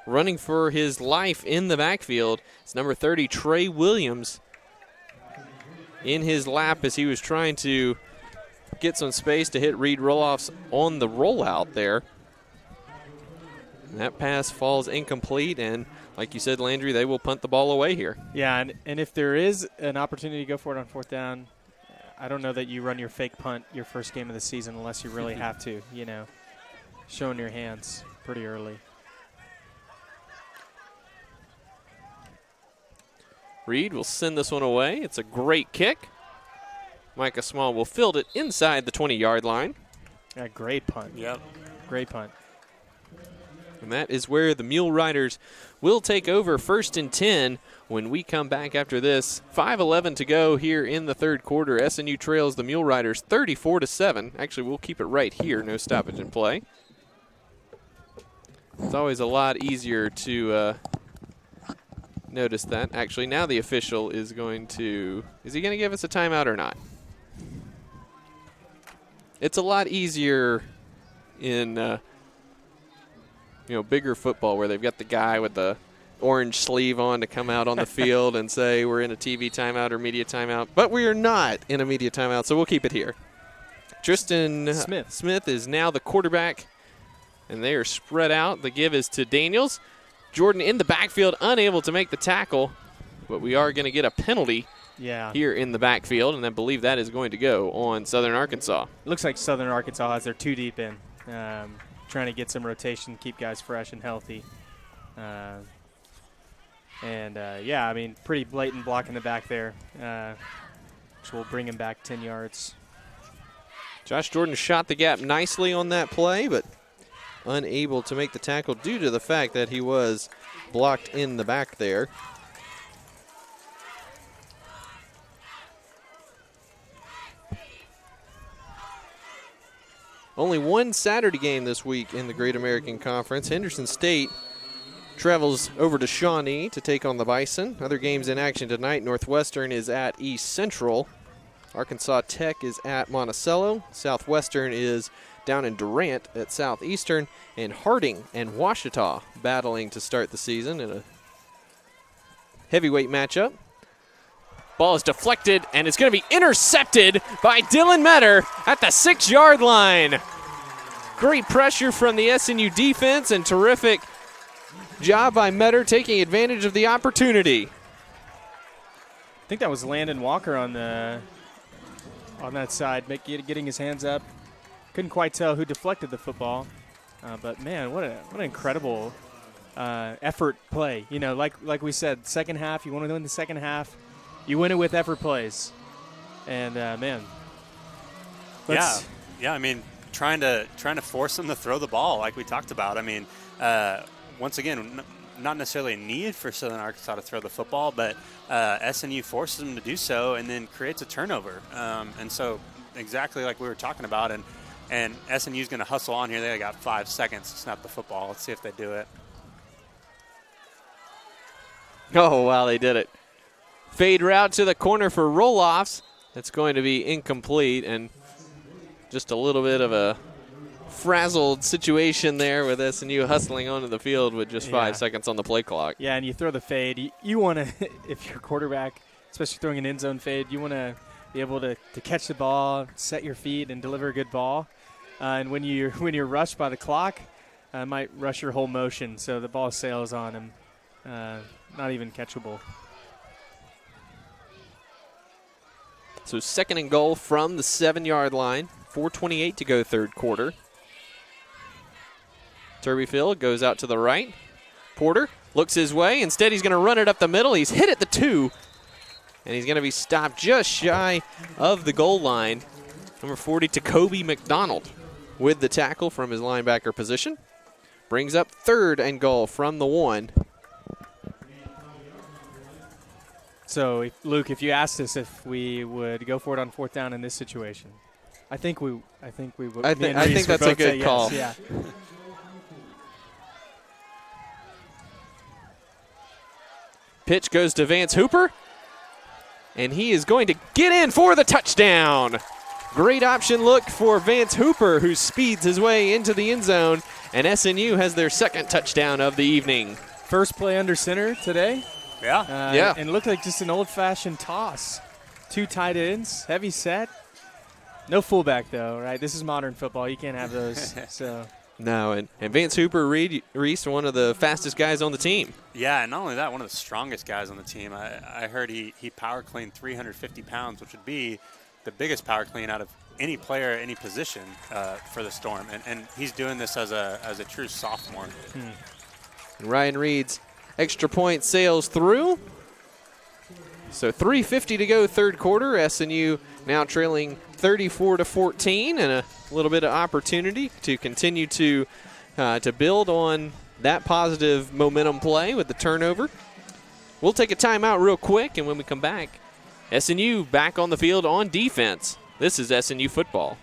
running for his life in the backfield. It's number 30, Trey Williams, in his lap as he was trying to get some space to hit Reed Roloffs on the rollout there. That pass falls incomplete, and like you said, Landry, they will punt the ball away here. Yeah, and if there is an opportunity to go for it on 4th down, I don't know that you run your fake punt your first game of the season unless you really have to, showing your hands pretty early. Reed will send this one away. It's a great kick. Micah Small will field it inside the 20-yard line. Yeah, great punt. Yep. Great punt. And that is where the Mule Riders will take over 1st and 10 when we come back after this. 5:11 to go here in the 3rd quarter. SNU trails the Mule Riders 34-7. Actually, we'll keep it right here. No stoppage in play. It's always a lot easier to notice that. Actually, now the official is going to – is he going to give us a timeout or not? It's a lot easier in bigger football where they've got the guy with the orange sleeve on to come out on the field and say we're in a TV timeout or media timeout. But we are not in a media timeout, so we'll keep it here. Tristan Smith is now the quarterback, and they are spread out. The give is to Daniels. Jordan in the backfield, unable to make the tackle, but we are going to get a penalty here in the backfield, and I believe that is going to go on Southern Arkansas. It looks like Southern Arkansas has their 2 deep in, trying to get some rotation, keep guys fresh and healthy. Pretty blatant block in the back there, which will bring him back 10 yards. Josh Jordan shot the gap nicely on that play, but unable to make the tackle due to the fact that he was blocked in the back there. Only one Saturday game this week in the Great American Conference. Henderson State travels over to Shawnee to take on the Bison. Other games in action tonight. Northwestern is at East Central. Arkansas Tech is at Monticello. Southwestern is down in Durant at Southeastern. And Harding and Ouachita battling to start the season in a heavyweight matchup. Ball is deflected, and it's going to be intercepted by Dylan Metter at the 6-yard line. Great pressure from the SNU defense and terrific job by Metter taking advantage of the opportunity. I think that was Landon Walker on that side, getting his hands up. Couldn't quite tell who deflected the football, but man, what an incredible effort play. Like we said, second half, you want to win the second half. You win it with effort plays, and I mean, trying to force them to throw the ball, like we talked about. I mean, once again, not necessarily a need for Southern Arkansas to throw the football, but SNU forces them to do so, and then creates a turnover. And so, exactly like we were talking about, and SNU's going to hustle on here. They got 5 seconds to snap the football. Let's see if they do it. Oh wow, they did it. Fade route to the corner for roll-offs. That's going to be incomplete, and just a little bit of a frazzled situation there with SNU hustling onto the field with just 5 seconds on the play clock. Yeah, and you throw the fade. You want to, if you're a quarterback, especially throwing an end zone fade, you want to be able to catch the ball, set your feet, and deliver a good ball. And when you're rushed by the clock, it might rush your whole motion, so the ball sails on him. Not even catchable. So 2nd and goal from the 7-yard line. 4:28 to go 3rd quarter. Turbyfield goes out to the right. Porter looks his way. Instead, he's going to run it up the middle. He's hit at the 2. And he's going to be stopped just shy of the goal line. Number 40, Tacoby McDonald with the tackle from his linebacker position. Brings up 3rd and goal from the 1. So, Luke, if you asked us if we would go for it on 4th down in this situation, I think we would. I think that's a good call. Yes, yeah. Pitch goes to Vance Hooper, and he is going to get in for the touchdown. Great option look for Vance Hooper, who speeds his way into the end zone, and SNU has their 2nd touchdown of the evening. First play under center today. Yeah. And it looked like just an old-fashioned toss. 2 tight ends, heavy set. No fullback, though, right? This is modern football. You can't have those. So No, and Vance Hooper Reese, one of the fastest guys on the team. Yeah, and not only that, one of the strongest guys on the team. I heard he power cleaned 350 pounds, which would be the biggest power clean out of any player, any position for the Storm. And he's doing this as a true sophomore. And Ryan Reed's extra point sails through. So 3:50 to go, third quarter. SNU now trailing 34-14, and a little bit of opportunity to continue to build on that positive momentum play with the turnover. We'll take a timeout real quick, and when we come back, SNU back on the field on defense. This is SNU football.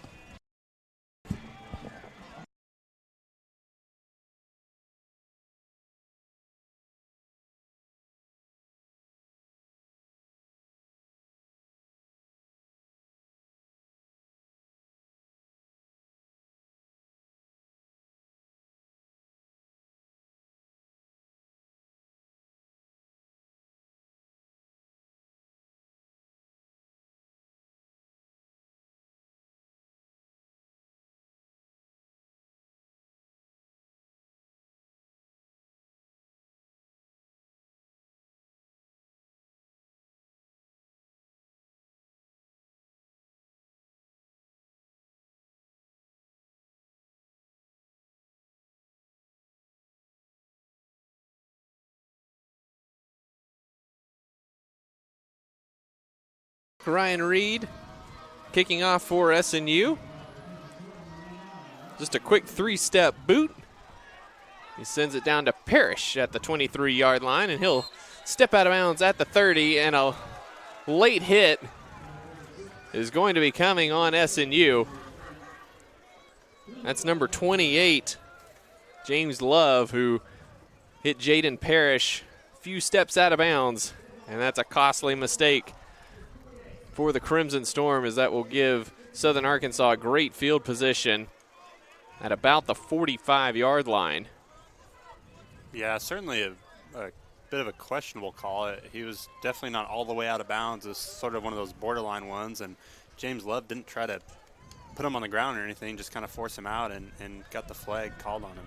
Ryan Reed kicking off for SNU. Just a quick three-step boot. He sends it down to Parrish at the 23-yard line, and he'll step out of bounds at the 30, and a late hit is going to be coming on SNU. That's number 28, James Love, who hit Jaden Parrish a few steps out of bounds, and that's a costly mistake for the Crimson Storm, as that will give Southern Arkansas a great field position at about the 45-yard line. Yeah, certainly a bit of a questionable call. He was definitely not all the way out of bounds. It's sort of one of those borderline ones, and James Love didn't try to put him on the ground or anything, just kind of force him out and got the flag called on him.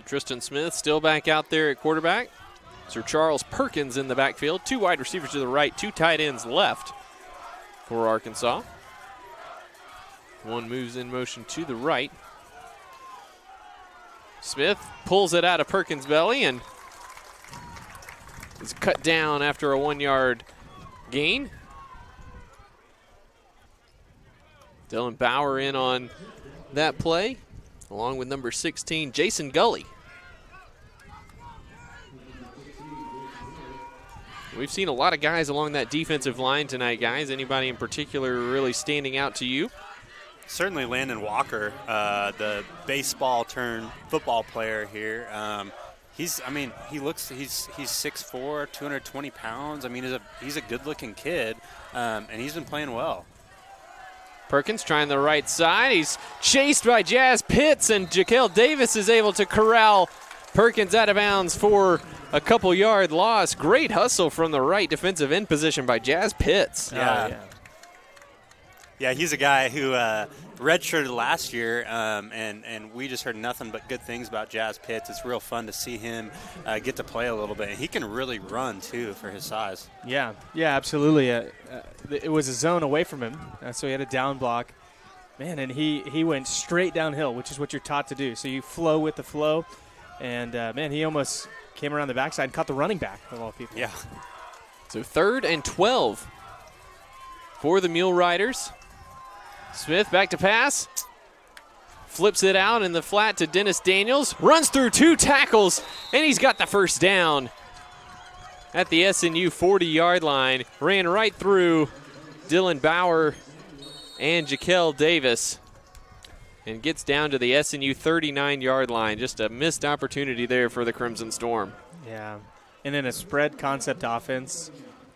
Tristan Smith still back out there at quarterback. Sir Charles Perkins in the backfield. Two wide receivers to the right, two tight ends left for Arkansas. One moves in motion to the right. Smith pulls it out of Perkins' belly and is cut down after a 1-yard gain. Dylan Bauer in on that play, along with number 16, Jason Gully. We've seen a lot of guys along that defensive line tonight, guys. Anybody in particular really standing out to you? Certainly Landon Walker, the baseball turned football player here. He's 6'4", 220 pounds. I mean, he's a good-looking kid, and he's been playing well. Perkins trying the right side. He's chased by Jazz Pitts, and Jaquel Davis is able to corral Perkins out of bounds for a couple-yard loss. Great hustle from the right defensive end position by Jazz Pitts. Yeah, he's a guy who redshirted last year, and we just heard nothing but good things about Jazz Pitts. It's real fun to see him get to play a little bit. And he can really run, too, for his size. Yeah, absolutely. It was a zone away from him, so he had a down block. Man, and he went straight downhill, which is what you're taught to do. So you flow with the flow. And, man, he almost came around the backside and caught the running back of all people. Yeah. So 3rd and 12 for the Mule Riders. Smith back to pass. Flips it out in the flat to Dennis Daniels. Runs through 2 tackles, and he's got the first down at the SNU 40-yard line. Ran right through Dylan Bauer and Jaquel Davis and gets down to the SNU 39-yard line. Just a missed opportunity there for the Crimson Storm. Yeah. And in a spread concept offense,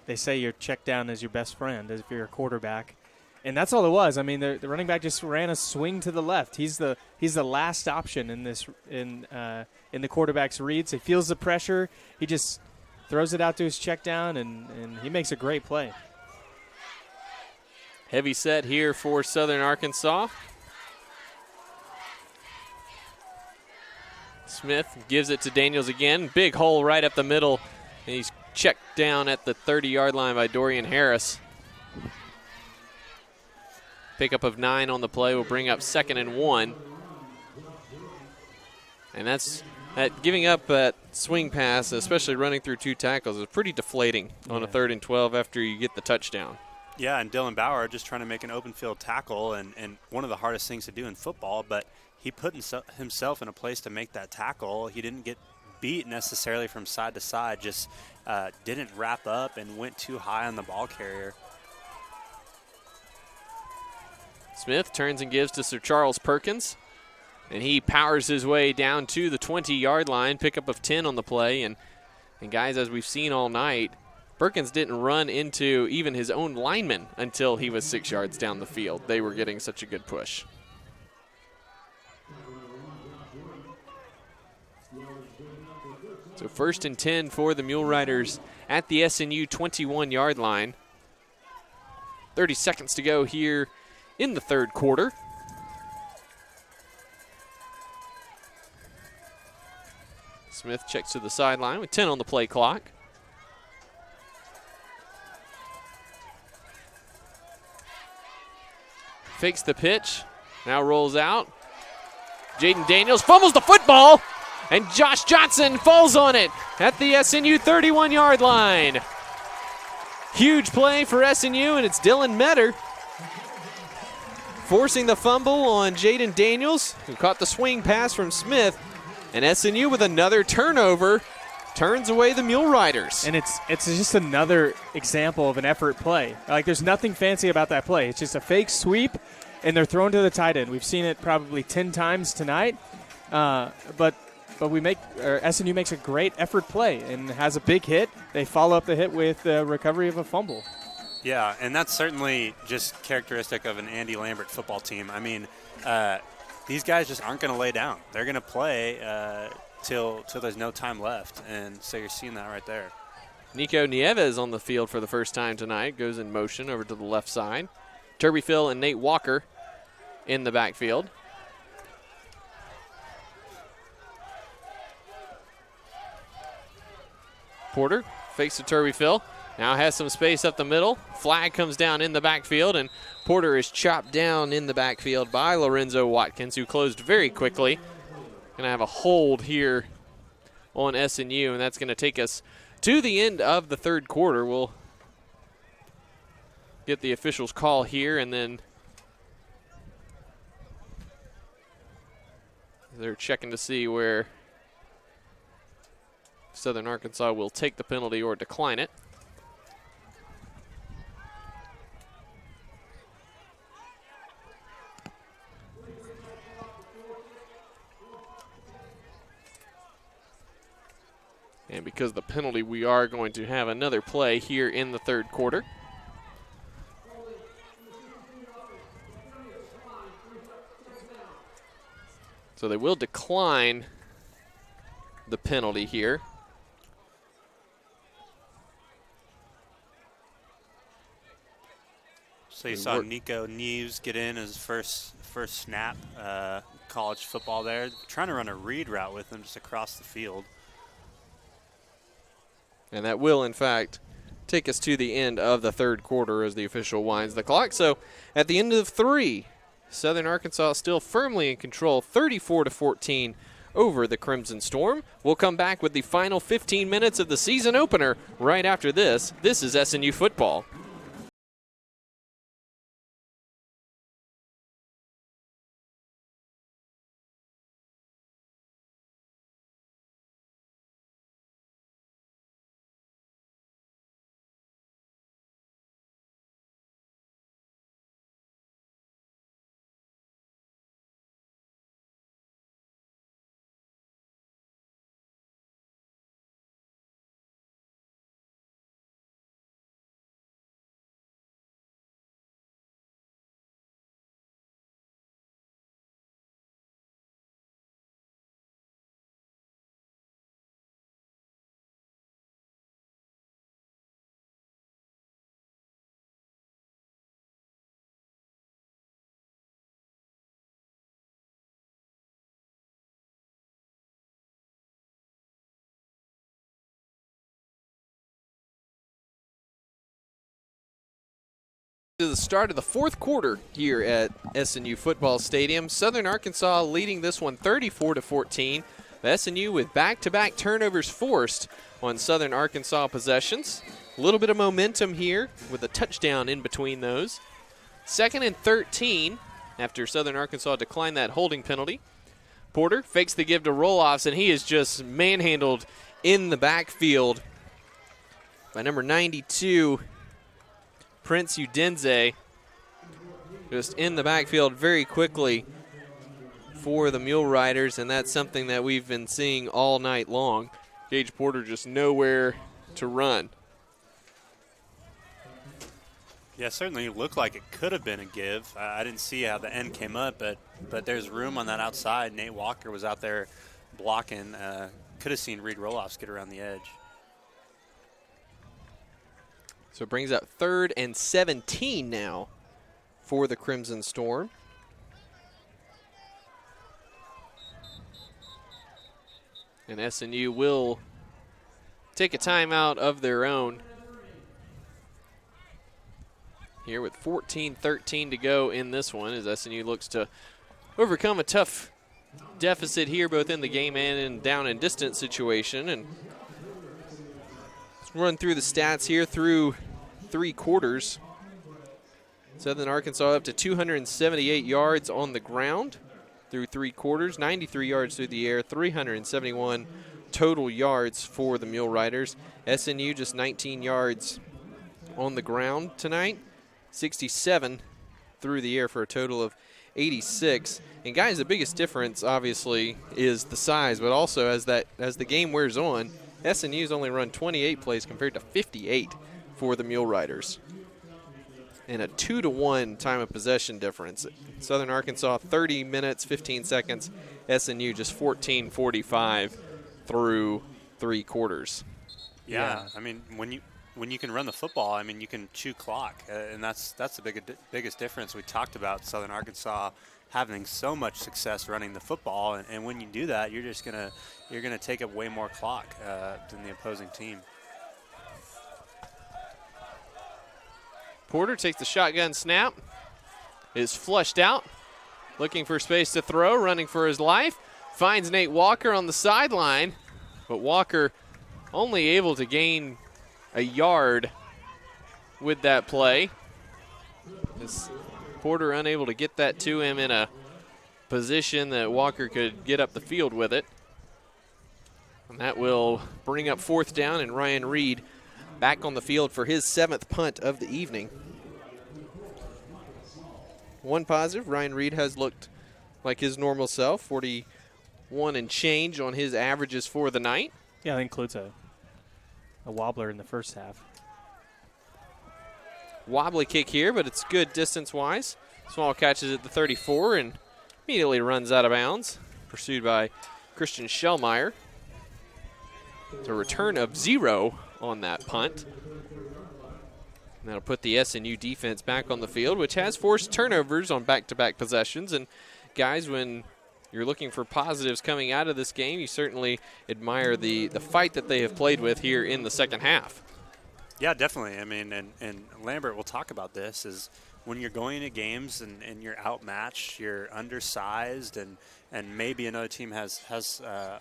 they say your check down is your best friend if you're a quarterback. And that's all it was. I mean, the running back just ran a swing to the left. He's the last option in the quarterback's reads. He feels the pressure. He just throws it out to his check down, and he makes a great play. Heavy set here for Southern Arkansas. Smith gives it to Daniels again. Big hole right up the middle. And he's checked down at the 30-yard line by Dorian Harris. Pickup of 9 on the play will bring up 2nd and 1. And that giving up that swing pass, especially running through 2 tackles, is pretty deflating on a 3rd and 12 after you get the touchdown. Yeah, and Dylan Bauer just trying to make an open field tackle, and one of the hardest things to do in football, but he put himself in a place to make that tackle. He didn't get beat necessarily from side to side, just didn't wrap up and went too high on the ball carrier. Smith turns and gives to Sir Charles Perkins, and he powers his way down to the 20-yard line, pickup of 10 on the play. And guys, as we've seen all night, Perkins didn't run into even his own lineman until he was 6 yards down the field. They were getting such a good push. So 1st and 10 for the Mule Riders at the SNU 21-yard line. 30 seconds to go here in the 3rd quarter. Smith checks to the sideline with 10 on the play clock. Fakes the pitch, now rolls out. Jaden Daniels fumbles the football, and Josh Johnson falls on it at the SNU 31-yard line. Huge play for SNU, and it's Dylan Metter forcing the fumble on Jaden Daniels, who caught the swing pass from Smith. And SNU with another turnover turns away the Mule Riders. And it's just another example of an effort play. Like, there's nothing fancy about that play. It's just a fake sweep, and they're thrown to the tight end. We've seen it probably 10 times tonight. But SNU makes a great effort play and has a big hit. They follow up the hit with the recovery of a fumble. Yeah, and that's certainly just characteristic of an Andy Lambert football team. I mean, these guys just aren't going to lay down. They're going to play till there's no time left, and so you're seeing that right there. Nico Nieves on the field for the first time tonight, goes in motion over to the left side. Turby Phil and Nate Walker in the backfield. Porter fakes to Turby Phil. Now has some space up the middle. Flag comes down in the backfield, and Porter is chopped down in the backfield by Lorenzo Watkins, who closed very quickly. Going to have a hold here on SNU, and that's going to take us to the end of the 3rd quarter. We'll get the officials' call here, and then they're checking to see where Southern Arkansas will take the penalty or decline it. And because of the penalty, we are going to have another play here in the 3rd quarter. So they will decline the penalty here. So you saw Nico Nieves get in his first snap, college football there. Trying to run a read route with him just across the field. And that will, in fact, take us to the end of the 3rd quarter as the official winds the clock. So at the end of 3, Southern Arkansas still firmly in control, 34-14 over the Crimson Storm. We'll come back with the final 15 minutes of the season opener right after this. This is SNU football. To the start of the fourth quarter here at SNU Football Stadium. Southern Arkansas leading this one 34-14. The SNU with back-to-back turnovers forced on Southern Arkansas possessions. A little bit of momentum here with a touchdown in between those. 2nd and 13 after Southern Arkansas declined that holding penalty. Porter fakes the give to Roloffs, and he is just manhandled in the backfield by number 92, Prince Udenze, just in the backfield very quickly for the Mule Riders, and that's something that we've been seeing all night long. Gage Porter just nowhere to run. Yeah, certainly looked like it could have been a give. I didn't see how the end came up, but there's room on that outside. Nate Walker was out there blocking. Could have seen Reed Roloffs get around the edge. So it brings up 3rd and 17 now for the Crimson Storm. And SNU will take a timeout of their own here with 14-13 to go in this one as SNU looks to overcome a tough deficit here both in the game and in down and distance situation. And let's run through the stats here through 3 quarters. Southern Arkansas up to 278 yards on the ground through 3 quarters, 93 yards through the air, 371 total yards for the Mule Riders. SNU just 19 yards on the ground tonight, 67 through the air for a total of 86. And guys, the biggest difference obviously is the size, but also as the game wears on, SNU's only run 28 plays compared to 58 for the Mule Riders. And a 2-to-1 time of possession difference. Southern Arkansas 30 minutes, 15 seconds. SNU just 14:45 through 3 quarters. Yeah, I mean, when you can run the football, I mean, you can chew clock, and that's the biggest difference. We talked about Southern Arkansas having so much success running the football, and when you do that, you're gonna take up way more clock than the opposing team. Porter takes the shotgun snap, is flushed out, looking for space to throw, running for his life, finds Nate Walker on the sideline, but Walker only able to gain a yard with that play. As Porter unable to get that to him in a position that Walker could get up the field with it. And that will bring up 4th down, and Ryan Reed back on the field for his 7th punt of the evening. One positive, Ryan Reed has looked like his normal self, 41 and change on his averages for the night. Yeah, that includes a wobbler in the first half. Wobbly kick here, but it's good distance-wise. Small catches at the 34 and immediately runs out of bounds, pursued by Christian Schellmeyer. It's a return of 0 on that punt. And that'll put the SNU defense back on the field, which has forced turnovers on back-to-back possessions. And guys, when you're looking for positives coming out of this game, you certainly admire the fight that they have played with here in the second half. Yeah, definitely. I mean, and Lambert will talk about this, is when you're going into games and you're outmatched, you're undersized, and maybe another team has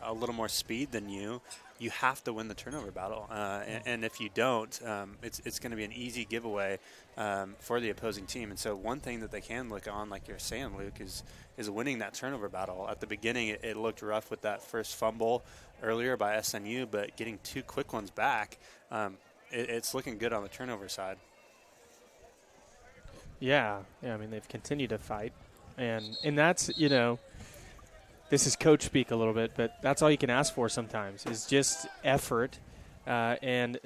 a little more speed than you, you have to win the turnover battle. And if you don't, it's going to be an easy giveaway for the opposing team. And so one thing that they can look on, like you're saying, Luke, is winning that turnover battle. At the beginning, it looked rough with that first fumble earlier by SNU, but getting 2 quick ones back, it's looking good on the turnover side. Yeah, I mean, they've continued to fight. And that's, this is coach speak a little bit, but that's all you can ask for sometimes is just effort and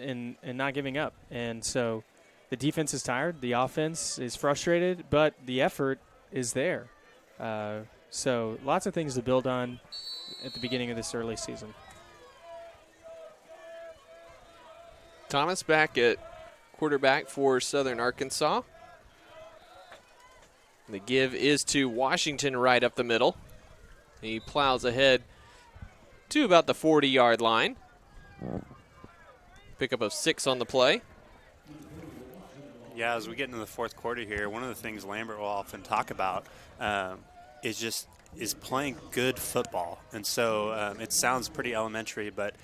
not giving up. And so the defense is tired, the offense is frustrated, but the effort is there. So lots of things to build on at the beginning of this early season. Thomas back at quarterback for Southern Arkansas. The give is to Washington right up the middle. He plows ahead to about the 40-yard line. Pickup of 6 on the play. Yeah, as we get into the fourth quarter here, one of the things Lambert will often talk about is playing good football. And so it sounds pretty elementary, but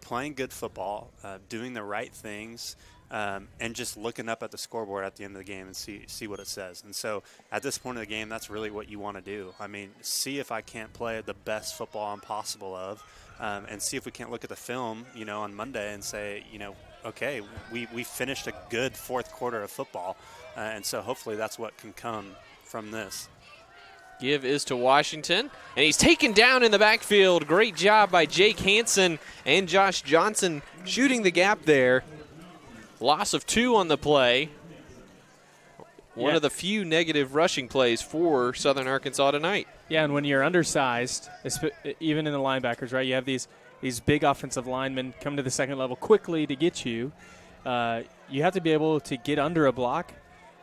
playing good football, doing the right things, and just looking up at the scoreboard at the end of the game and see what it says. And so at this point of the game, that's really what you want to do. I mean, see if I can't play the best football I'm possible of, and see if we can't look at the film, on Monday and say, okay, we finished a good fourth quarter of football. And so hopefully that's what can come from this. Give is to Washington, and he's taken down in the backfield. Great job by Jake Hansen and Josh Johnson shooting the gap there. Loss of 2 on the play. One of the few negative rushing plays for Southern Arkansas tonight. Yeah, and when you're undersized, even in the linebackers, right, you have these big offensive linemen come to the second level quickly to get you. You have to be able to get under a block,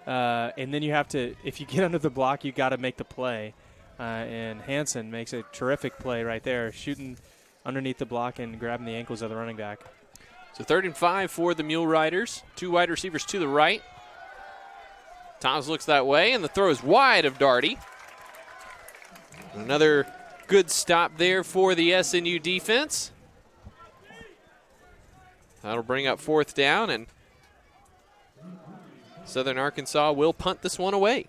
and then you have to, if you get under the block, you got to make the play. And Hansen makes a terrific play right there, shooting underneath the block and grabbing the ankles of the running back. So 3rd and 5 for the Mule Riders. 2 wide receivers to the right. Thomas looks that way, and the throw is wide of Darty. Another good stop there for the SNU defense. That'll bring up 4th down, and Southern Arkansas will punt this one away.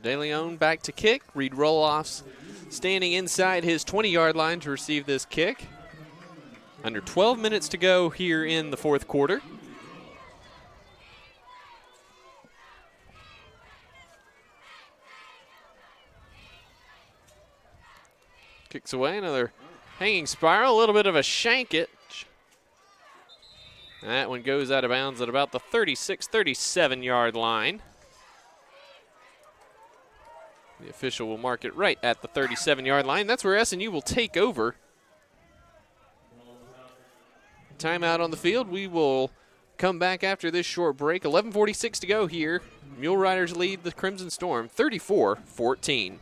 De Leon back to kick. Reed Roloff's standing inside his 20-yard line to receive this kick. Under 12 minutes to go here in the fourth quarter. Kicks away, another hanging spiral, a little bit of a shank it. That one goes out of bounds at about the 36, 37-yard line. The official will mark it right at the 37-yard line. That's where SNU will take over. Timeout on the field. We will come back after this short break. 11:46 to go here. Mule Riders lead the Crimson Storm 34-14.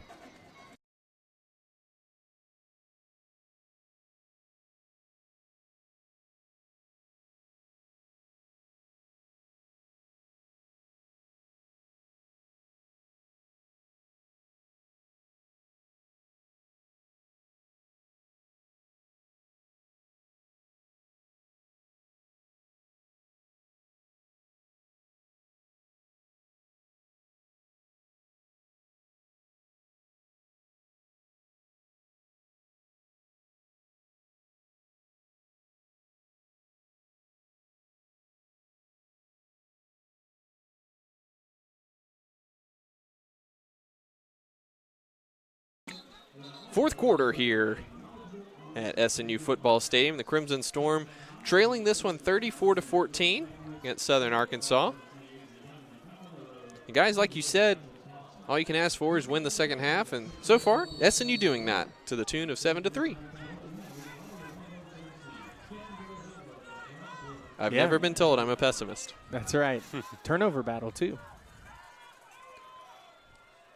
Fourth quarter here at SNU Football Stadium. The Crimson Storm trailing this one 34-14 against Southern Arkansas. And guys, like you said, all you can ask for is win the second half, and so far, SNU doing that to the tune of 7-3. I've never been told I'm a pessimist. That's right. Turnover battle, too.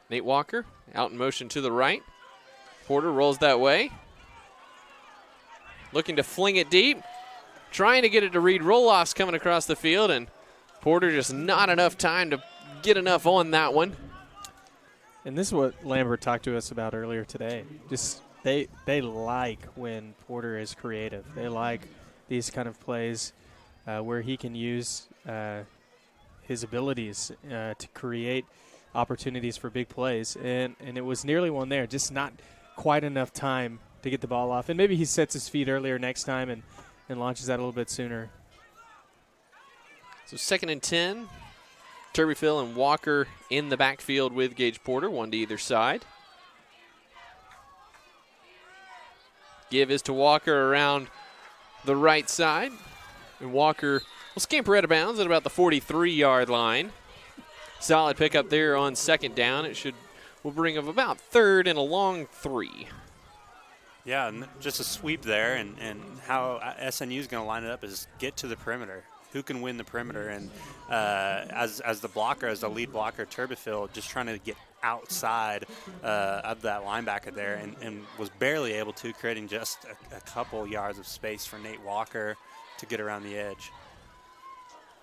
Nate Walker out in motion to the right. Porter rolls that way. Looking to fling it deep. Trying to get it to Reed Roloff's coming across the field, and Porter just not enough time to get enough on that one. And this is what Lambert talked to us about earlier today. Just they like when Porter is creative. They like these kind of plays where he can use his abilities to create opportunities for big plays. And it was nearly one there, just not quite enough time to get the ball off. And maybe he sets his feet earlier next time and launches that a little bit sooner. So 2nd and 10. Turbyfield and Walker in the backfield with Gage Porter, one to either side. Give is to Walker around the right side. And Walker will scamper out of bounds at about the 43-yard line. Solid pickup there on 2nd down. It will bring up about 3rd and a long 3. Yeah, and just a sweep there, and how SNU is going to line it up is get to the perimeter. Who can win the perimeter? And as the blocker, as the lead blocker, Turbyfield, just trying to get outside of that linebacker there and was barely able to, creating just a couple yards of space for Nate Walker to get around the edge.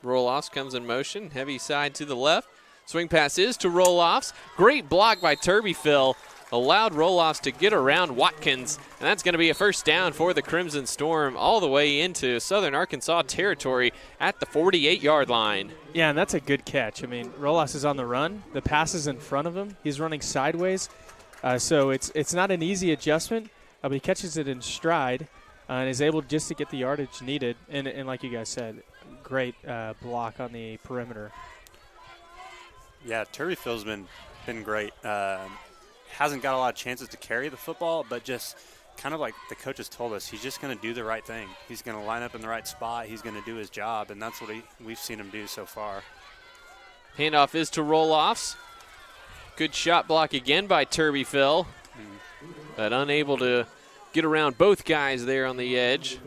Roll-offs comes in motion, heavy side to the left. Swing pass is to roll-offs. Great block by Turbyfill. Allowed roll-offs to get around Watkins, and that's going to be a first down for the Crimson Storm all the way into Southern Arkansas territory at the 48-yard line. Yeah, and that's a good catch. I mean, Rolas is on the run. The pass is in front of him. He's running sideways, so it's not an easy adjustment, but he catches it in stride and is able just to get the yardage needed. And like you guys said, great block on the perimeter. Yeah, Turbyfill's been great. Hasn't got a lot of chances to carry the football, but just kind of like the coaches told us, he's just going to do the right thing. He's going to line up in the right spot. He's going to do his job, and that's what we've seen him do so far. Handoff is to roll-offs. Good shot block again by Turbyfill, but unable to get around both guys there on the edge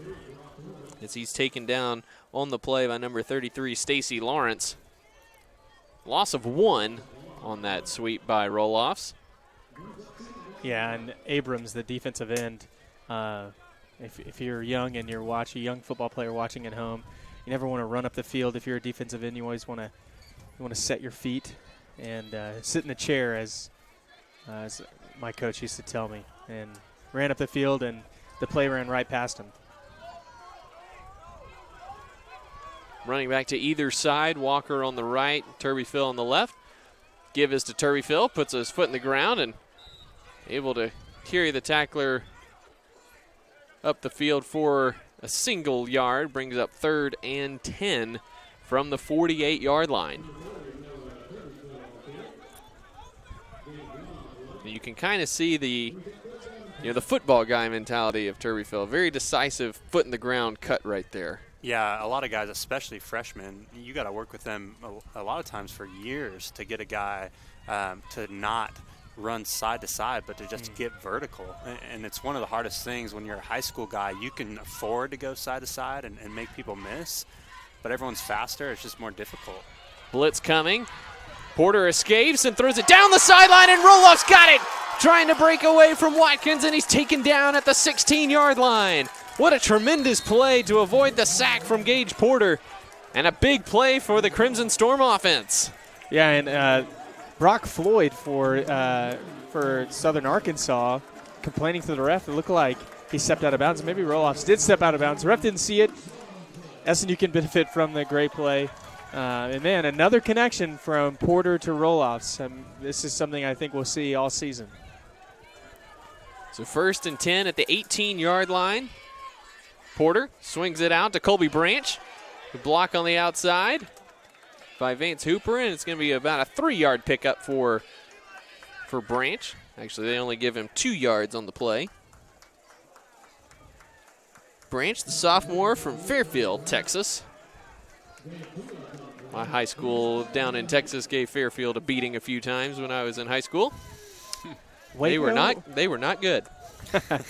as he's taken down on the play by number 33, Stacy Lawrence. Loss of 1 on that sweep by roll-offs. Yeah, and Abrams, the defensive end, if you're young and you're a young football player watching at home, you never want to run up the field. If you're a defensive end, you always want to set your feet and sit in a chair, as my coach used to tell me, and ran up the field, and the play ran right past him. Running back to either side, Walker on the right, Turbyfill on the left. Give is to Turbyfill, puts his foot in the ground and able to carry the tackler up the field for a single yard, brings up 3rd and 10 from the 48-yard line. You can kind of see the football guy mentality of Turbyfill. Very decisive, foot in the ground cut right there. Yeah, a lot of guys, especially freshmen, you got to work with them a lot of times for years to get a guy to not run side to side, but to just get vertical. And it's one of the hardest things when you're a high school guy. You can afford to go side to side and make people miss, but everyone's faster. It's just more difficult. Blitz coming. Porter escapes and throws it down the sideline, and Roloff's got it. Trying to break away from Watkins, and he's taken down at the 16-yard line. What a tremendous play to avoid the sack from Gage Porter, and a big play for the Crimson Storm offense. Yeah, and Brock Floyd for Southern Arkansas complaining to the ref. It looked like he stepped out of bounds. Maybe Roloffs did step out of bounds. The ref didn't see it. SNU can benefit from the great play. And man, another connection from Porter to Roloffs. This is something I think we'll see all season. So 1st and 10 at the 18-yard line. Porter swings it out to Colby Branch. The block on the outside by Vance Hooper, and it's going to be about a 3-yard pickup for Branch. Actually, they only give him 2 yards on the play. Branch, the sophomore from Fairfield, Texas. My high school down in Texas gave Fairfield a beating a few times when I was in high school. They were not good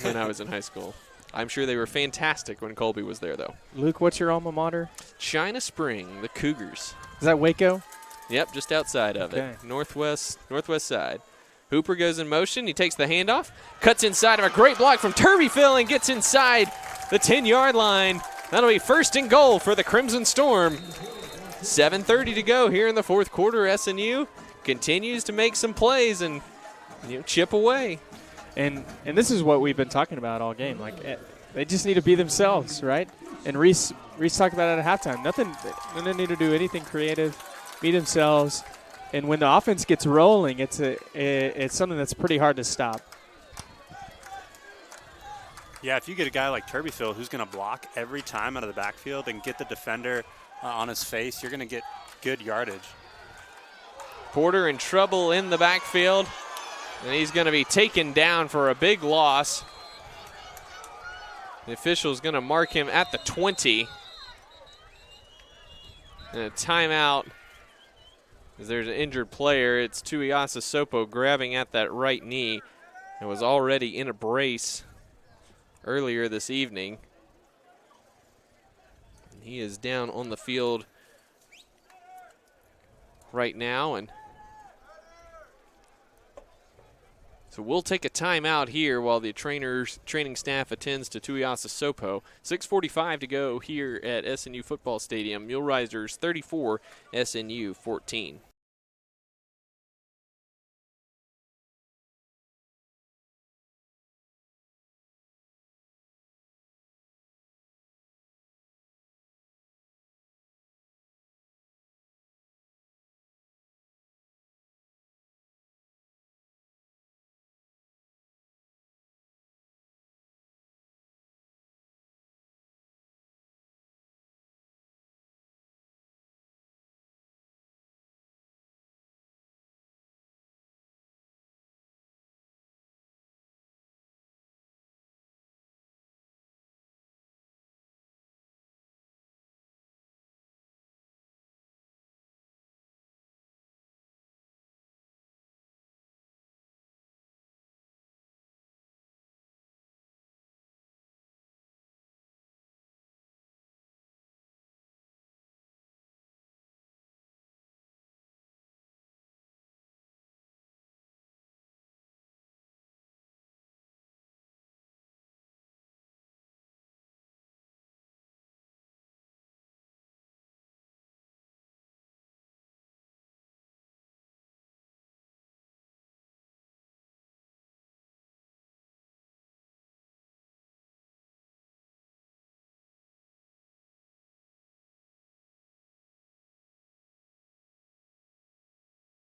when I was in high school. I'm sure they were fantastic when Colby was there, though. Luke, what's your alma mater? China Spring, the Cougars. Is that Waco? Yep, just outside of it. Northwest side. Hooper goes in motion. He takes the handoff, cuts inside of a great block from Turbyfill and gets inside the 10-yard line. That'll be 1st and goal for the Crimson Storm. 7:30 to go here in the 4th quarter. SNU continues to make some plays and chip away. And this is what we've been talking about all game. Like, they just need to be themselves, right? And Reese talked about it at halftime. They don't need to do anything creative. Be themselves. And when the offense gets rolling, it's something that's pretty hard to stop. Yeah, if you get a guy like Turbyfill who's going to block every time out of the backfield and get the defender on his face, you're going to get good yardage. Porter in trouble in the backfield, and he's going to be taken down for a big loss. The official's going to mark him at the 20. And a timeout. As there's an injured player, it's Tuiasa Sopo grabbing at that right knee. It was already in a brace earlier this evening. He is down on the field right now, and So we'll take a timeout here while the training staff attends to Tuiasa Sopo. 6:45 to go here at SNU Football Stadium. Mule Riders 34, SNU 14.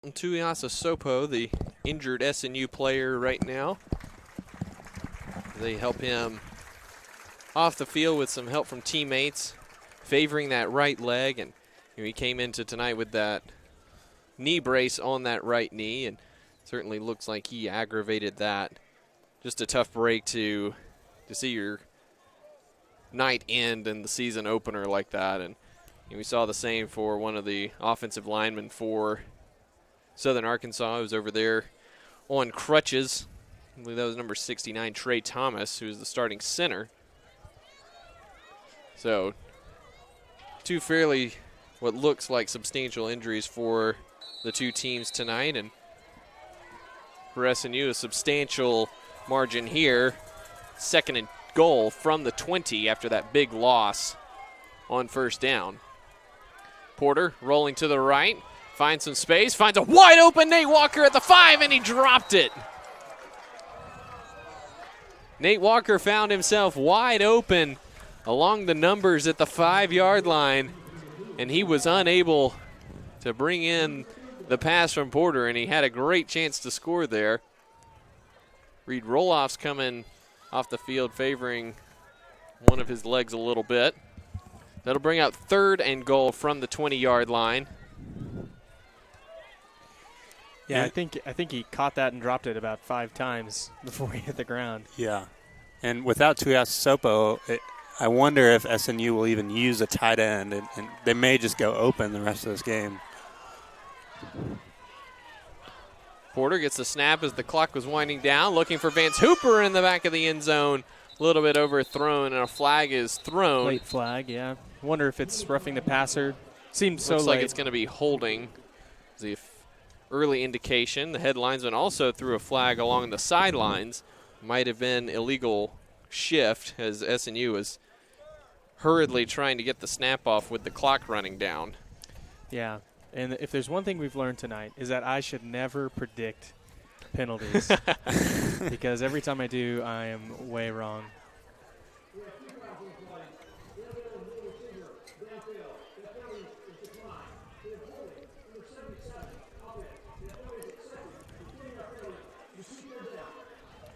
Tuiasa Sopo, the injured SNU player right now. They help him off the field with some help from teammates, favoring that right leg. And he came into tonight with that knee brace on that right knee, and certainly looks like he aggravated that. Just a tough break to see your night end and the season opener like that. And we saw the same for one of the offensive linemen for Southern Arkansas, who was over there on crutches. I believe that was number 69, Trey Thomas, who was the starting center. So, two fairly, what looks like substantial injuries for the two teams tonight. And for SNU, a substantial margin here. 2nd and goal from the 20 after that big loss on first down. Porter rolling to the right. Finds some space, finds a wide open Nate Walker at the 5, and he dropped it. Nate Walker found himself wide open along the numbers at the 5-yard line, and he was unable to bring in the pass from Porter, and he had a great chance to score there. Reed Roloff's coming off the field, favoring one of his legs a little bit. That'll bring out 3rd and goal from the 20-yard line. Yeah, I think he caught that and dropped it about 5 times before he hit the ground. Yeah. And without Tuiasa Sopo, I wonder if SNU will even use a tight end, and they may just go open the rest of this game. Porter gets the snap as the clock was winding down, looking for Vance Hooper in the back of the end zone. A little bit overthrown, and a flag is thrown. Late flag, yeah. Wonder if it's roughing the passer. Seems so late. Looks like it's going to be holding. The early indication. The head linesman also threw a flag along the sidelines. Might have been illegal shift as SNU was hurriedly trying to get the snap off with the clock running down. Yeah, and if there's one thing we've learned tonight is that I should never predict penalties because every time I do, I am way wrong.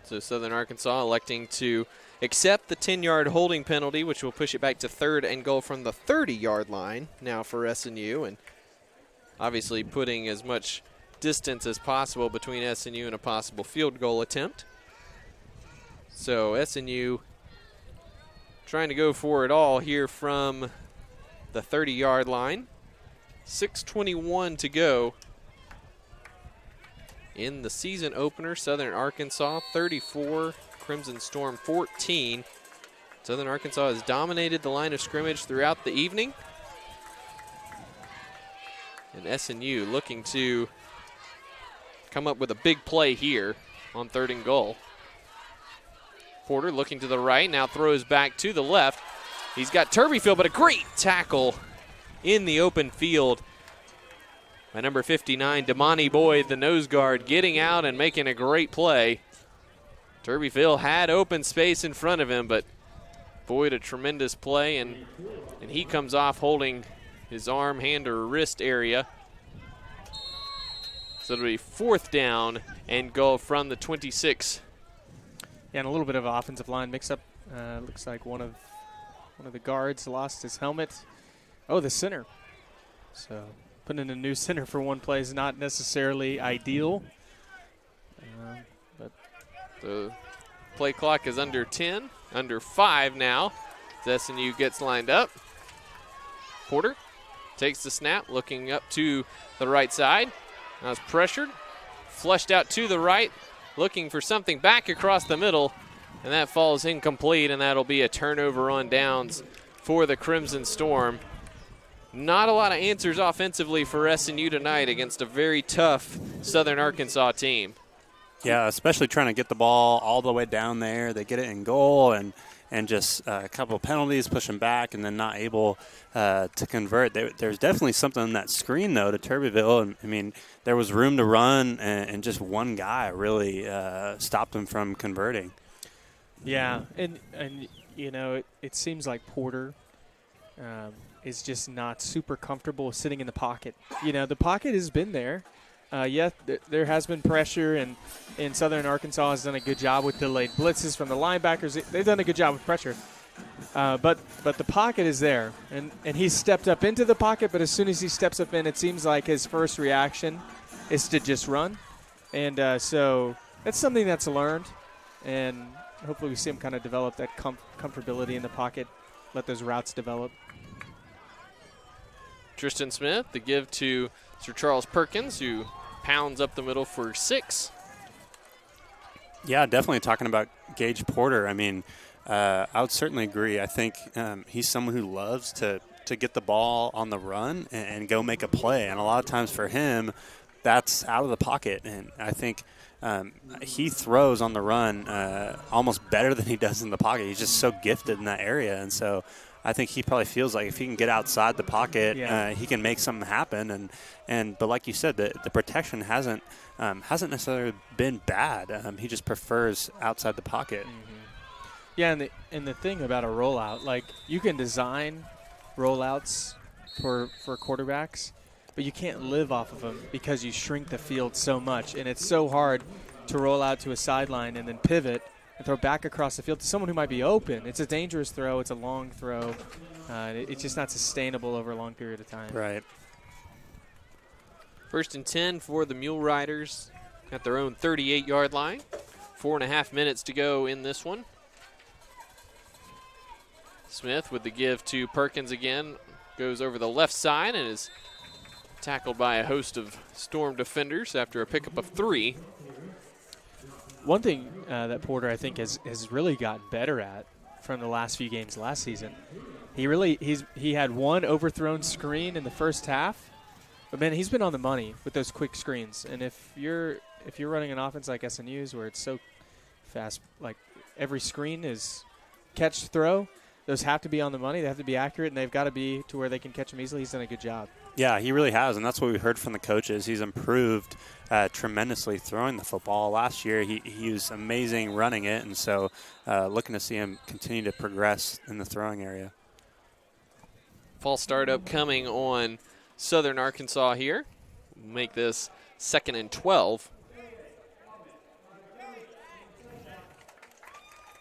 So Southern Arkansas electing to accept the 10-yard holding penalty, which will push it back to 3rd and goal from the 30-yard line now for SNU, and obviously putting as much distance as possible between SNU and a possible field goal attempt. So SNU trying to go for it all here from the 30-yard line. 6:21 to go in the season opener. Southern Arkansas 34, Crimson Storm 14. Southern Arkansas has dominated the line of scrimmage throughout the evening. And SNU looking to come up with a big play here on 3rd and goal. Porter looking to the right, now throws back to the left. He's got Turbyfield, but a great tackle in the open field by number 59, Damani Boyd, the nose guard, getting out and making a great play. Turbyfield had open space in front of him, but Boyd a tremendous play, and he comes off holding his arm, hand, or wrist area. So it'll be 4th down and goal from the 26. Yeah, and a little bit of offensive line mix-up. Looks like one of the guards lost his helmet. Oh, the center. So putting in a new center for one play is not necessarily ideal. But the play clock is under 10, under 5 now. As SNU gets lined up. Porter takes the snap, looking up to the right side. Now it's pressured, flushed out to the right, looking for something back across the middle, and that falls incomplete, and that'll be a turnover on downs for the Crimson Storm. Not a lot of answers offensively for SNU tonight against a very tough Southern Arkansas team. Yeah, especially trying to get the ball all the way down there. They get it in goal, and just a couple of penalties, pushing back, and then not able to convert. There's definitely something on that screen, though, to Turbyville. And, I mean, there was room to run, and just one guy really stopped him from converting. Yeah, and you know, it seems like Porter is just not super comfortable sitting in the pocket. You know, the pocket has been there. There has been pressure, and Southern Arkansas has done a good job with delayed blitzes from the linebackers. They've done a good job with pressure. But the pocket is there, and he's stepped up into the pocket, but as soon as he steps up in, it seems like his first reaction is to just run. And so that's something that's learned, and hopefully we see him kind of develop that comfortability in the pocket, let those routes develop. Tristan Smith, the give to Sir Charles Perkins, who pounds up the middle for 6. Yeah, definitely talking about Gage Porter. I mean, I would certainly agree. I think he's someone who loves to get the ball on the run and go make a play. And a lot of times for him, that's out of the pocket. And I think he throws on the run almost better than he does in the pocket. He's just so gifted in that area. And so I think he probably feels like if he can get outside the pocket, he can make something happen. But like you said, the protection hasn't necessarily been bad. He just prefers outside the pocket. Mm-hmm. Yeah, and the thing about a rollout, like you can design rollouts for quarterbacks, but you can't live off of them because you shrink the field so much, and it's so hard to roll out to a sideline and then pivot and throw back across the field to someone who might be open. It's a dangerous throw. It's a long throw. It's just not sustainable over a long period of time. Right. 1st and 10 for the Mule Riders at their own 38-yard line. 4.5 minutes to go in this one. Smith with the give to Perkins again. Goes over the left side and is tackled by a host of Storm defenders after a pickup of 3. One thing that Porter, I think, has really gotten better at from the last few games last season, he had one overthrown screen in the first half, but, man, he's been on the money with those quick screens. And if you're running an offense like SNU's where it's so fast, like every screen is catch, throw, those have to be on the money. They have to be accurate, and they've got to be to where they can catch them easily. He's done a good job. Yeah, he really has, and that's what we heard from the coaches. He's improved tremendously throwing the football. Last year, he was amazing running it, and so looking to see him continue to progress in the throwing area. False start upcoming on Southern Arkansas here. Make this 2nd and 12.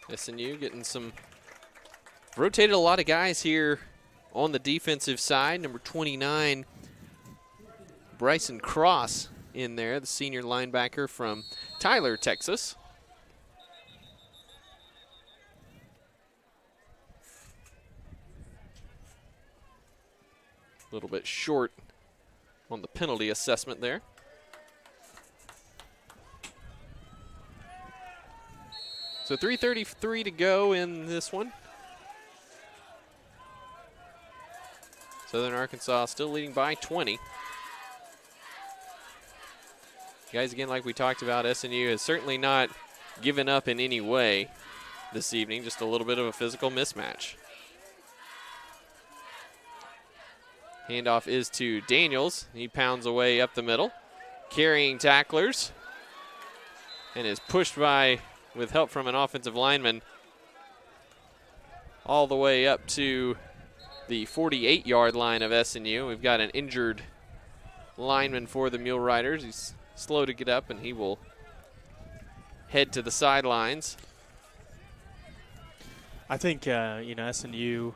SNU getting some – rotated a lot of guys here on the defensive side. Number 29, Bryson Cross in there, the senior linebacker from Tyler, Texas. A little bit short on the penalty assessment there. So 3:33 to go in this one. Southern Arkansas still leading by 20. Guys, again, like we talked about, SNU has certainly not given up in any way this evening, just a little bit of a physical mismatch. Handoff is to Daniels. He pounds away up the middle, carrying tacklers, and is pushed by, with help from an offensive lineman, all the way up to the 48-yard line of SNU. We've got an injured lineman for the Mule Riders. He's slow to get up, and he will head to the sidelines. I think, SNU,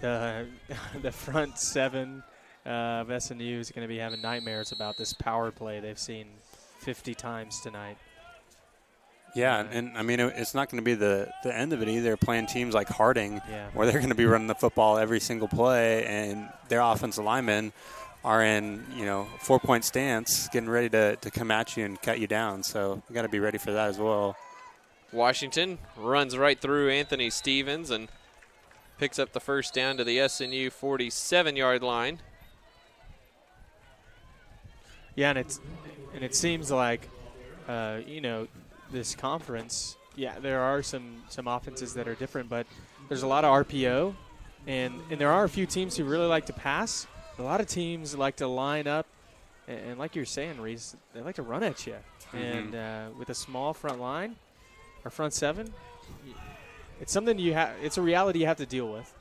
the front seven of SNU is going to be having nightmares about this power play they've seen 50 times tonight. Yeah, and I mean, it's not going to be the end of it either. Playing teams like Harding, where they're going to be running the football every single play, and their offensive linemen are in, 4-point stance, getting ready to come at you and cut you down. So you got to be ready for that as well. Washington runs right through Anthony Stevens and picks up the first down to the SNU 47-yard line. Yeah, and it seems like, this conference, there are some offenses that are different, but there's a lot of RPO, and there are a few teams who really like to pass. A lot of teams like to line up, and like you're saying, Reese, they like to run at you. Mm-hmm. And with a small front line, or front seven, it's something it's a reality you have to deal with.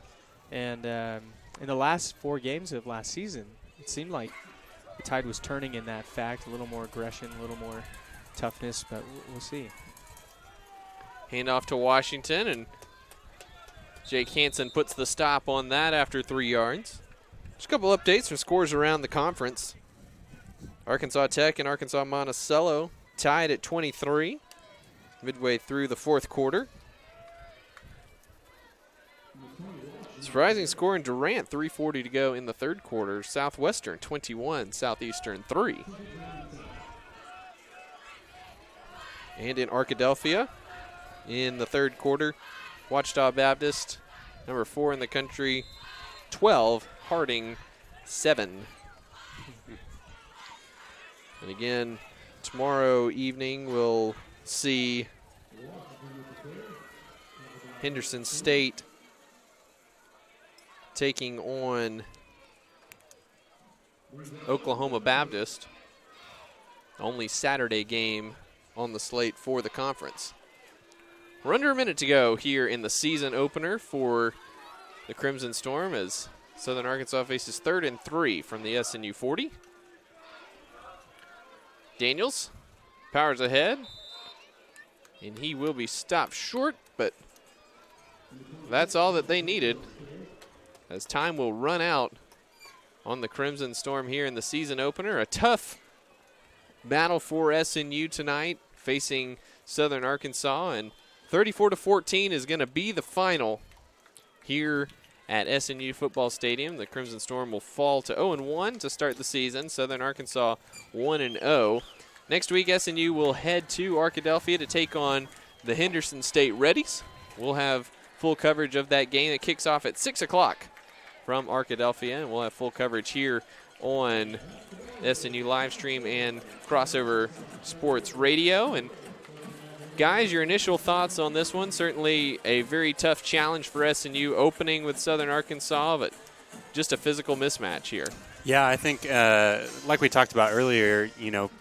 And in the last 4 games of last season, it seemed like the tide was turning in that fact, a little more aggression, a little more toughness, but we'll see. Handoff to Washington, and Jake Hansen puts the stop on that after 3 yards. Just a couple updates from scores around the conference. Arkansas Tech and Arkansas Monticello tied at 23 midway through the 4th quarter. Surprising score in Durant, 3:40 to go in the 3rd quarter. Southwestern 21, Southeastern 3. And in Arkadelphia, in the 3rd quarter, Ouachita Baptist, number 4 in the country, 12, Harding 7. And again, tomorrow evening we'll see Henderson State taking on Oklahoma Baptist. Only Saturday game on the slate for the conference. We're under a minute to go here in the season opener for the Crimson Storm as Southern Arkansas faces 3rd and 3 from the SNU 40. Daniels powers ahead, and he will be stopped short, but that's all that they needed, as time will run out on the Crimson Storm here in the season opener. A tough battle for SNU tonight, facing Southern Arkansas, and 34-14 is going to be the final here at SNU Football Stadium. The Crimson Storm will fall to 0-1 to start the season. Southern Arkansas 1-0. Next week, SNU will head to Arkadelphia to take on the Henderson State Reddies. We'll have full coverage of that game. It kicks off at 6 o'clock from Arkadelphia, and we'll have full coverage here on SNU Livestream and Crossover Sports Radio. And guys, your initial thoughts on this one? Certainly a very tough challenge for SNU opening with Southern Arkansas, but just a physical mismatch here. Yeah, I think like we talked about earlier,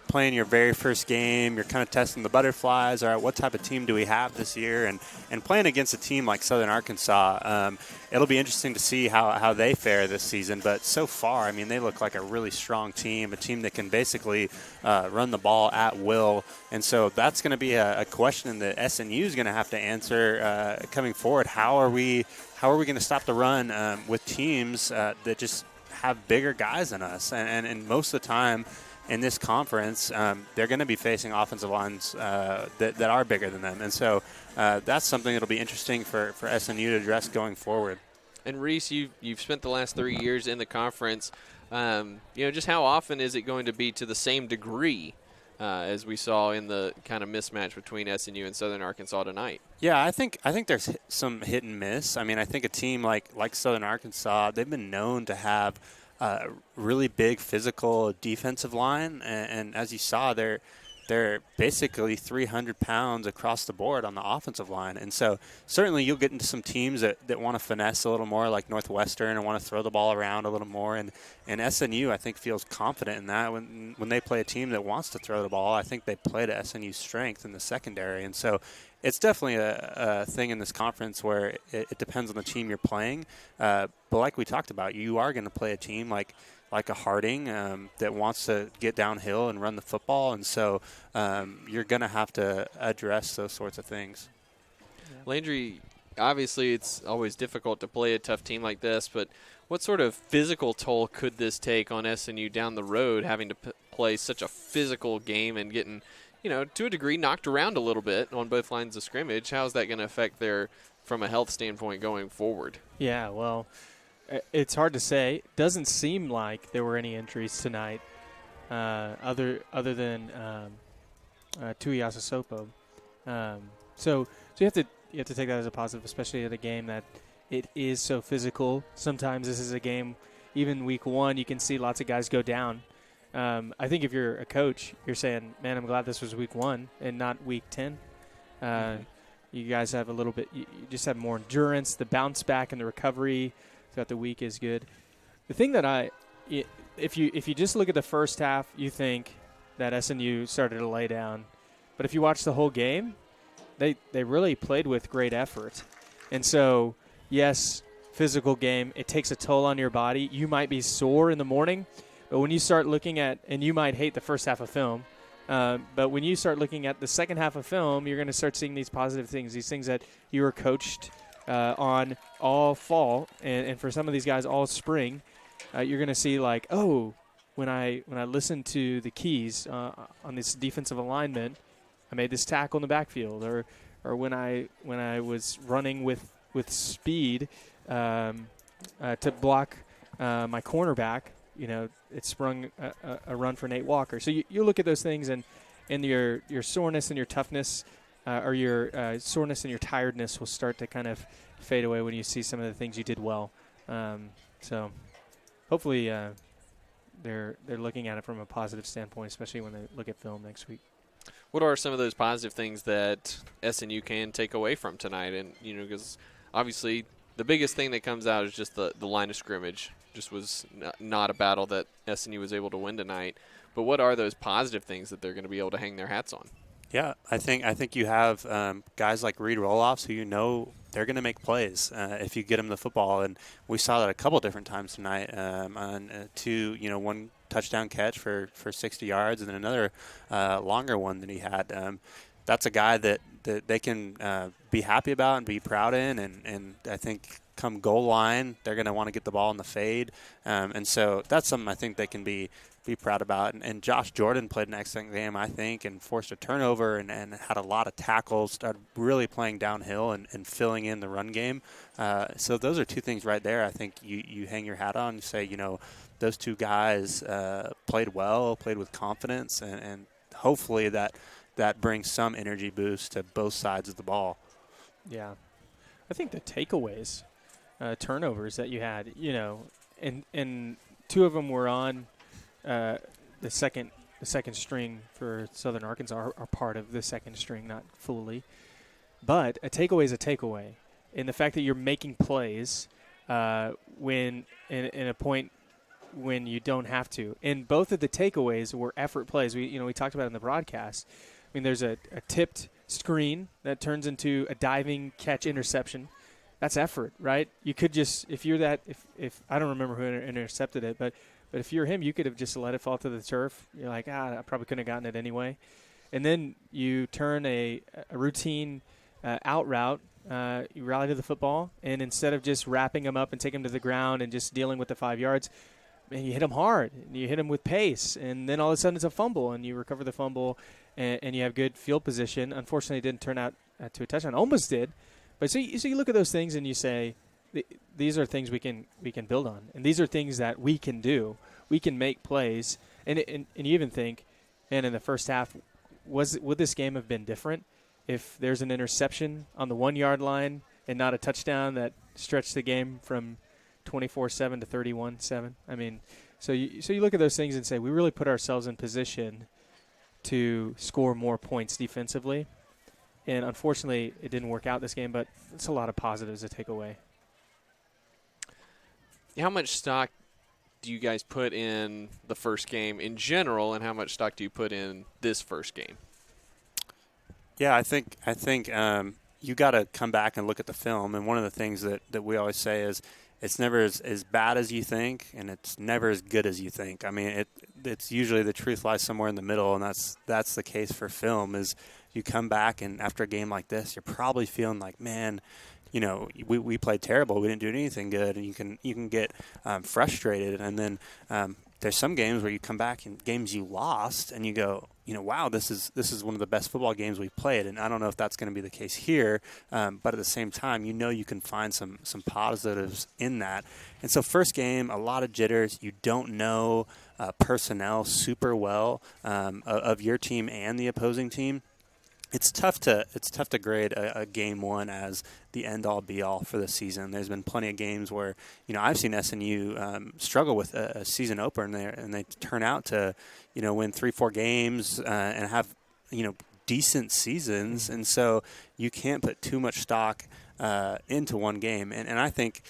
playing your very first game, you're kind of testing the butterflies. All right, what type of team do we have this year? And playing against a team like Southern Arkansas, it'll be interesting to see how they fare this season. But so far, I mean, they look like a really strong team, a team that can basically run the ball at will. And so that's going to be a question that SNU is going to have to answer coming forward. How are we going to stop the run with teams that just have bigger guys than us? And most of the time in this conference, they're going to be facing offensive lines that are bigger than them. And so that's something that'll be interesting for SNU to address going forward. And Reese, you've spent the last 3 years in the conference. Just how often is it going to be to the same degree as we saw in the kind of mismatch between SNU and Southern Arkansas tonight? Yeah, I think there's some hit and miss. I mean, I think a team like Southern Arkansas, they've been known to have really big physical defensive line, and as you saw, they're basically 300 pounds across the board on the offensive line. And so certainly you'll get into some teams that want to finesse a little more, like Northwestern, and want to throw the ball around a little more. And SNU, I think, feels confident in that. When they play a team that wants to throw the ball, I think they play to SNU's strength in the secondary. And so it's definitely a thing in this conference where it depends on the team you're playing. But like we talked about, you are going to play a team like a Harding that wants to get downhill and run the football. And so you're going to have to address those sorts of things. Landry, obviously it's always difficult to play a tough team like this, but what sort of physical toll could this take on SNU down the road, having to play such a physical game and getting, to a degree knocked around a little bit on both lines of scrimmage? How's that going to affect from a health standpoint going forward? Yeah, well, it's hard to say. Doesn't seem like there were any injuries tonight, other than Tuiasa Sopo. So you have to take that as a positive, especially at a game that it is so physical. Sometimes this is a game, even week one, you can see lots of guys go down. I think if you're a coach, you're saying, man, I'm glad this was week 1 and not week 10. You guys have a little bit, you just have more endurance. The bounce back and the recovery throughout the week is good. The thing that if you just look at the first half, you think that SNU started to lay down. But if you watch the whole game, they really played with great effort. And so, yes, physical game, it takes a toll on your body. You might be sore in the morning, but when you start looking at, and you might hate the first half of film, but when you start looking at the second half of film, you're going to start seeing these positive things, these things that you were coached on all fall, and for some of these guys all spring. You're going to see like, oh, when I listened to the keys on this defensive alignment, I made this tackle in the backfield, or when I was running with speed to block my cornerback, it sprung a run for Nate Walker. So you look at those things, and your soreness and your toughness, or your soreness and your tiredness will start to kind of fade away when you see some of the things you did well. So hopefully they're looking at it from a positive standpoint, especially when they look at film next week. What are some of those positive things that SNU can take away from tonight? And, because obviously the biggest thing that comes out is just the line of scrimmage. Just was not a battle that SNU was able to win tonight. But what are those positive things that they're going to be able to hang their hats on? Yeah, I think you have guys like Reed Roloffs who they're going to make plays if you get them the football, and we saw that a couple different times tonight on one touchdown catch for 60 yards, and then another longer one that he had. That's a guy that they can be happy about and be proud in, and I think come goal line, they're going to want to get the ball in the fade, and so that's something I think they can be proud about. And Josh Jordan played an excellent game, I think, and forced a turnover and had a lot of tackles, started really playing downhill and filling in the run game. So those are two things right there I think you hang your hat on and say, those two guys played well, played with confidence, and hopefully that brings some energy boost to both sides of the ball. Yeah. I think the takeaways, turnovers that you had, and two of them were on the second string for Southern Arkansas, are part of the second string, not fully. But a takeaway is a takeaway. And the fact that you're making plays when in a point when you don't have to. And both of the takeaways were effort plays. We talked about it in the broadcast. I mean, there's a tipped screen that turns into a diving catch interception. That's effort, right? You could just, if I don't remember who intercepted it, but if you're him, you could have just let it fall to the turf. You're like, I probably couldn't have gotten it anyway. And then you turn a routine out route, you rally to the football, and instead of just wrapping him up and taking him to the ground and just dealing with the 5 yards, man, you hit him hard, and you hit him with pace, and then all of a sudden it's a fumble, and you recover the fumble, and you have good field position. Unfortunately, it didn't turn out to a touchdown. Almost did. But so you look at those things and you say, these are things we can build on, and these are things that we can do. We can make plays, and you even think, man, in the first half, would this game have been different if there's an interception on the 1 yard line and not a touchdown that stretched the game from 24-7 to 31-7. I mean, so you look at those things and say we really put ourselves in position to score more points defensively. And unfortunately, it didn't work out this game, but it's a lot of positives to take away. How much stock do you guys put in the first game in general, and how much stock do you put in this first game? Yeah, I think you got to come back and look at the film. And one of the things that we always say is it's never as bad as you think, and it's never as good as you think. I mean, it's usually the truth lies somewhere in the middle, and that's the case for film. Is you come back and after a game like this, you're probably feeling like, man, you know, we played terrible. We didn't do anything good, and you can get frustrated. And then there's some games where you come back and games you lost, and you go, you know, wow, this is one of the best football games we've played. And I don't know if that's going to be the case here, but at the same time, you know, you can find some positives in that. And so first game, a lot of jitters. You don't know personnel super well of your team and the opposing team. It's tough to grade a game one as the end all be all for the season. There's been plenty of games where, you know, I've seen SNU struggle with a season opener and they turn out to, you know, win 3-4 games and have, you know, decent seasons. And so you can't put too much stock into one game. And I think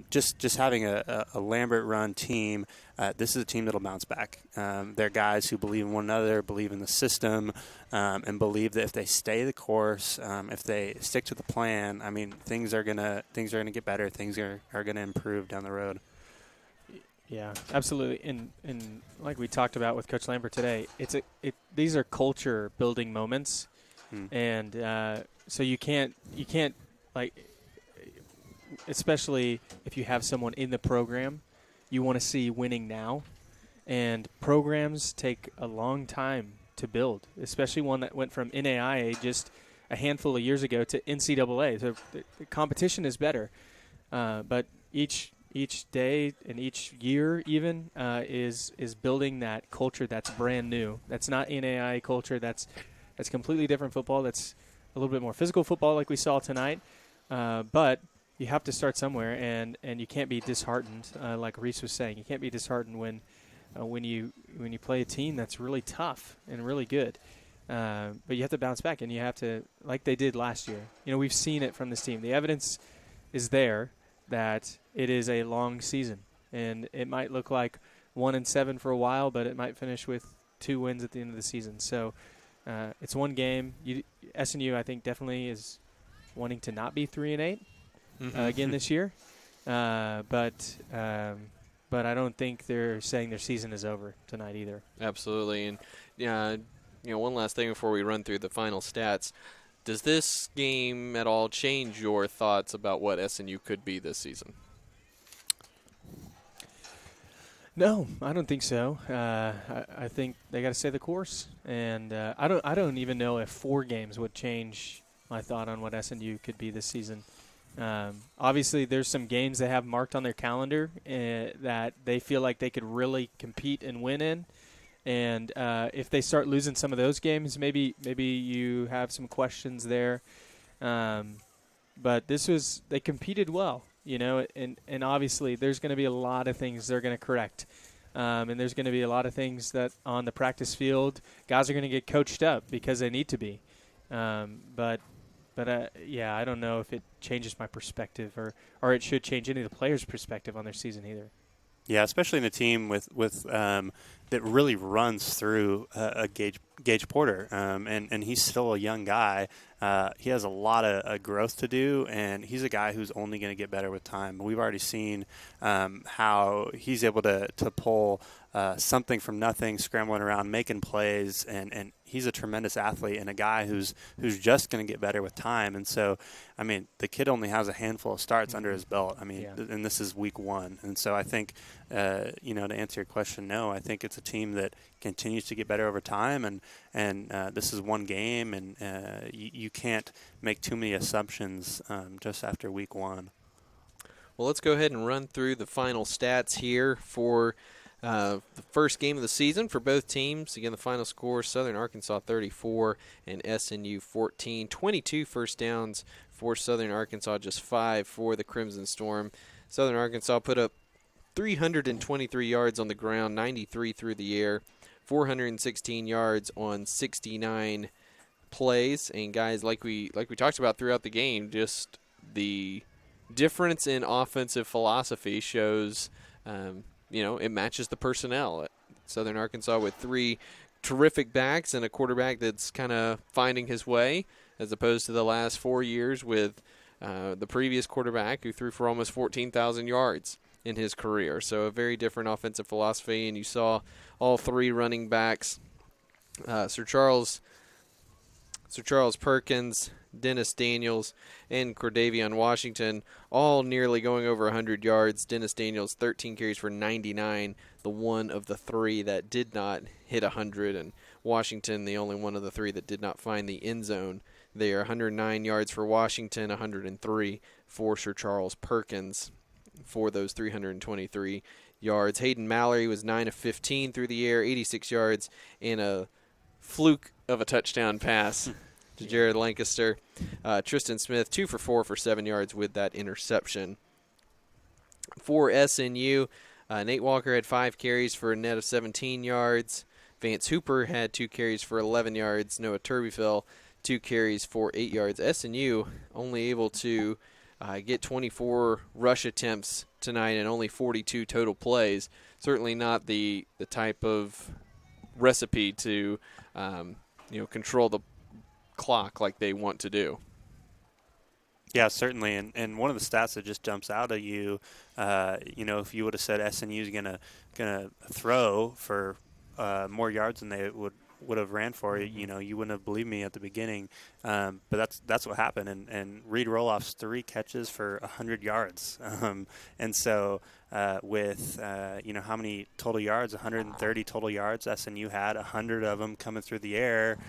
just having a Lambert run team, this is a team that'll bounce back. They're guys who believe in one another, believe in the system, and believe that if they stay the course, if they stick to the plan, I mean, things are gonna get better. Things are gonna improve down the road. Yeah, absolutely. And like we talked about with Coach Lambert today, these are culture building moments, and so you can't like, especially if you have someone in the program, you want to see winning now, and programs take a long time to build, especially one that went from NAIA just a handful of years ago to NCAA. So the competition is better, but each day and each year even is building that culture that's brand new. That's not NAIA culture. That's completely different football. That's a little bit more physical football like we saw tonight. But you have to start somewhere, and you can't be disheartened, like Reese was saying. You can't be disheartened when you play a team that's really tough and really good. But you have to bounce back, and you have to, like they did last year. You know, we've seen it from this team. The evidence is there that it is a long season, and it might look like 1-7 for a while, but it might finish with 2 wins at the end of the season. So it's one game. SNU, I think, definitely is wanting to not be 3-8 again this year, but I don't think they're saying their season is over tonight either. Absolutely, and you know, one last thing before we run through the final stats. Does this game at all change your thoughts about what SNU could be this season? No, I don't think so. I think they got to stay the course, and I don't even know if 4 games would change my thought on what SNU could be this season. Obviously, there's some games they have marked on their calendar that they feel like they could really compete and win in. And if they start losing some of those games, maybe you have some questions there. But they competed well, you know, and obviously there's going to be a lot of things they're going to correct. And there's going to be a lot of things that on the practice field, guys are going to get coached up because they need to be. But I don't know if it changes my perspective or it should change any of the players' perspective on their season either. Yeah, especially in a team with that really runs through a Gage Porter, and he's still a young guy. He has a lot of growth to do, and he's a guy who's only going to get better with time. We've already seen how he's able to pull something from nothing, scrambling around, making plays, and he's a tremendous athlete and a guy who's just going to get better with time. And so, I mean, the kid only has a handful of starts under his belt. I mean, and this is week 1. And so I think, to answer your question, no, I think it's a team that continues to get better over time. And this is one game, and you can't make too many assumptions just after week 1. Well, let's go ahead and run through the final stats here for the first game of the season for both teams. Again, the final score, Southern Arkansas 34 and SNU 14. 22 first downs for Southern Arkansas, just 5 for the Crimson Storm. Southern Arkansas put up 323 yards on the ground, 93 through the air, 416 yards on 69 plays. And guys, like we talked about throughout the game, just the difference in offensive philosophy shows, it matches the personnel. Southern Arkansas with 3 terrific backs and a quarterback that's kind of finding his way, as opposed to the last 4 years with the previous quarterback who threw for almost 14,000 yards in his career. So a very different offensive philosophy, and you saw all 3 running backs, Sir Charles Perkins, Dennis Daniels, and Cordavion Washington, all nearly going over 100 yards. Dennis Daniels, 13 carries for 99, the one of the 3 that did not hit 100, and Washington, the only one of the 3 that did not find the end zone. They are 109 yards for Washington, 103 for Sir Charles Perkins for those 323 yards. Hayden Mallory was 9 of 15 through the air, 86 yards, and a fluke of a touchdown pass to Jared Lancaster. Tristan Smith, 2 for 4 for 7 yards with that interception. For SNU, Nate Walker had 5 carries for a net of 17 yards. Vance Hooper had 2 carries for 11 yards. Noah Turbyville, 2 carries for 8 yards. SNU only able to get 24 rush attempts tonight and only 42 total plays. Certainly not the type of recipe to control the clock like they want to do. Yeah, certainly. And one of the stats that just jumps out at you, if you would have said SNU is gonna throw for more yards than they would have ran for, you wouldn't have believed me at the beginning. But that's what happened. And Reed Roloff's 3 catches for 100 yards. And so with how many total yards? 130 total yards SNU had, 100 of them coming through the air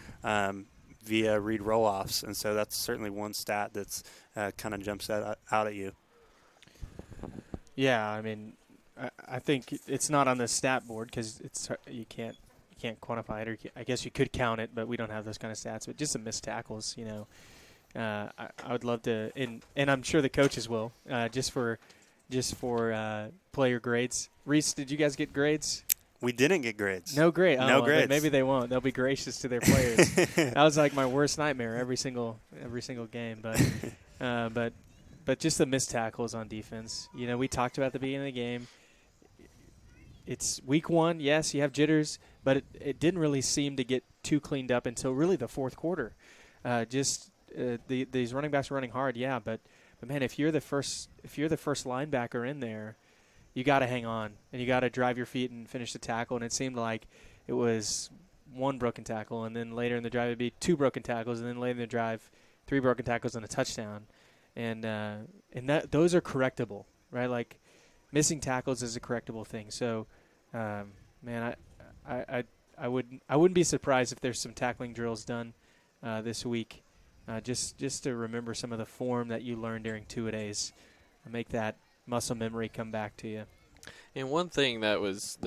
via Reed Roloffs. And so that's certainly one stat that's kind of jumps out at you. Yeah, I mean, I think it's not on the stat board because you can't quantify it, or I guess you could count it, but we don't have those kind of stats. But just some missed tackles, I would love to, and I'm sure the coaches will, just for player grades. Reese, did you guys get grades? We didn't get grades. No grade. No grades. Maybe they won't. They'll be gracious to their players. That was like my worst nightmare every single game. But just the missed tackles on defense. We talked about at the beginning of the game. It's week 1. Yes, you have jitters, but it didn't really seem to get too cleaned up until really the fourth quarter. These running backs are running hard, yeah, but man, if you're the first linebacker in there, you got to hang on and you got to drive your feet and finish the tackle. And it seemed like it was 1 broken tackle, and then later in the drive it'd be 2 broken tackles, and then later in the drive 3 broken tackles and a touchdown. And those are correctable, right? Like missing tackles is a correctable thing. So, man, I wouldn't be surprised if there's some tackling drills done this week, just to remember some of the form that you learned during two-a-days, make that muscle memory come back to you. And one thing that was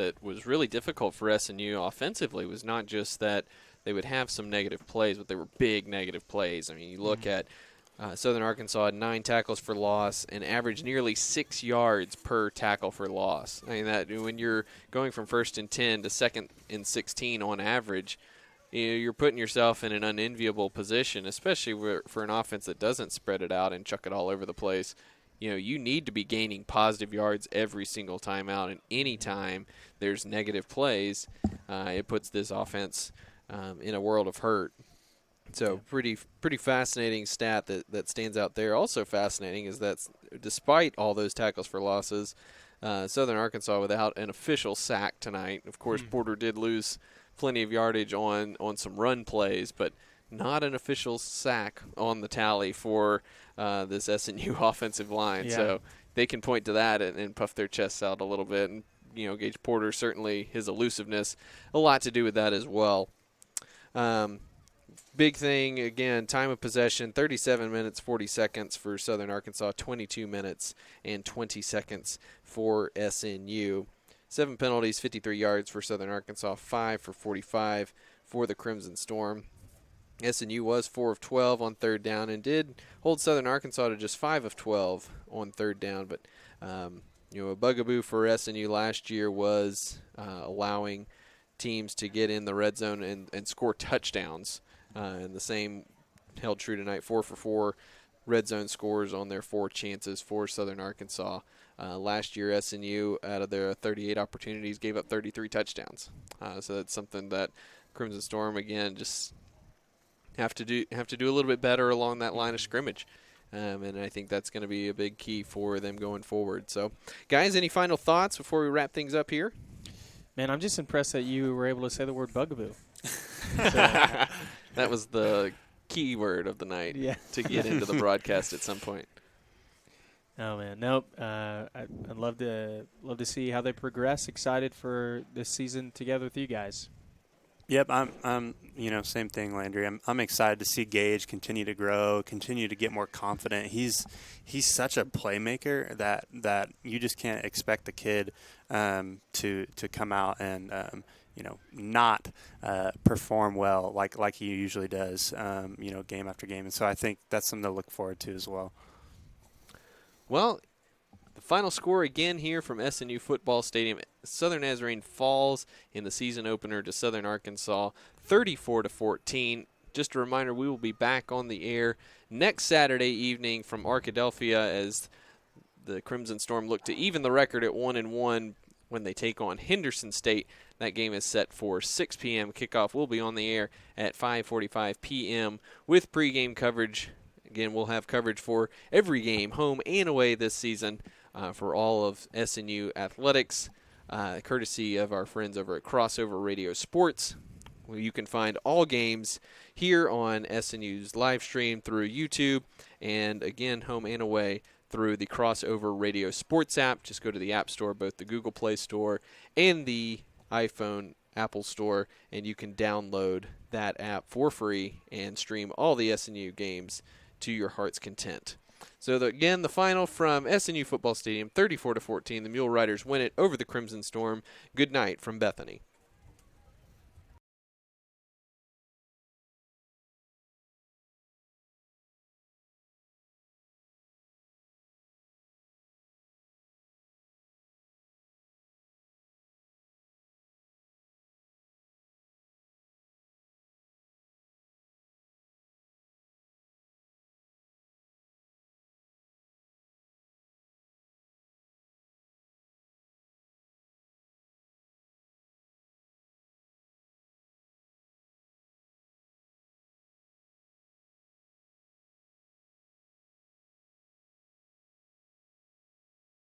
really difficult for SNU offensively was not just that they would have some negative plays, but they were big negative plays. I mean, you look at Southern Arkansas had 9 tackles for loss and averaged nearly 6 yards per tackle for loss. I mean, that when you're going from 1st and 10 to 2nd and 16 on average, you're putting yourself in an unenviable position, especially for an offense that doesn't spread it out and chuck it all over the place. You need to be gaining positive yards every single time out, and any time there's negative plays, it puts this offense in a world of hurt. So pretty fascinating stat that stands out there. Also fascinating is that despite all those tackles for losses, Southern Arkansas without an official sack tonight. Of course, Porter did lose plenty of yardage on some run plays, but not an official sack on the tally for this SNU offensive line. Yeah. So they can point to that and puff their chests out a little bit. And, Gage Porter, certainly his elusiveness, a lot to do with that as well. Big thing, again, time of possession, 37 minutes, 40 seconds for Southern Arkansas, 22 minutes and 20 seconds for SNU. 7 penalties, 53 yards for Southern Arkansas, 5 for 45 for the Crimson Storm. SNU was 4 of 12 on third down and did hold Southern Arkansas to just 5 of 12 on third down. But, a bugaboo for SNU last year was allowing teams to get in the red zone and score touchdowns. And the same held true tonight, 4 for 4 red zone scores on their 4 chances for Southern Arkansas. Last year, SNU, out of their 38 opportunities, gave up 33 touchdowns. So that's something that Crimson Storm, again, just have to do a little bit better along that line of scrimmage. And I think that's going to be a big key for them going forward. So, guys, any final thoughts before we wrap things up here? Man, I'm just impressed that you were able to say the word bugaboo. That was the key word of the night to get into the broadcast at some point. Oh man, nope. I'd love to see how they progress. Excited for this season together with you guys. Yep, I'm same thing, Landry. I'm excited to see Gage continue to grow, continue to get more confident. He's such a playmaker that you just can't expect the kid to come out and not perform well like he usually does, game after game. And so I think that's something to look forward to as well. Well, the final score again here from SNU Football Stadium. Southern Nazarene falls in the season opener to Southern Arkansas, 34-14. Just a reminder, we will be back on the air next Saturday evening from Arkadelphia as the Crimson Storm look to even the record at 1-1 when they take on Henderson State. That game is set for 6 p.m. Kickoff will be on the air at 5:45 p.m. with pregame coverage. Again, we'll have coverage for every game, home and away this season, for all of SNU athletics, courtesy of our friends over at Crossover Radio Sports. Well, you can find all games here on SNU's live stream through YouTube, and again, home and away through the Crossover Radio Sports app. Just go to the App Store, both the Google Play Store and the iPhone Apple Store, and you can download that app for free and stream all the SNU games to your heart's content. So, again, the final from SNU Football Stadium, 34-14. The Mule Riders win it over the Crimson Storm. Good night from Bethany.